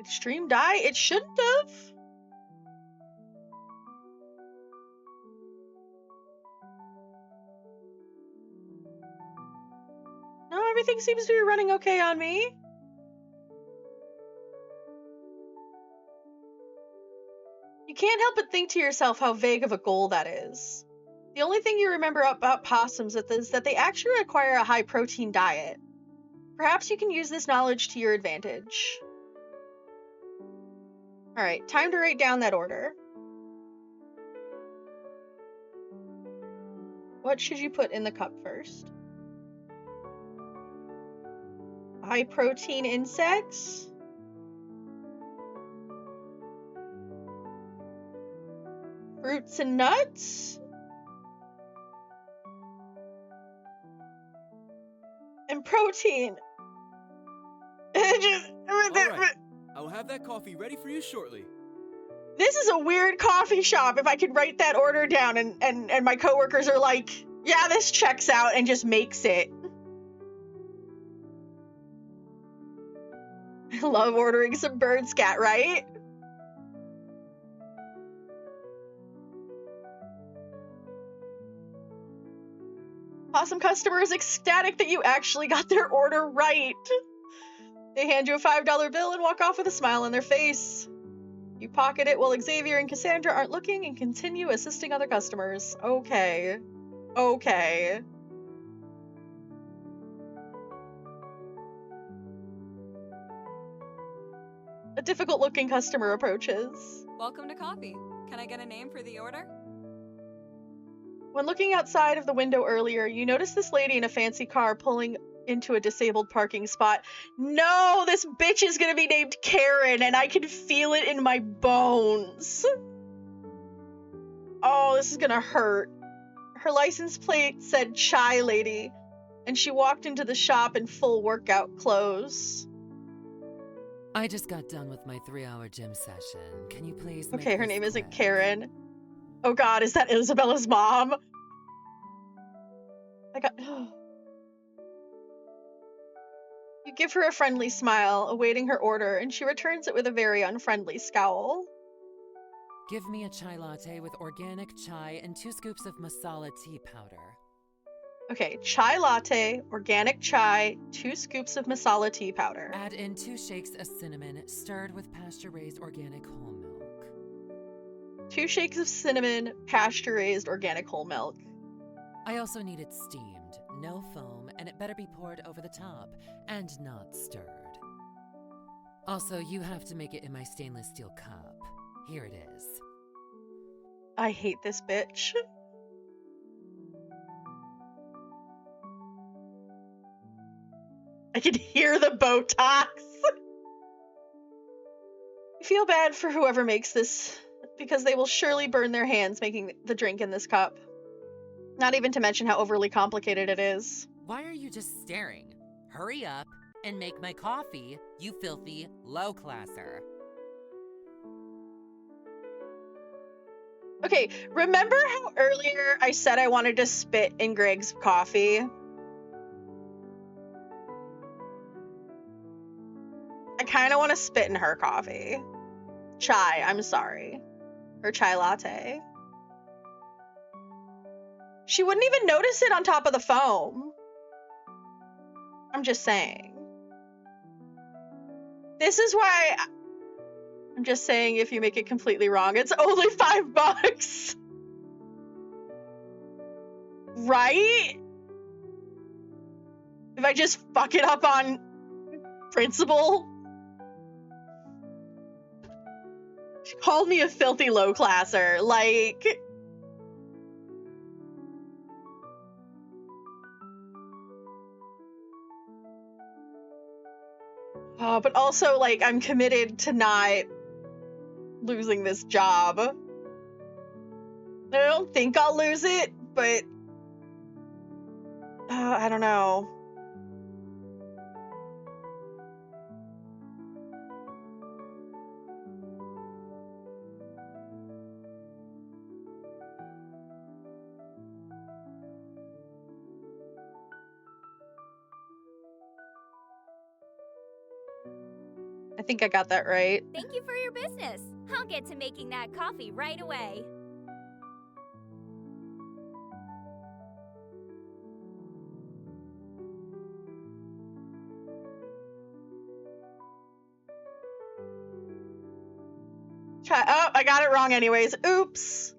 Extreme die? It shouldn't have. No, everything seems to be running okay on me. You can't help but think to yourself how vague of a goal that is. The only thing you remember about possums is that they actually require a high-protein diet. Perhaps you can use this knowledge to your advantage. Alright, time to write down that order. What should you put in the cup first? High-protein insects? Fruits and nuts? And protein. All right. I'll have that coffee ready for you shortly. This is a weird coffee shop if I could write that order down and my coworkers are like, yeah, this checks out, and just makes it. I love ordering some bird scat, right? Awesome customer is ecstatic that you actually got their order right. They hand you a $5 bill and walk off with a smile on their face. You pocket it while Xavier and Cassandra aren't looking and continue assisting other customers. Okay. Okay. A difficult-looking customer approaches. Welcome to coffee. Can I get a name for the order? When looking outside of the window earlier, you notice this lady in a fancy car pulling into a disabled parking spot. No, this bitch is gonna be named Karen, and I can feel it in my bones. Oh, this is gonna hurt. Her license plate said Chai Lady, and she walked into the shop in full workout clothes. I just got done with my 3-hour gym session. Can you please make Okay, her this name isn't quick? Karen. Oh god, is that Isabella's mom? I got... You give her a friendly smile, awaiting her order, and she returns it with a very unfriendly scowl. Give me a chai latte with organic chai and 2 scoops of masala tea powder. Okay, chai latte, organic chai, 2 scoops of masala tea powder. Add in 2 shakes of cinnamon, stirred with pasture-raised organic whole milk. 2 shakes of cinnamon, pasture-raised organic whole milk. I also need it steamed, no foam, and it better be poured over the top, and not stirred. Also, you have to make it in my stainless steel cup. Here it is. I hate this bitch. I can hear the Botox. feel bad for whoever makes this, because they will surely burn their hands making the drink in this cup. Not even to mention how overly complicated it is. Why are you just staring? Hurry up and make my coffee, you filthy low-classer. Okay, remember how earlier I said I wanted to spit in Greg's coffee? I kind of want to spit in her coffee. Chai, I'm sorry. Her chai latte. She wouldn't even notice it on top of the foam. I'm just saying. This is why I'm just saying if you make it completely wrong, it's only $5. Right? If I just fuck it up on principle. She called me a filthy low-classer. Like... but also, like, I'm committed to not losing this job. I don't think I'll lose it, but... I don't know. I think I got that right. Thank you for your business. I'll get to making that coffee right away. Oh, I got it wrong anyways. Oops.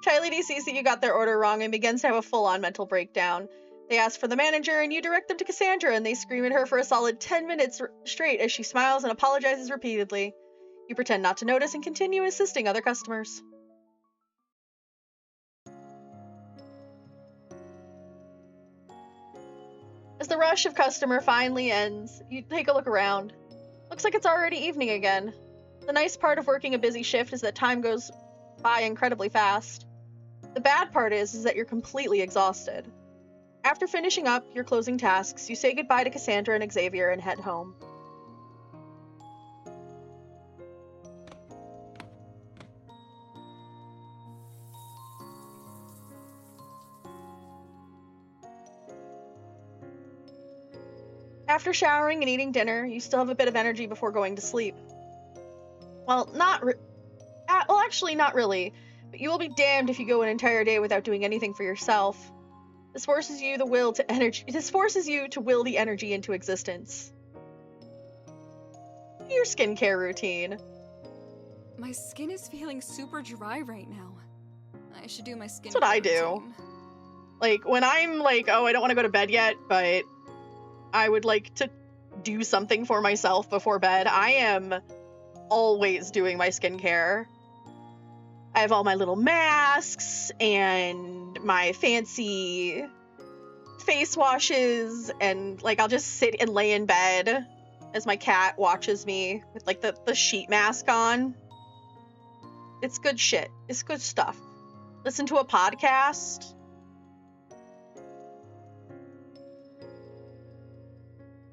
Chai Lady sees that you got their order wrong and begins to have a full-on mental breakdown. They ask for the manager, and you direct them to Cassandra, and they scream at her for a solid 10 minutes straight as she smiles and apologizes repeatedly. You pretend not to notice and continue assisting other customers. As the rush of customer finally ends, you take a look around. Looks like it's already evening again. The nice part of working a busy shift is that time goes by incredibly fast. The bad part is that you're completely exhausted. After finishing up your closing tasks, you say goodbye to Cassandra and Xavier and head home. After showering and eating dinner, you still have a bit of energy before going to sleep. Well, actually not really, but you will be damned if you go an entire day without doing anything for yourself. This forces you to will the energy into existence. Your skincare routine. My skin is feeling super dry right now. I should do my skincare That's what I do. routine. Like, when I'm like, oh, I don't want to go to bed yet, but I would like to do something for myself before bed, I am always doing my skincare. I have all my little masks and my fancy face washes, and like I'll just sit and lay in bed as my cat watches me with like the sheet mask on. It's good shit. It's good stuff. Listen to a podcast.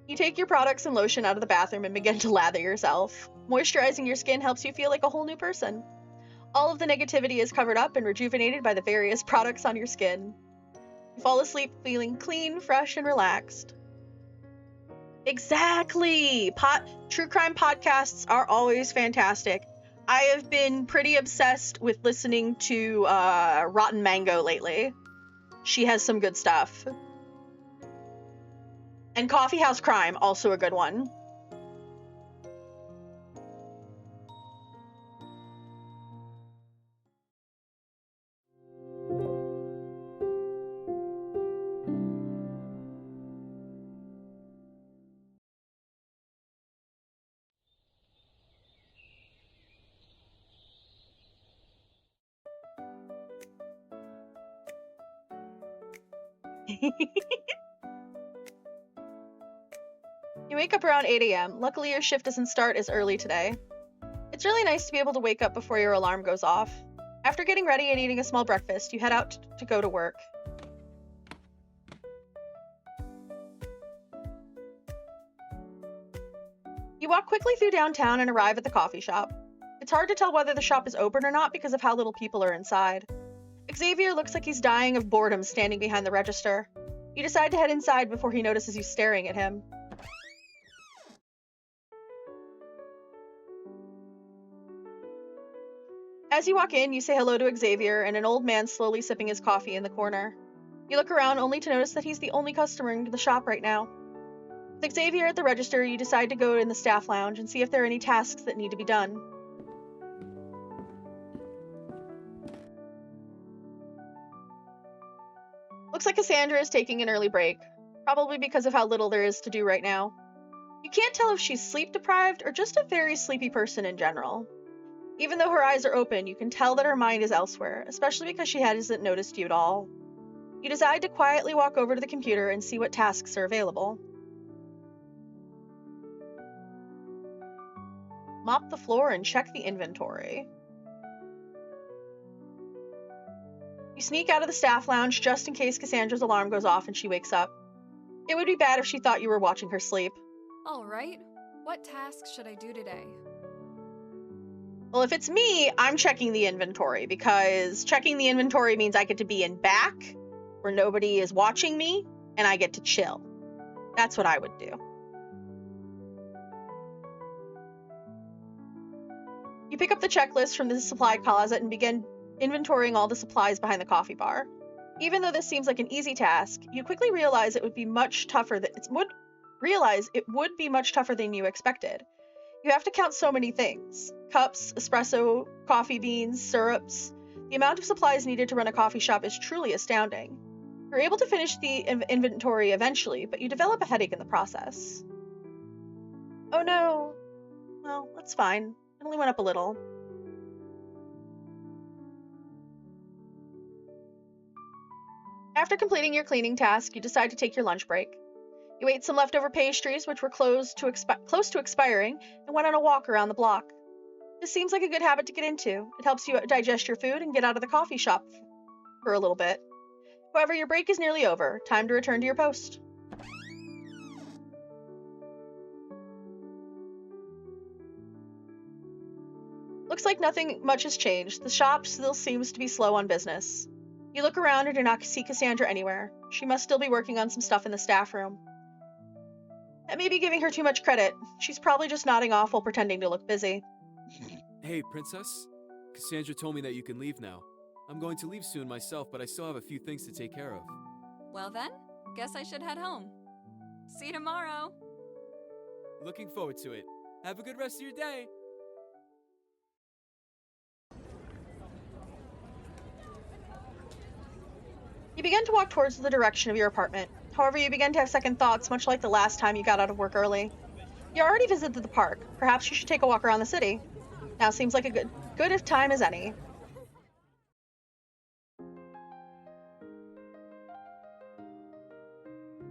You take your products and lotion out of the bathroom and begin to lather yourself. Moisturizing your skin helps you feel like a whole new person. All of the negativity is covered up and rejuvenated by the various products on your skin. You fall asleep feeling clean, fresh, and relaxed. Exactly! True crime podcasts are always fantastic. I have been pretty obsessed with listening to Rotten Mango lately. She has some good stuff. And Coffee House Crime, also a good one. You wake up around 8 a.m. Luckily, your shift doesn't start as early today. It's really nice to be able to wake up before your alarm goes off. After getting ready and eating a small breakfast, you head out to go to work. You walk quickly through downtown and arrive at the coffee shop. It's hard to tell whether the shop is open or not because of how little people are inside. Xavier looks like he's dying of boredom standing behind the register. You decide to head inside before he notices you staring at him. As you walk in, you say hello to Xavier and an old man slowly sipping his coffee in the corner. You look around only to notice that he's the only customer in the shop right now. With Xavier at the register, you decide to go in the staff lounge and see if there are any tasks that need to be done. Looks like Cassandra is taking an early break, probably because of how little there is to do right now. You can't tell if she's sleep deprived or just a very sleepy person in general. Even though her eyes are open, you can tell that her mind is elsewhere, especially because she hasn't noticed you at all. You decide to quietly walk over to the computer and see what tasks are available. Mop the floor and check the inventory. You sneak out of the staff lounge just in case Cassandra's alarm goes off and she wakes up. It would be bad if she thought you were watching her sleep. Alright, what tasks should I do today? Well, if it's me, I'm checking the inventory because checking the inventory means I get to be in back where nobody is watching me and I get to chill. That's what I would do. You pick up the checklist from the supply closet and begin inventorying all the supplies behind the coffee bar. Even though this seems like an easy task, you quickly realize it would be much tougher than you expected. You have to count so many things. Cups, espresso, coffee beans, syrups. The amount of supplies needed to run a coffee shop is truly astounding. You're able to finish the inventory eventually, but you develop a headache in the process. Oh no. Well, that's fine. It only went up a little. After completing your cleaning task, you decide to take your lunch break. You ate some leftover pastries, which were close to expiring, and went on a walk around the block. This seems like a good habit to get into. It helps you digest your food and get out of the coffee shop for a little bit. However, your break is nearly over. Time to return to your post. Looks like nothing much has changed. The shop still seems to be slow on business. You look around and do not see Cassandra anywhere. She must still be working on some stuff in the staff room. That may be giving her too much credit. She's probably just nodding off while pretending to look busy. Hey, Princess. Cassandra told me that you can leave now. I'm going to leave soon myself, but I still have a few things to take care of. Well then, guess I should head home. See you tomorrow. Looking forward to it. Have a good rest of your day. You begin to walk towards the direction of your apartment. However, you begin to have second thoughts, much like the last time you got out of work early. You already visited the park. Perhaps you should take a walk around the city. Now seems like a good if time as any.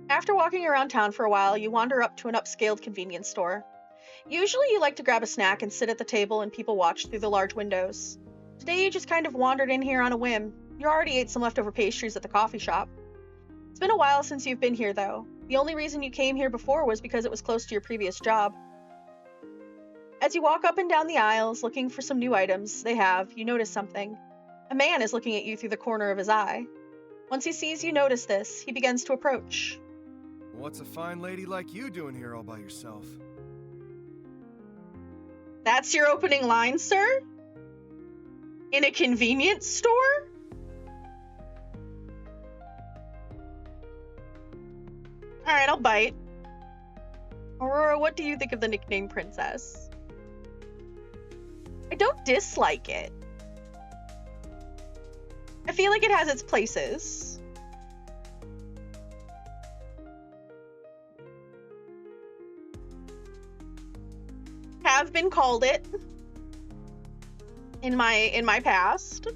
After walking around town for a while, you wander up to an upscaled convenience store. Usually you like to grab a snack and sit at the table and people watch through the large windows. Today you just kind of wandered in here on a whim. You already ate some leftover pastries at the coffee shop. It's been a while since you've been here, though. The only reason you came here before was because it was close to your previous job. As you walk up and down the aisles looking for some new items they have, you notice something. A man is looking at you through the corner of his eye. Once he sees you notice this, he begins to approach. What's a fine lady like you doing here all by yourself? That's your opening line, sir? In a convenience store? Alright, I'll bite. Aurora, what do you think of the nickname Princess? I don't dislike it. I feel like it has its places. Have been called it in my past.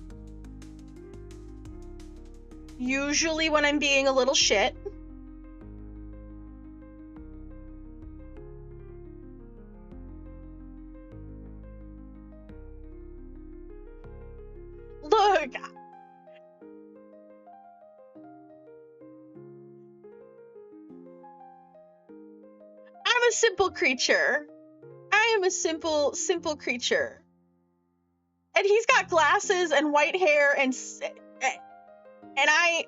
Usually when I'm being a little shit. Look, I'm a simple creature. I am a simple creature. And he's got glasses and white hair and I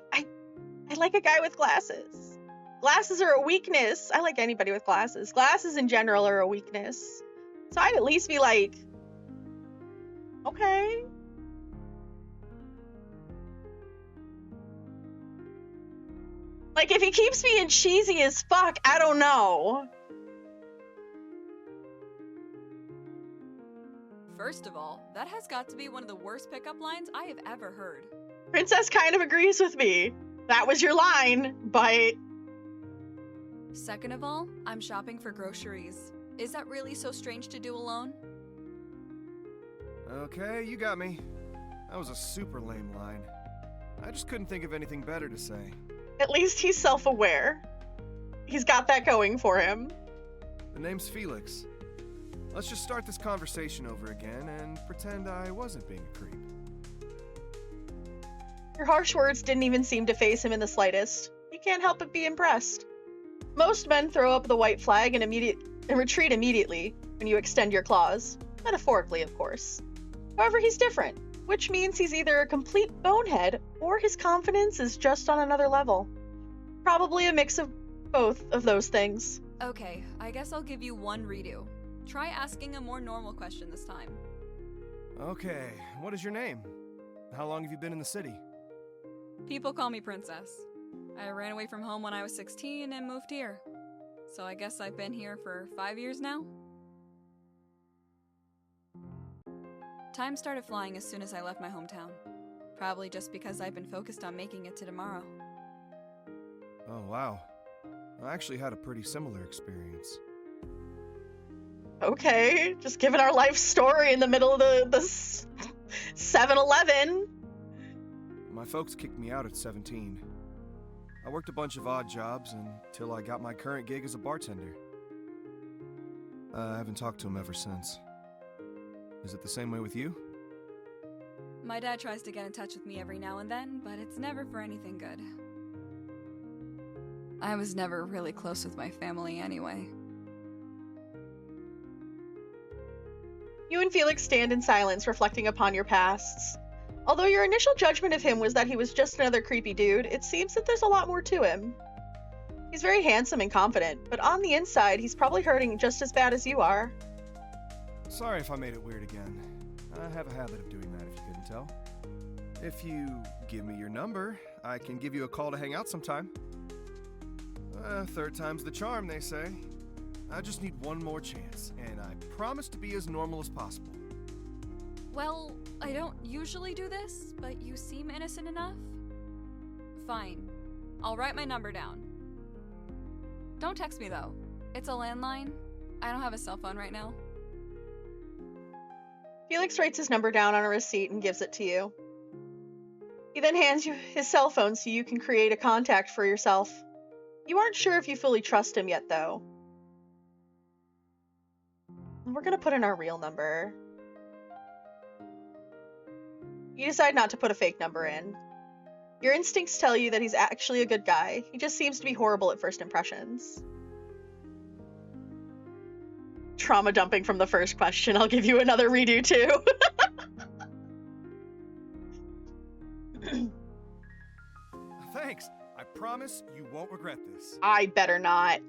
like a guy with glasses. Glasses are a weakness. I like anybody with glasses. Glasses in general are a weakness. So I'd at least be like, okay. Like, if he keeps being cheesy as fuck, I don't know. First of all, that has got to be one of the worst pickup lines I have ever heard. Princess kind of agrees with me. That was your line, but... Second of all, I'm shopping for groceries. Is that really so strange to do alone? Okay, you got me. That was a super lame line. I just couldn't think of anything better to say. At least he's self-aware. He's got that going for him. The name's Felix. Let's just start this conversation over again and pretend I wasn't being a creep. Your harsh words didn't even seem to faze him in the slightest. He can't help but be impressed. Most men throw up the white flag and retreat immediately when you extend your claws. Metaphorically, of course. However, he's different, which means he's either a complete bonehead or his confidence is just on another level. Probably a mix of both of those things. Okay, I guess I'll give you one redo. Try asking a more normal question this time. Okay, what is your name? How long have you been in the city? People call me Princess. I ran away from home when I was 16 and moved here. So I guess I've been here for 5 years now? Time started flying as soon as I left my hometown. Probably just because I've been focused on making it to tomorrow. Oh, wow. I actually had a pretty similar experience. Okay, just giving our life story in the middle of the 7-Eleven. My folks kicked me out at 17. I worked a bunch of odd jobs until I got my current gig as a bartender. I haven't talked to him ever since. Is it the same way with you? My dad tries to get in touch with me every now and then, but it's never for anything good. I was never really close with my family anyway. You and Felix stand in silence, reflecting upon your pasts. Although your initial judgment of him was that he was just another creepy dude, it seems that there's a lot more to him. He's very handsome and confident, but on the inside, he's probably hurting just as bad as you are. Sorry if I made it weird again. I have a habit of doing that, if you couldn't tell. If you give me your number, I can give you a call to hang out sometime. Third time's the charm, they say. I just need one more chance, and I promise to be as normal as possible. Well, I don't usually do this, but you seem innocent enough. Fine. I'll write my number down. Don't text me, though. It's a landline. I don't have a cell phone right now. Felix writes his number down on a receipt and gives it to you. He then hands you his cell phone so you can create a contact for yourself. You aren't sure if you fully trust him yet, though. We're gonna put in our real number. You decide not to put a fake number in. Your instincts tell you that he's actually a good guy. He just seems to be horrible at first impressions. Trauma dumping from the first question. I'll give you another redo, too. Thanks. I promise you won't regret this. I better not.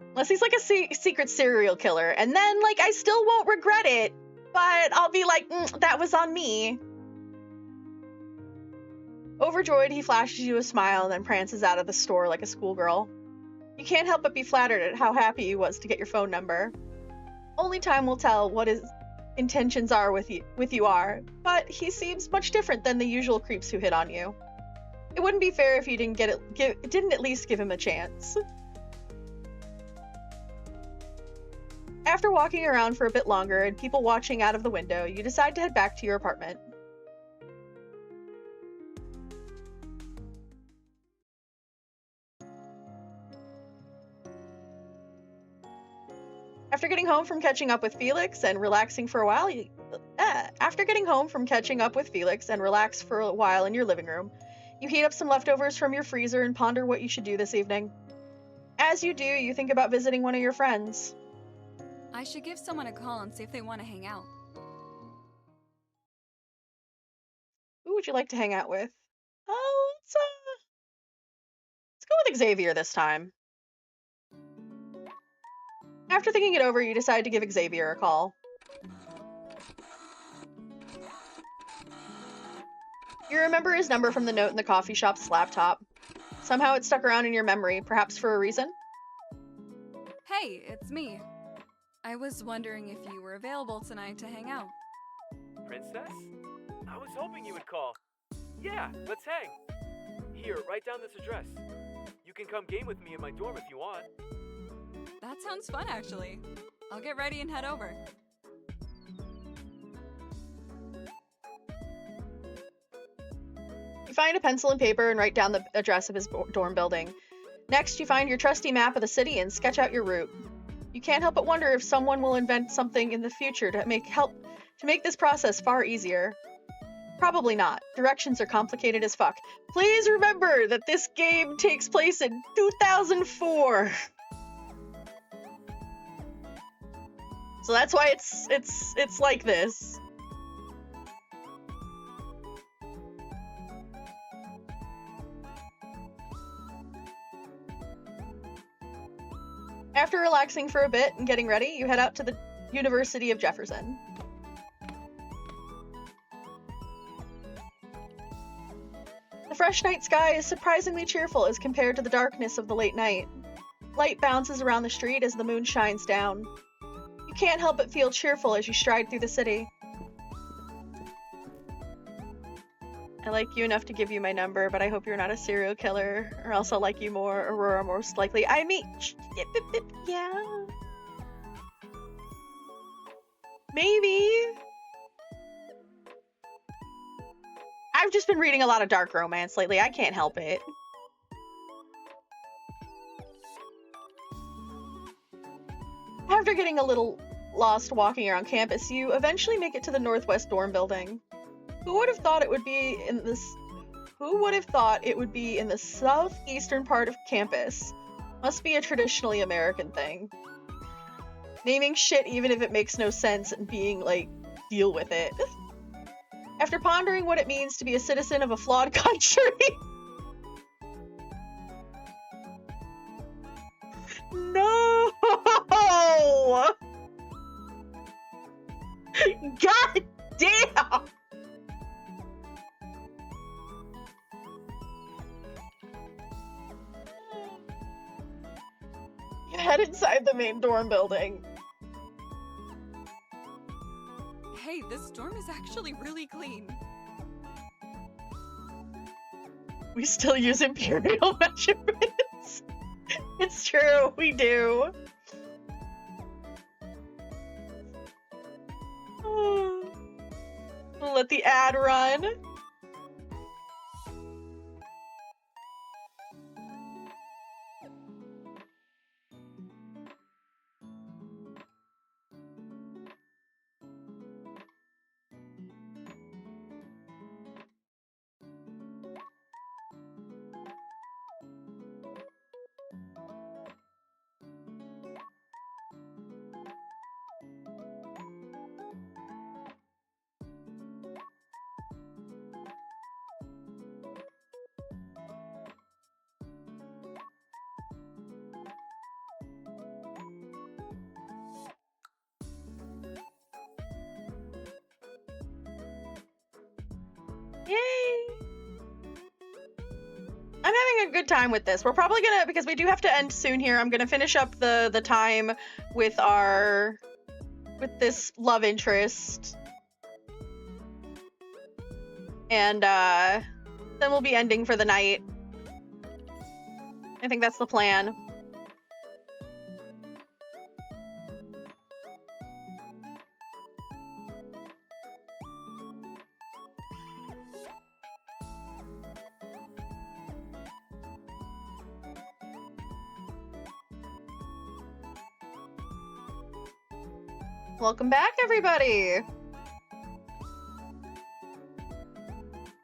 Unless he's like a secret serial killer. And then, like, I still won't regret it. But I'll be like, that was on me. Overjoyed, he flashes you a smile and then prances out of the store like a schoolgirl. You can't help but be flattered at how happy he was to get your phone number. Only time will tell what his intentions are with you are, but he seems much different than the usual creeps who hit on you. It wouldn't be fair if you didn't didn't at least give him a chance. After walking around for a bit longer and people watching out of the window, you decide to head back to your apartment. After getting home from catching up with Felix and relaxing for a while, After getting home from catching up with Felix and relax for a while in your living room, you heat up some leftovers from your freezer and ponder what you should do this evening. As you do, you think about visiting one of your friends. I should give someone a call and see if they want to hang out. Who would you like to hang out with? Oh, let's go with Xavier this time. After thinking it over, you decide to give Xavier a call. You remember his number from the note in the coffee shop's laptop. Somehow it stuck around in your memory, perhaps for a reason? Hey, it's me. I was wondering if you were available tonight to hang out. Princess? I was hoping you would call. Yeah, let's hang. Here, write down this address. You can come game with me in my dorm if you want. That sounds fun, actually. I'll get ready and head over. You find a pencil and paper and write down the address of his dorm building. Next, you find your trusty map of the city and sketch out your route. You can't help but wonder if someone will invent something in the future to make this process far easier. Probably not. Directions are complicated as fuck. Please remember that this game takes place in 2004. So that's why it's like this. After relaxing for a bit and getting ready, you head out to the University of Jefferson. The fresh night sky is surprisingly cheerful as compared to the darkness of the late night. Light bounces around the street as the moon shines down. You can't help but feel cheerful as you stride through the city. I like you enough to give you my number, but I hope you're not a serial killer, or else I'll like you more, Aurora, most likely. I mean, yeah. Maybe. I've just been reading a lot of dark romance lately. I can't help it. After getting a little lost walking around campus, you eventually make it to the Northwest dorm building. Who would have thought it would be in the southeastern part of campus? Must be a traditionally American thing. Naming shit even if it makes no sense and being like, deal with it. After pondering what it means to be a citizen of a flawed country. No! God damn! You head inside the main dorm building. Hey, this dorm is actually really clean. We still use imperial measurements. It's true, we do. We'll let the ad run. Yay! I'm having a good time with this. We're probably gonna, because we do have to end soon here, I'm gonna finish up the time with this love interest. And then we'll be ending for the night. I think that's the plan. Welcome back, everybody!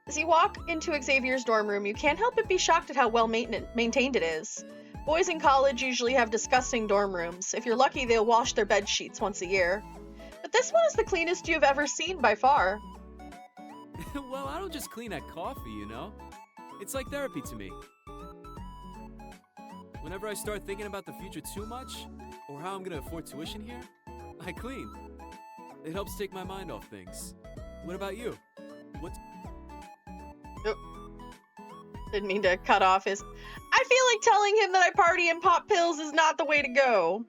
As you walk into Xavier's dorm room, you can't help but be shocked at how well maintained it is. Boys in college usually have disgusting dorm rooms. If you're lucky, they'll wash their bed sheets once a year. But this one is the cleanest you've ever seen by far. Well, I don't just clean at coffee, you know? It's like therapy to me. Whenever I start thinking about the future too much, or how I'm gonna afford tuition here, I clean. It helps take my mind off things. What about you? Didn't mean to cut off his... I feel like telling him that I party and pop pills is not the way to go.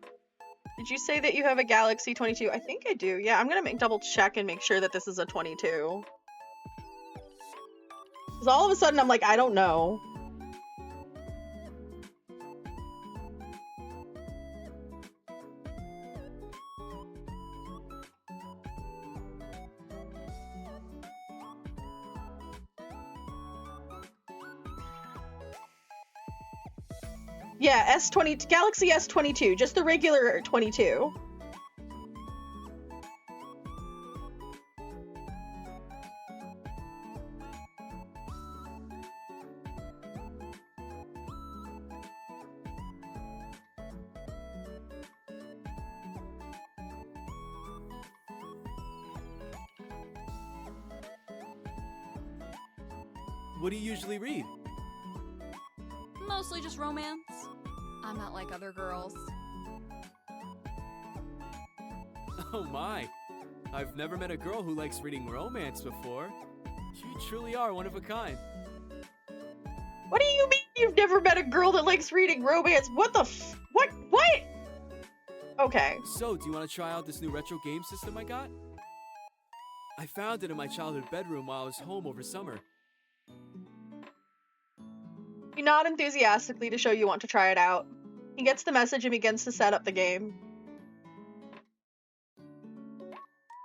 Did you say that you have a Galaxy 22? I think I do. Yeah, I'm gonna double check and make sure that this is a 22. Because all of a sudden I'm like, I don't know. Yeah, S20, Galaxy S22, just the regular 22. What do you usually read? Mostly just romance. I'm not like other girls. Oh my. I've never met a girl who likes reading romance before. You truly are one of a kind. What do you mean you've never met a girl that likes reading romance? What the What? Okay. So, do you want to try out this new retro game system I got? I found it in my childhood bedroom while I was home over summer. You nod enthusiastically to show you want to try it out. He gets the message and begins to set up the game.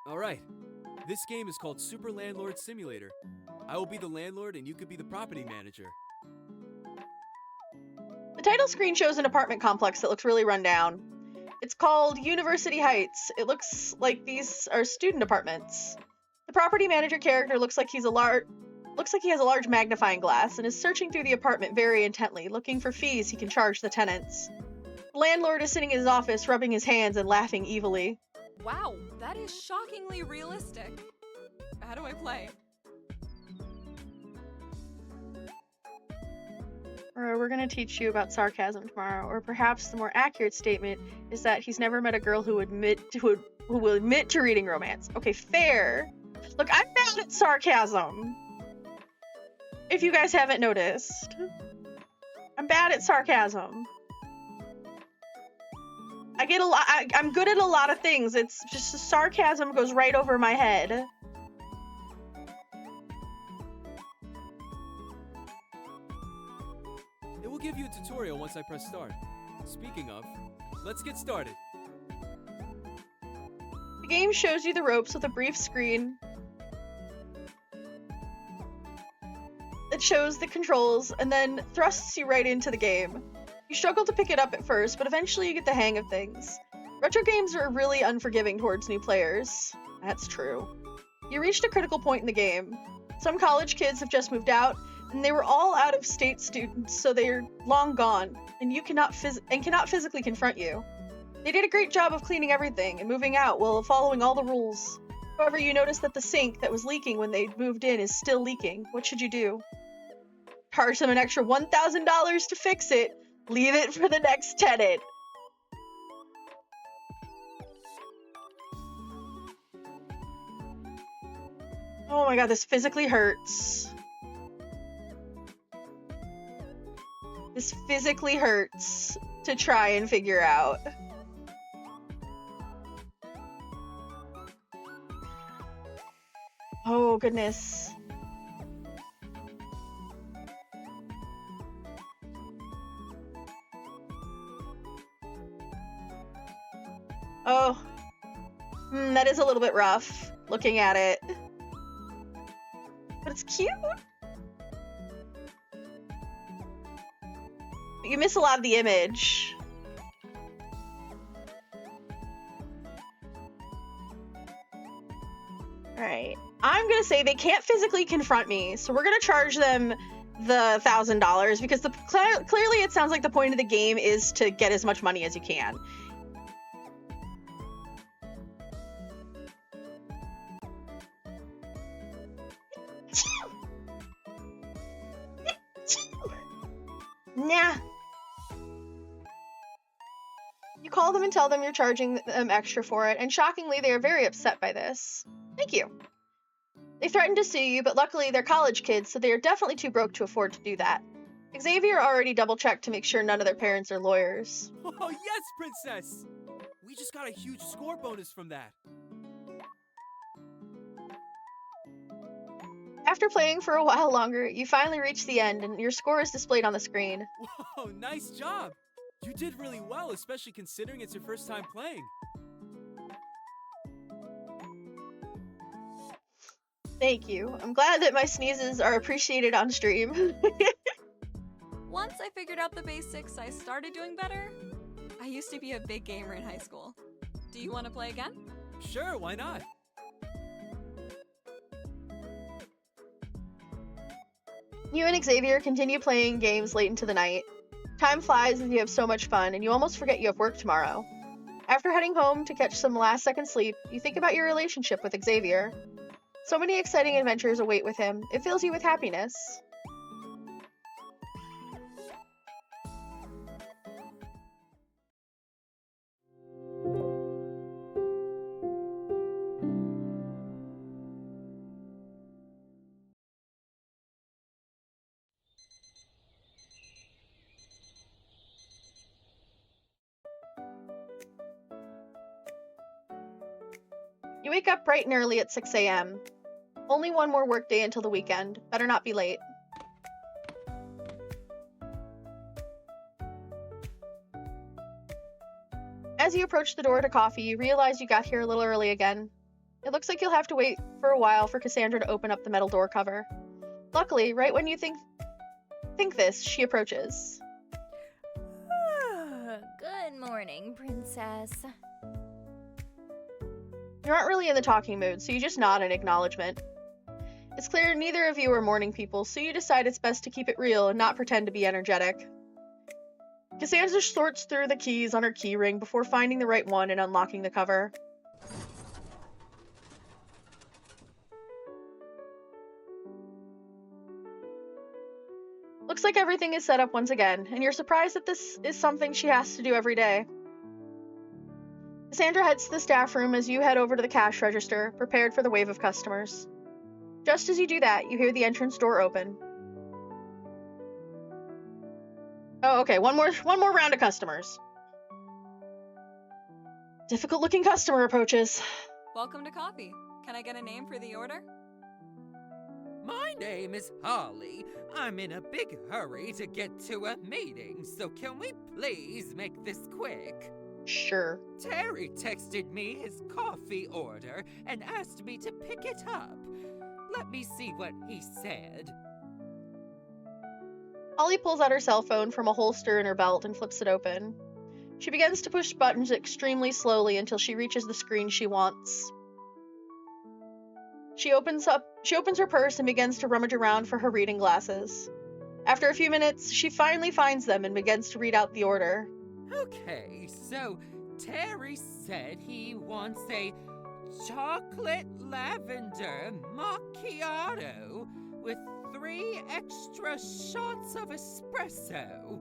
Alright, this game is called Super Landlord Simulator. I will be the landlord and you could be the property manager. The title screen shows an apartment complex that looks really run down. It's called University Heights. It looks like these are student apartments. The property manager character looks like he has a large magnifying glass and is searching through the apartment very intently, looking for fees he can charge the tenants. The landlord is sitting in his office, rubbing his hands and laughing evilly. Wow, that is shockingly realistic. How do I play? We're gonna teach you about sarcasm tomorrow, or perhaps the more accurate statement is that he's never met a girl who will admit to reading romance. Okay, fair. Look, I'm bad at sarcasm. If you guys haven't noticed, I'm bad at sarcasm. I'm good at a lot of things. It's just sarcasm goes right over my head. It will give you a tutorial once I press start. Speaking of, let's get started. The game shows you the ropes with a brief screen that shows the controls and then thrusts you right into the game. You struggle to pick it up at first, but eventually you get the hang of things. Retro games are really unforgiving towards new players. That's true. You reached a critical point in the game. Some college kids have just moved out, and they were all out-of-state students, so they're long gone, and cannot physically confront you. They did a great job of cleaning everything and moving out while following all the rules. However, you notice that the sink that was leaking when they moved in is still leaking. What should you do? Charge them an extra $1,000 to fix it. Leave it for the next tenant. Oh my god, this physically hurts. This physically hurts to try and figure out. Oh goodness. Oh, that is a little bit rough, looking at it. But it's cute. But you miss a lot of the image. Alright. I'm gonna say they can't physically confront me, so we're gonna charge them the $1,000 because clearly it sounds like the point of the game is to get as much money as you can. Nah. You call them and tell them you're charging them extra for it, and shockingly, they are very upset by this. Thank you. They threaten to sue you, but luckily they're college kids, so they are definitely too broke to afford to do that. Xavier already double-checked to make sure none of their parents are lawyers. Oh, yes, Princess! We just got a huge score bonus from that. After playing for a while longer, you finally reach the end, and your score is displayed on the screen. Whoa, nice job! You did really well, especially considering it's your first time playing. Thank you. I'm glad that my sneezes are appreciated on stream. Once I figured out the basics, I started doing better. I used to be a big gamer in high school. Do you want to play again? Sure, why not? You and Xavier continue playing games late into the night. Time flies as you have so much fun, and you almost forget you have work tomorrow. After heading home to catch some last-second sleep, you think about your relationship with Xavier. So many exciting adventures await with him. It fills you with happiness. You wake up bright and early at 6 a.m. Only one more workday until the weekend. Better not be late. As you approach the door to coffee, you realize you got here a little early again. It looks like you'll have to wait for a while for Cassandra to open up the metal door cover. Luckily, right when you think this, she approaches. Good morning, Princess. You aren't really in the talking mood, so you just nod in acknowledgement. It's clear neither of you are morning people, so you decide it's best to keep it real and not pretend to be energetic. Cassandra sorts through the keys on her key ring before finding the right one and unlocking the cover. Looks like everything is set up once again, and you're surprised that this is something she has to do every day. Cassandra heads to the staff room as you head over to the cash register, prepared for the wave of customers. Just as you do that, you hear the entrance door open. Oh, okay, one more round of customers. Difficult-looking customer approaches. Welcome to coffee. Can I get a name for the order? My name is Holly. I'm in a big hurry to get to a meeting, so can we please make this quick? Sure. Terry texted me his coffee order and asked me to pick it up. Let me see what he said. Holly pulls out her cell phone from a holster in her belt and flips it open. She begins to push buttons extremely slowly until she reaches the screen she wants. She opens her purse and begins to rummage around for her reading glasses. After a few minutes, she finally finds them and begins to read out the order. Okay, so Terry said he wants a chocolate lavender macchiato with 3 extra shots of espresso.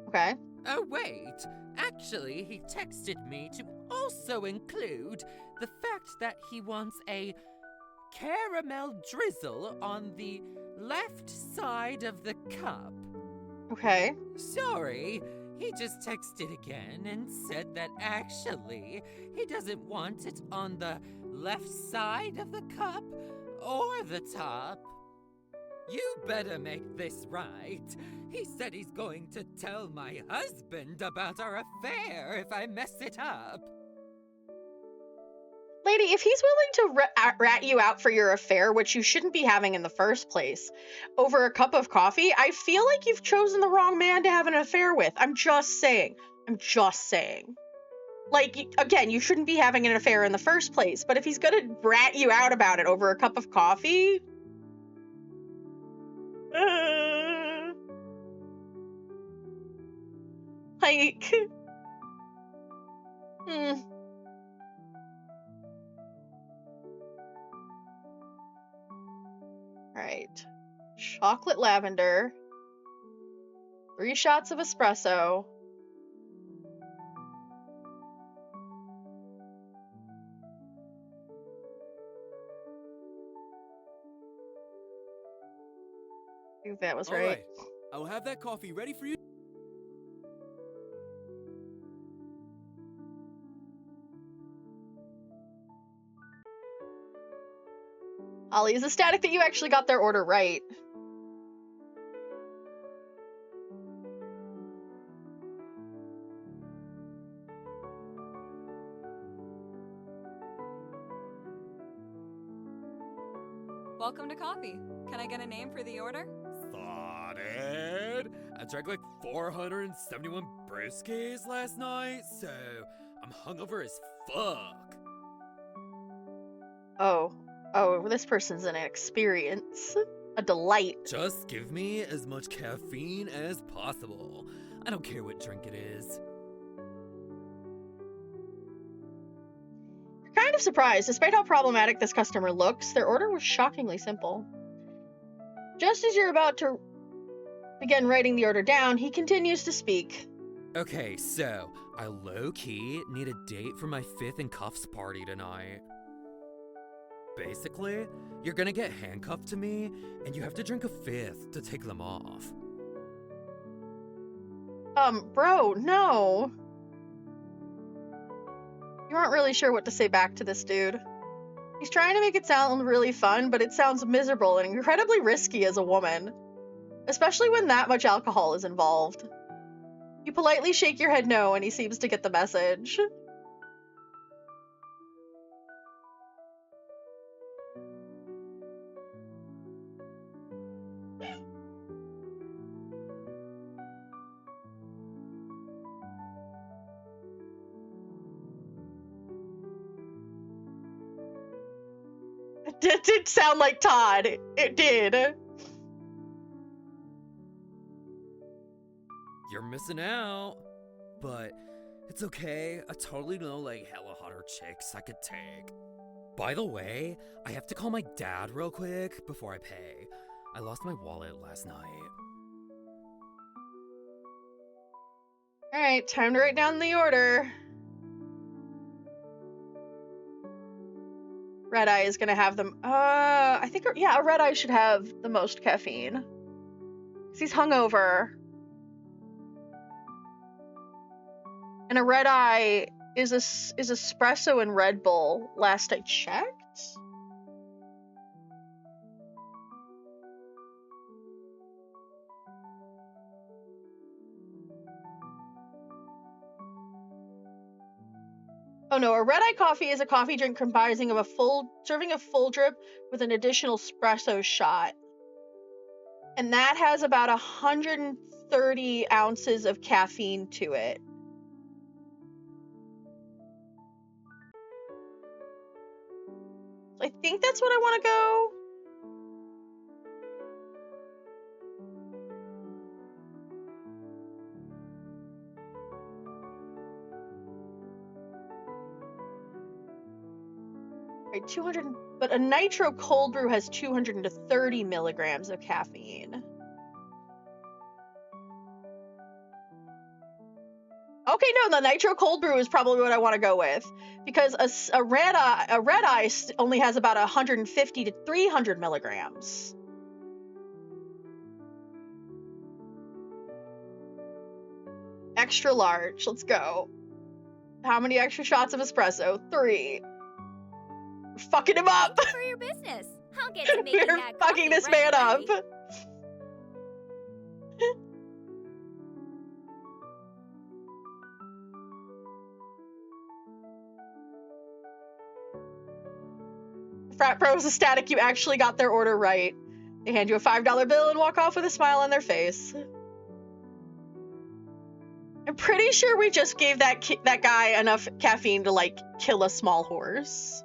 Okay. Oh, wait. Actually, he texted me to also include the fact that he wants a caramel drizzle on the left side of the cup. Okay. Sorry, he just texted again and said that actually he doesn't want it on the left side of the cup or the top. You better make this right. He said he's going to tell my husband about our affair if I mess it up. Lady, if he's willing to rat you out for your affair, which you shouldn't be having in the first place, over a cup of coffee, I feel like you've chosen the wrong man to have an affair with. I'm just saying. Like, again, you shouldn't be having an affair in the first place, but if he's gonna rat you out about it over a cup of coffee... like... Alright. Chocolate lavender. 3 shots of espresso. I think that was All right. right. I'll have that coffee ready for you. Ollie is ecstatic that you actually got their order right. Welcome to coffee. Can I get a name for the order? Thoughted? I drank like 471 briskies last night, so I'm hungover as fuck. Oh, this person's an experience. A delight. Just give me as much caffeine as possible. I don't care what drink it is. Kind of surprised, despite how problematic this customer looks, their order was shockingly simple. Just as you're about to begin writing the order down, he continues to speak. Okay, so I low-key need a date for my 5th and cuffs party tonight. Basically, you're gonna get handcuffed to me, and you have to drink a 5th to take them off. Bro, no. You aren't really sure what to say back to this dude. He's trying to make it sound really fun, but it sounds miserable and incredibly risky as a woman. Especially when that much alcohol is involved. You politely shake your head no, and he seems to get the message. It did sound like Todd. It did. You're missing out. But it's okay. I totally know like hella hotter chicks I could take. By the way, I have to call my dad real quick before I pay. I lost my wallet last night. Alright, time to write down the order. Red Eye is gonna have them. I think, yeah, a Red Eye should have the most caffeine. 'Cause he's hungover. And a Red Eye is espresso and Red Bull, last I checked. Oh no, a Red Eye coffee is a coffee drink comprising of serving a full drip with an additional espresso shot. And that has about 130 ounces of caffeine to it. I think that's what I want to go. Right, 200, but a nitro cold brew has 230 milligrams of caffeine. Okay, no, the nitro cold brew is probably what I want to go with, because a red eye only has about 150 to 300 milligrams. Extra large, let's go. How many extra shots of espresso? 3. We're fucking him up. Thank you for your business. I'll get to making We're that fucking coffee this right man up. away. Frat Bro is ecstatic you actually got their order right. They hand you a $5 bill and walk off with a smile on their face. I'm pretty sure we just gave that guy enough caffeine to, like, kill a small horse.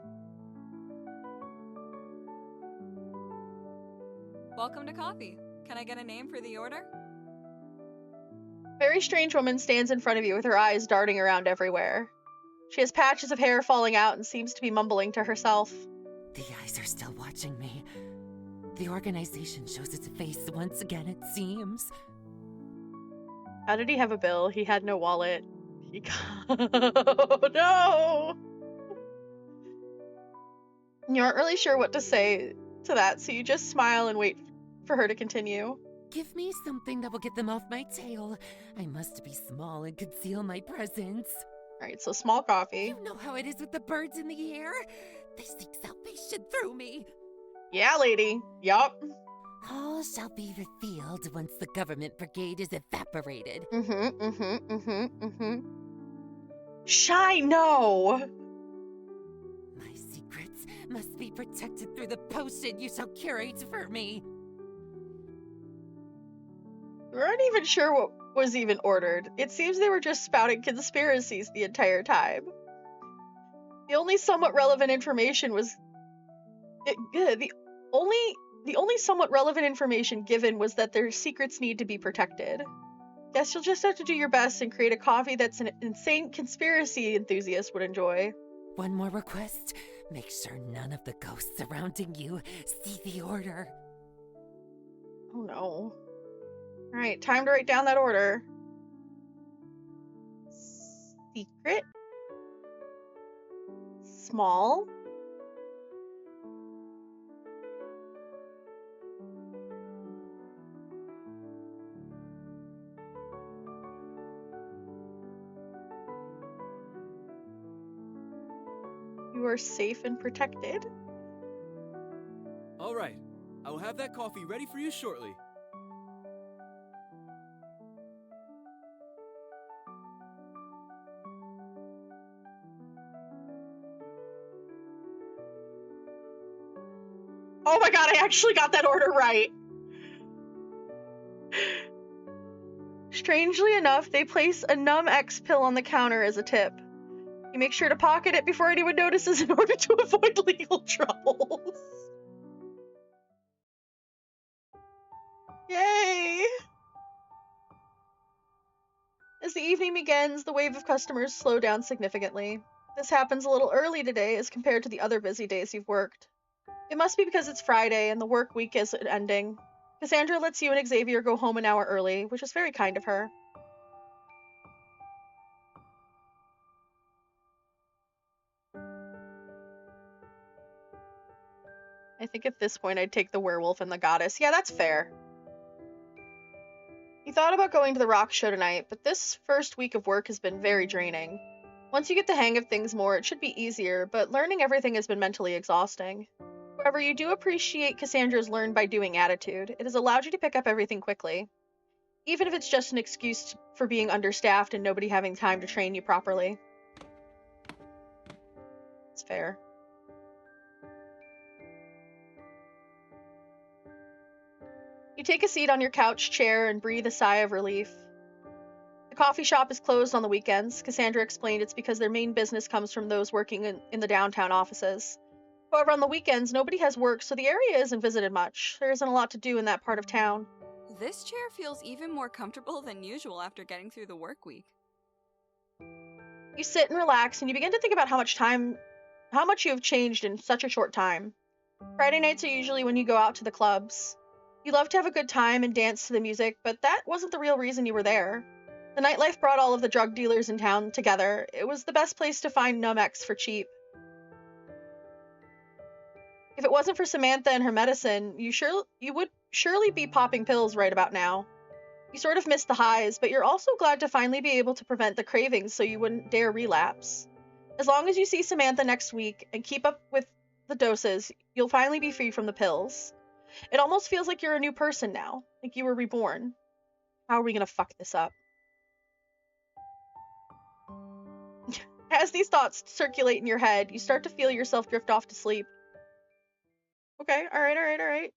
Welcome to coffee. Can I get a name for the order? A very strange woman stands in front of you with her eyes darting around everywhere. She has patches of hair falling out and seems to be mumbling to herself. The eyes are still watching me. The organization shows its face once again, it seems. How did he have a bill? He had no wallet. He oh, no! You aren't really sure what to say to that, so you just smile and wait for her to continue. Give me something that will get them off my tail. I must be small and conceal my presence. Alright, so small coffee. You know how it is with the birds in the air? They seek salvation through me. Yeah, lady. Yup. All shall be revealed once the government brigade is evaporated. Shy, no! My secrets must be protected through the potion you shall curate for me. We aren't even sure what was even ordered. It seems they were just spouting conspiracies the entire time. The only somewhat relevant information was... The only somewhat relevant information given was that their secrets need to be protected. Guess you'll just have to do your best and create a coffee that's an insane conspiracy enthusiast would enjoy. One more request. Make sure none of the ghosts surrounding you see the order. Oh no. Alright, time to write down that order. Secret. Small. You are safe and protected. Alright, I will have that coffee ready for you shortly. Oh my god, I actually got that order right! Strangely enough, they place a Numb X pill on the counter as a tip. You make sure to pocket it before anyone notices in order to avoid legal troubles. Yay! As the evening begins, the wave of customers slow down significantly. This happens a little early today as compared to the other busy days you've worked. It must be because it's Friday and the work week is ending. Cassandra lets you and Xavier go home an hour early, which is very kind of her. I think at this point I'd take the werewolf and the goddess. Yeah, that's fair. You thought about going to the rock show tonight, but this first week of work has been very draining. Once you get the hang of things more, it should be easier, but learning everything has been mentally exhausting. However, you do appreciate Cassandra's learn-by-doing attitude. It has allowed you to pick up everything quickly, even if it's just an excuse for being understaffed and nobody having time to train you properly. It's fair. You take a seat on your couch chair and breathe a sigh of relief. The coffee shop is closed on the weekends. Cassandra explained it's because their main business comes from those working in the downtown offices. However, on the weekends, nobody has work, so the area isn't visited much. There isn't a lot to do in that part of town. This chair feels even more comfortable than usual after getting through the work week. You sit and relax, and you begin to think about how much you have changed in such a short time. Friday nights are usually when you go out to the clubs. You love to have a good time and dance to the music, but that wasn't the real reason you were there. The nightlife brought all of the drug dealers in town together. It was the best place to find Numb-X for cheap. If it wasn't for Samantha and her medicine, you would surely be popping pills right about now. You sort of miss the highs, but you're also glad to finally be able to prevent the cravings so you wouldn't dare relapse. As long as you see Samantha next week and keep up with the doses, you'll finally be free from the pills. It almost feels like you're a new person now, like you were reborn. How are we gonna fuck this up? As these thoughts circulate in your head, you start to feel yourself drift off to sleep. Okay, alright.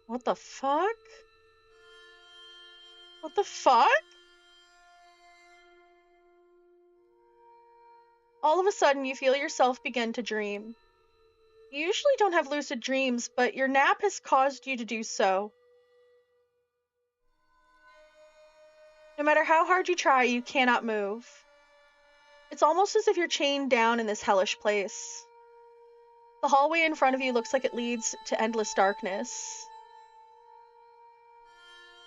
What the fuck? What the fuck? All of a sudden, you feel yourself begin to dream. You usually don't have lucid dreams, but your nap has caused you to do so. No matter how hard you try, you cannot move. It's almost as if you're chained down in this hellish place. The hallway in front of you looks like it leads to endless darkness.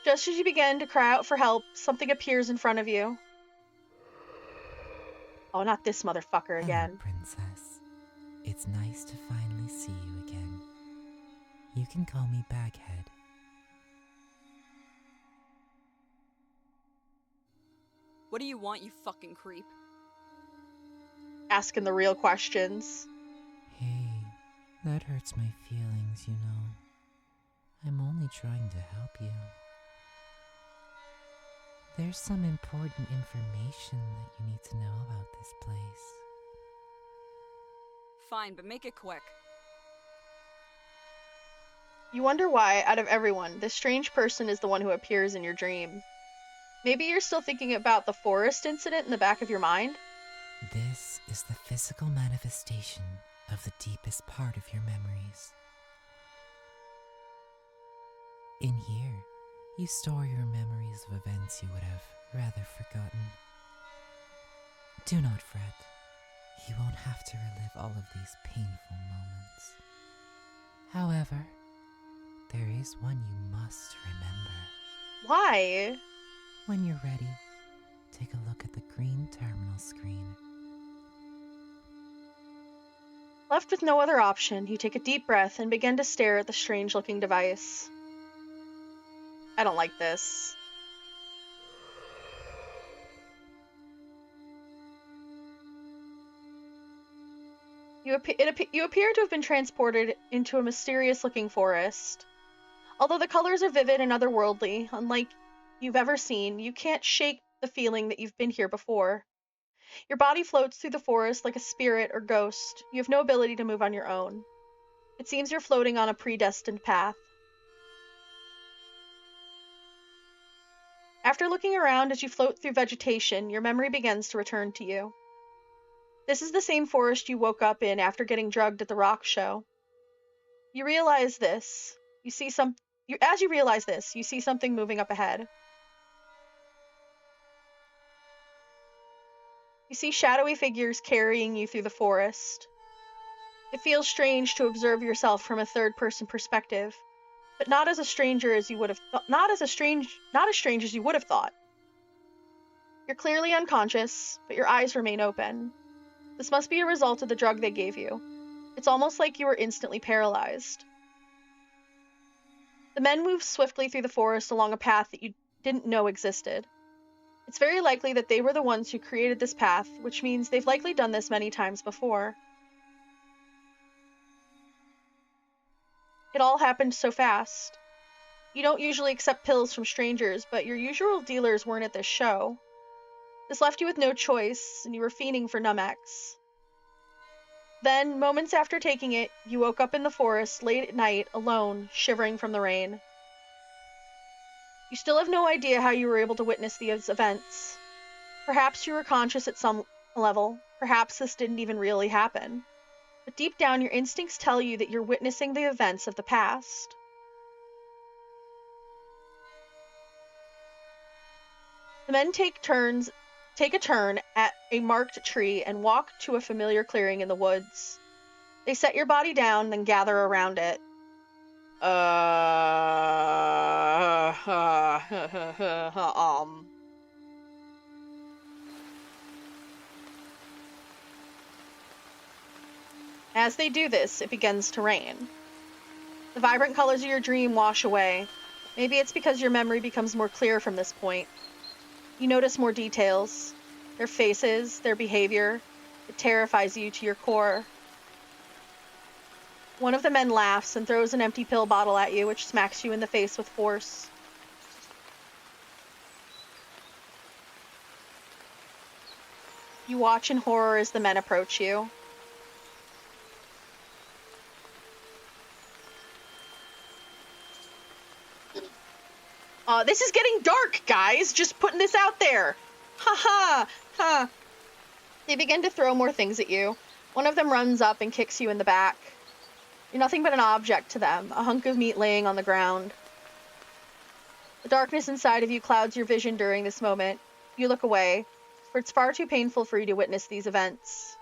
Just as you begin to cry out for help, something appears in front of you. Oh, not this motherfucker again. Hello, Princess. It's nice to finally see you again. You can call me Baghead. What do you want, you fucking creep? Asking the real questions. Hey, that hurts my feelings, you know. I'm only trying to help you. There's some important information that you need to know about this place. Fine, but make it quick. You wonder why, out of everyone, this strange person is the one who appears in your dream. Maybe you're still thinking about the forest incident in the back of your mind? This is the physical manifestation of the deepest part of your memories. In here, you store your memories of events you would have rather forgotten. Do not fret. You won't have to relive all of these painful moments. However, there is one you must remember. Why? When you're ready, take a look at the green terminal screen. Left with no other option, you take a deep breath and begin to stare at the strange-looking device. I don't like this. You appear to have been transported into a mysterious-looking forest. Although the colors are vivid and otherworldly, unlike you've ever seen, you can't shake the feeling that you've been here before. Your body floats through the forest like a spirit or ghost. You have no ability to move on your own. It seems you're floating on a predestined path. After looking around as you float through vegetation, your memory begins to return to you. This is the same forest you woke up in after getting drugged at the rock show. You realize this. As you realize this, you see something moving up ahead. You see shadowy figures carrying you through the forest. It feels strange to observe yourself from a third-person perspective, but not as strange as you would have thought. You're clearly unconscious, but your eyes remain open. This must be a result of the drug they gave you. It's almost like you were instantly paralyzed. The men move swiftly through the forest along a path that you didn't know existed. It's very likely that they were the ones who created this path, which means they've likely done this many times before. It all happened so fast. You don't usually accept pills from strangers, but your usual dealers weren't at this show. This left you with no choice, and you were fiending for Numex. Then, moments after taking it, you woke up in the forest late at night, alone, shivering from the rain. You still have no idea how you were able to witness these events. Perhaps you were conscious at some level. Perhaps this didn't even really happen. But deep down, your instincts tell you that you're witnessing the events of the past. The men take a turn at a marked tree and walk to a familiar clearing in the woods. They set your body down, then gather around it. As they do this, it begins to rain. The vibrant colors of your dream wash away. Maybe it's because your memory becomes more clear from this point. You notice more details. Their faces, their behavior. It terrifies you to your core. One of the men laughs and throws an empty pill bottle at you, which smacks you in the face with force. You watch in horror as the men approach you. This is getting dark, guys. Just putting this out there. Ha ha ha. They begin to throw more things at you. One of them runs up and kicks you in the back. You're nothing but an object to them, a hunk of meat laying on the ground. The darkness inside of you clouds your vision during this moment. You look away, for it's far too painful for you to witness these events.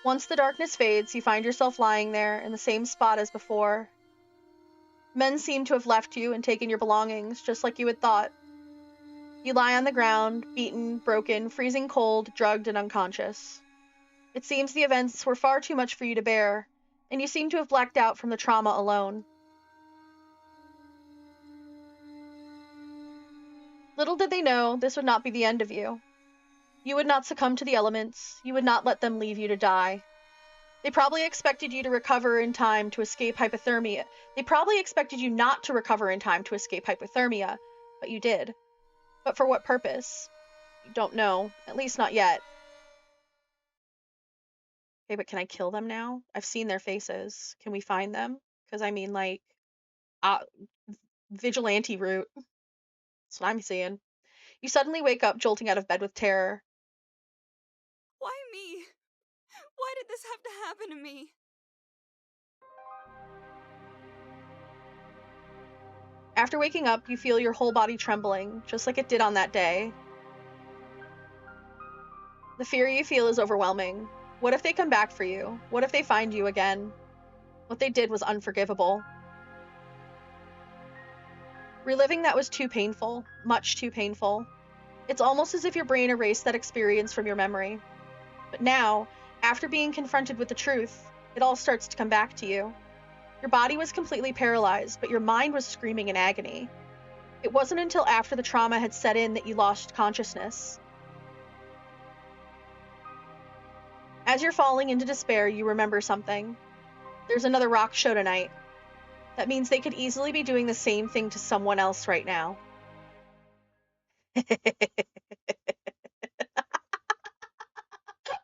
Once the darkness fades, you find yourself lying there in the same spot as before. Men seem to have left you and taken your belongings, just like you had thought. You lie on the ground, beaten, broken, freezing cold, drugged, and unconscious. It seems the events were far too much for you to bear, and you seem to have blacked out from the trauma alone. Little did they know this would not be the end of you. You would not succumb to the elements. You would not let them leave you to die. They probably expected you to recover in time to escape hypothermia. They probably expected you not to recover in time to escape hypothermia, but you did. But for what purpose? You don't know, at least not yet. Okay, but can I kill them now? I've seen their faces. Can we find them? Because I mean, like, vigilante route. That's what I'm seeing. You suddenly wake up jolting out of bed with terror. Why me? Why did this have to happen to me? After waking up, you feel your whole body trembling, just like it did on that day. The fear you feel is overwhelming. What if they come back for you? What if they find you again? What they did was unforgivable. Reliving that was too painful, much too painful. It's almost as if your brain erased that experience from your memory. But now, after being confronted with the truth, it all starts to come back to you. Your body was completely paralyzed, but your mind was screaming in agony. It wasn't until after the trauma had set in that you lost consciousness. As you're falling into despair, you remember something. There's another rock show tonight. That means they could easily be doing the same thing to someone else right now.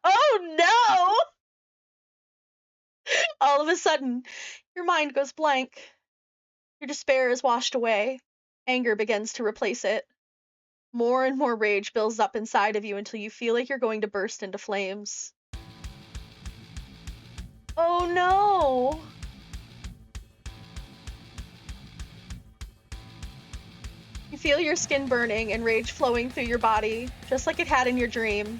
Oh no! All of a sudden, your mind goes blank. Your despair is washed away. Anger begins to replace it. More and more rage builds up inside of you until you feel like you're going to burst into flames. Oh no! You feel your skin burning and rage flowing through your body, just like it had in your dream.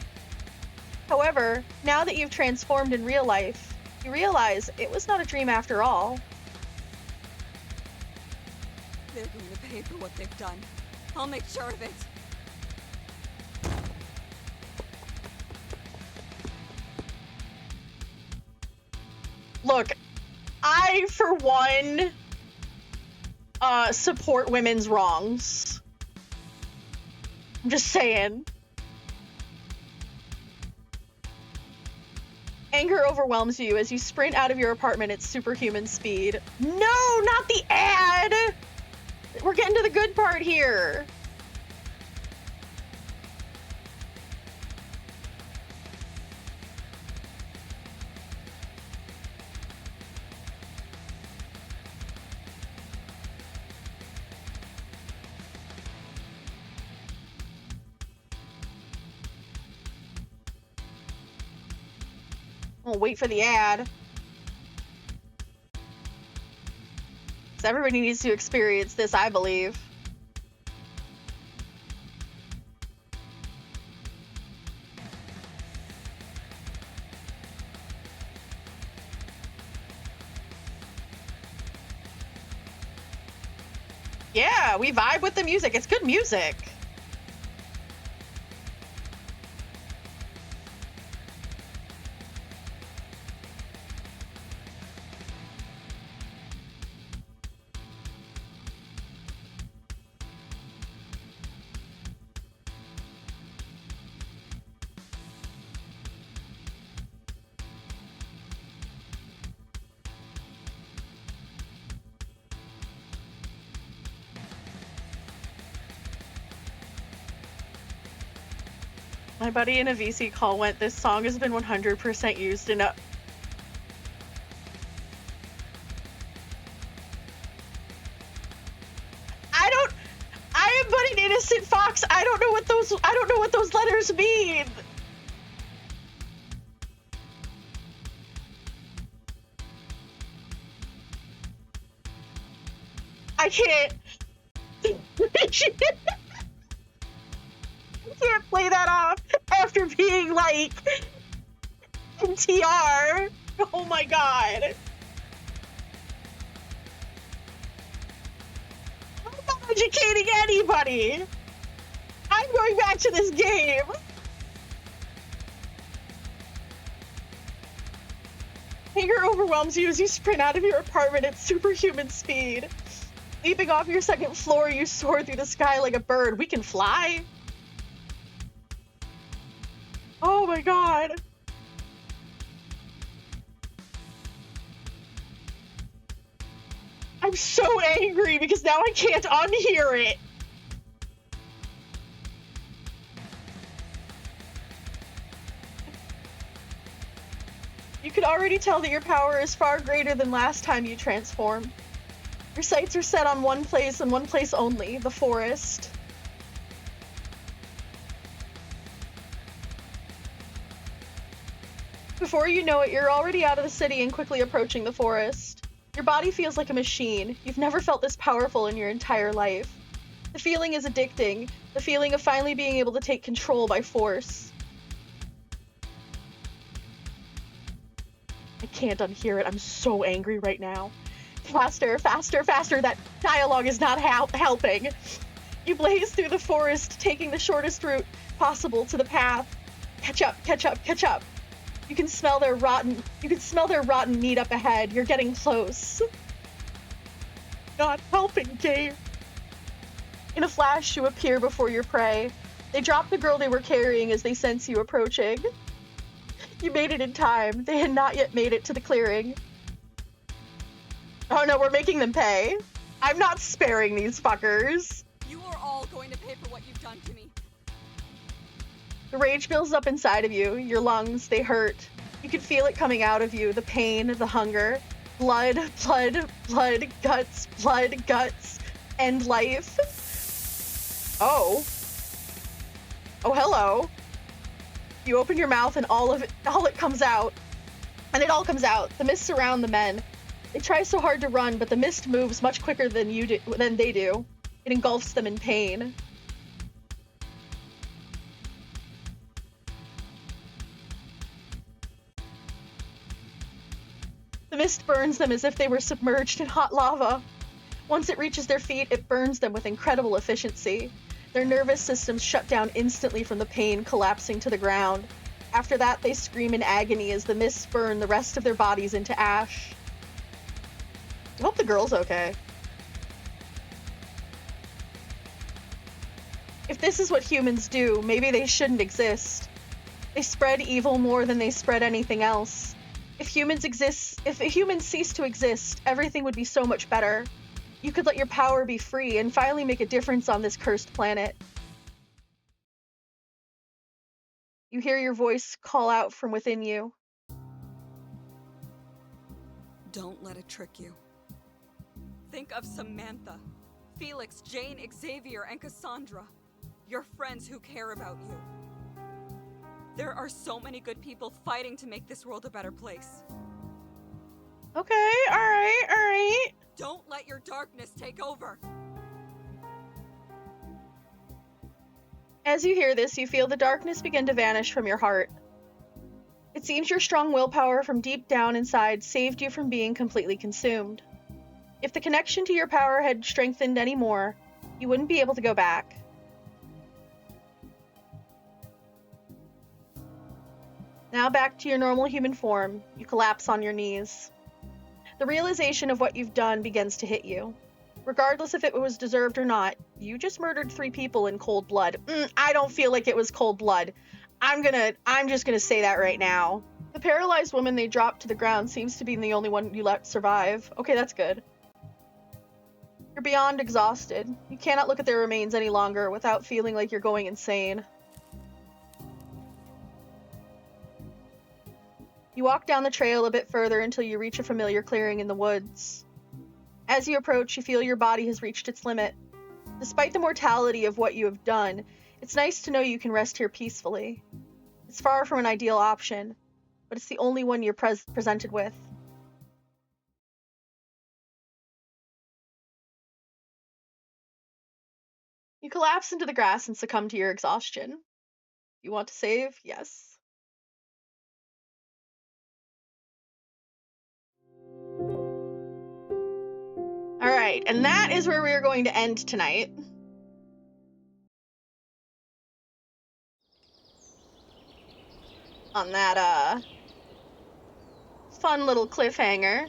However, now that you've transformed in real life, you realize it was not a dream after all. They're going to pay for what they've done. I'll make sure of it. Look, I, for one, support women's wrongs. I'm just saying. Anger overwhelms you as you sprint out of your apartment at superhuman speed. No, not the ad! We're getting to the good part here. We'll wait for the ad. So everybody needs to experience this, I believe. Yeah, we vibe with the music. It's good music. My buddy in a VC call went, "This song has been 100% used in a..." what those letters mean. I can't. I can't play that off after being like NTR. Oh my god. I'm not educating anybody. I'm going back to this game. Anger overwhelms you as you sprint out of your apartment at superhuman speed. Leaping off your second floor, you soar through the sky like a bird. We can fly. Oh my god. I'm so angry because now I can't unhear it. You can already tell that your power is far greater than last time you transformed. Your sights are set on one place and one place only, the forest. Before you know it, you're already out of the city and quickly approaching the forest. Your body feels like a machine. You've never felt this powerful in your entire life. The feeling is addicting, the feeling of finally being able to take control by force. I can't unhear it. I'm so angry right now. Faster, faster, faster. That dialogue is not helping. You blaze through the forest, taking the shortest route possible to the path. Catch up, catch up, catch up. You can smell their rotten meat up ahead. You're getting close. Not helping, game. In a flash, you appear before your prey. They drop the girl they were carrying as they sense you approaching. You made it in time. They had not yet made it to the clearing. Oh no, we're making them pay. I'm not sparing these fuckers. You are all going to pay for what you've done to me. The rage builds up inside of you. Your lungs, they hurt. You can feel it coming out of you. The pain, the hunger. Blood, blood, blood, guts, end life. Oh. Oh, hello. You open your mouth and all it comes out. And it all comes out. The mists surround the men. They try so hard to run, but the mist moves much quicker than they do. It engulfs them in pain. The mist burns them as if they were submerged in hot lava. Once it reaches their feet, it burns them with incredible efficiency. Their nervous systems shut down instantly from the pain, collapsing to the ground. After that, they scream in agony as the mists burn the rest of their bodies into ash. I hope the girl's okay. If this is what humans do, maybe they shouldn't exist. They spread evil more than they spread anything else. If humans cease to exist, everything would be so much better. You could let your power be free and finally make a difference on this cursed planet. You hear your voice call out from within you. Don't let it trick you. Think of Samantha, Felix, Jane, Xavier, and Cassandra. Your friends who care about you. There are so many good people fighting to make this world a better place. Okay, alright. Don't let your darkness take over. As you hear this, you feel the darkness begin to vanish from your heart. It seems your strong willpower from deep down inside saved you from being completely consumed. If the connection to your power had strengthened any more, you wouldn't be able to go back. Now back to your normal human form, you collapse on your knees. The realization of what you've done begins to hit you. Regardless if it was deserved or not, you just murdered 3 people in cold blood. I don't feel like it was cold blood. I'm just gonna say that right now. The paralyzed woman they dropped to the ground seems to be the only one you let survive. Okay, that's good. You're beyond exhausted. You cannot look at their remains any longer without feeling like you're going insane. You walk down the trail a bit further until you reach a familiar clearing in the woods. As you approach, you feel your body has reached its limit. Despite the mortality of what you have done, It's nice to know you can rest here peacefully. It's far from an ideal option, but it's the only one you're presented with. You collapse into the grass and succumb to your exhaustion. You want to save? Yes. Alright, and that is where we are going to end tonight. On that, fun little cliffhanger.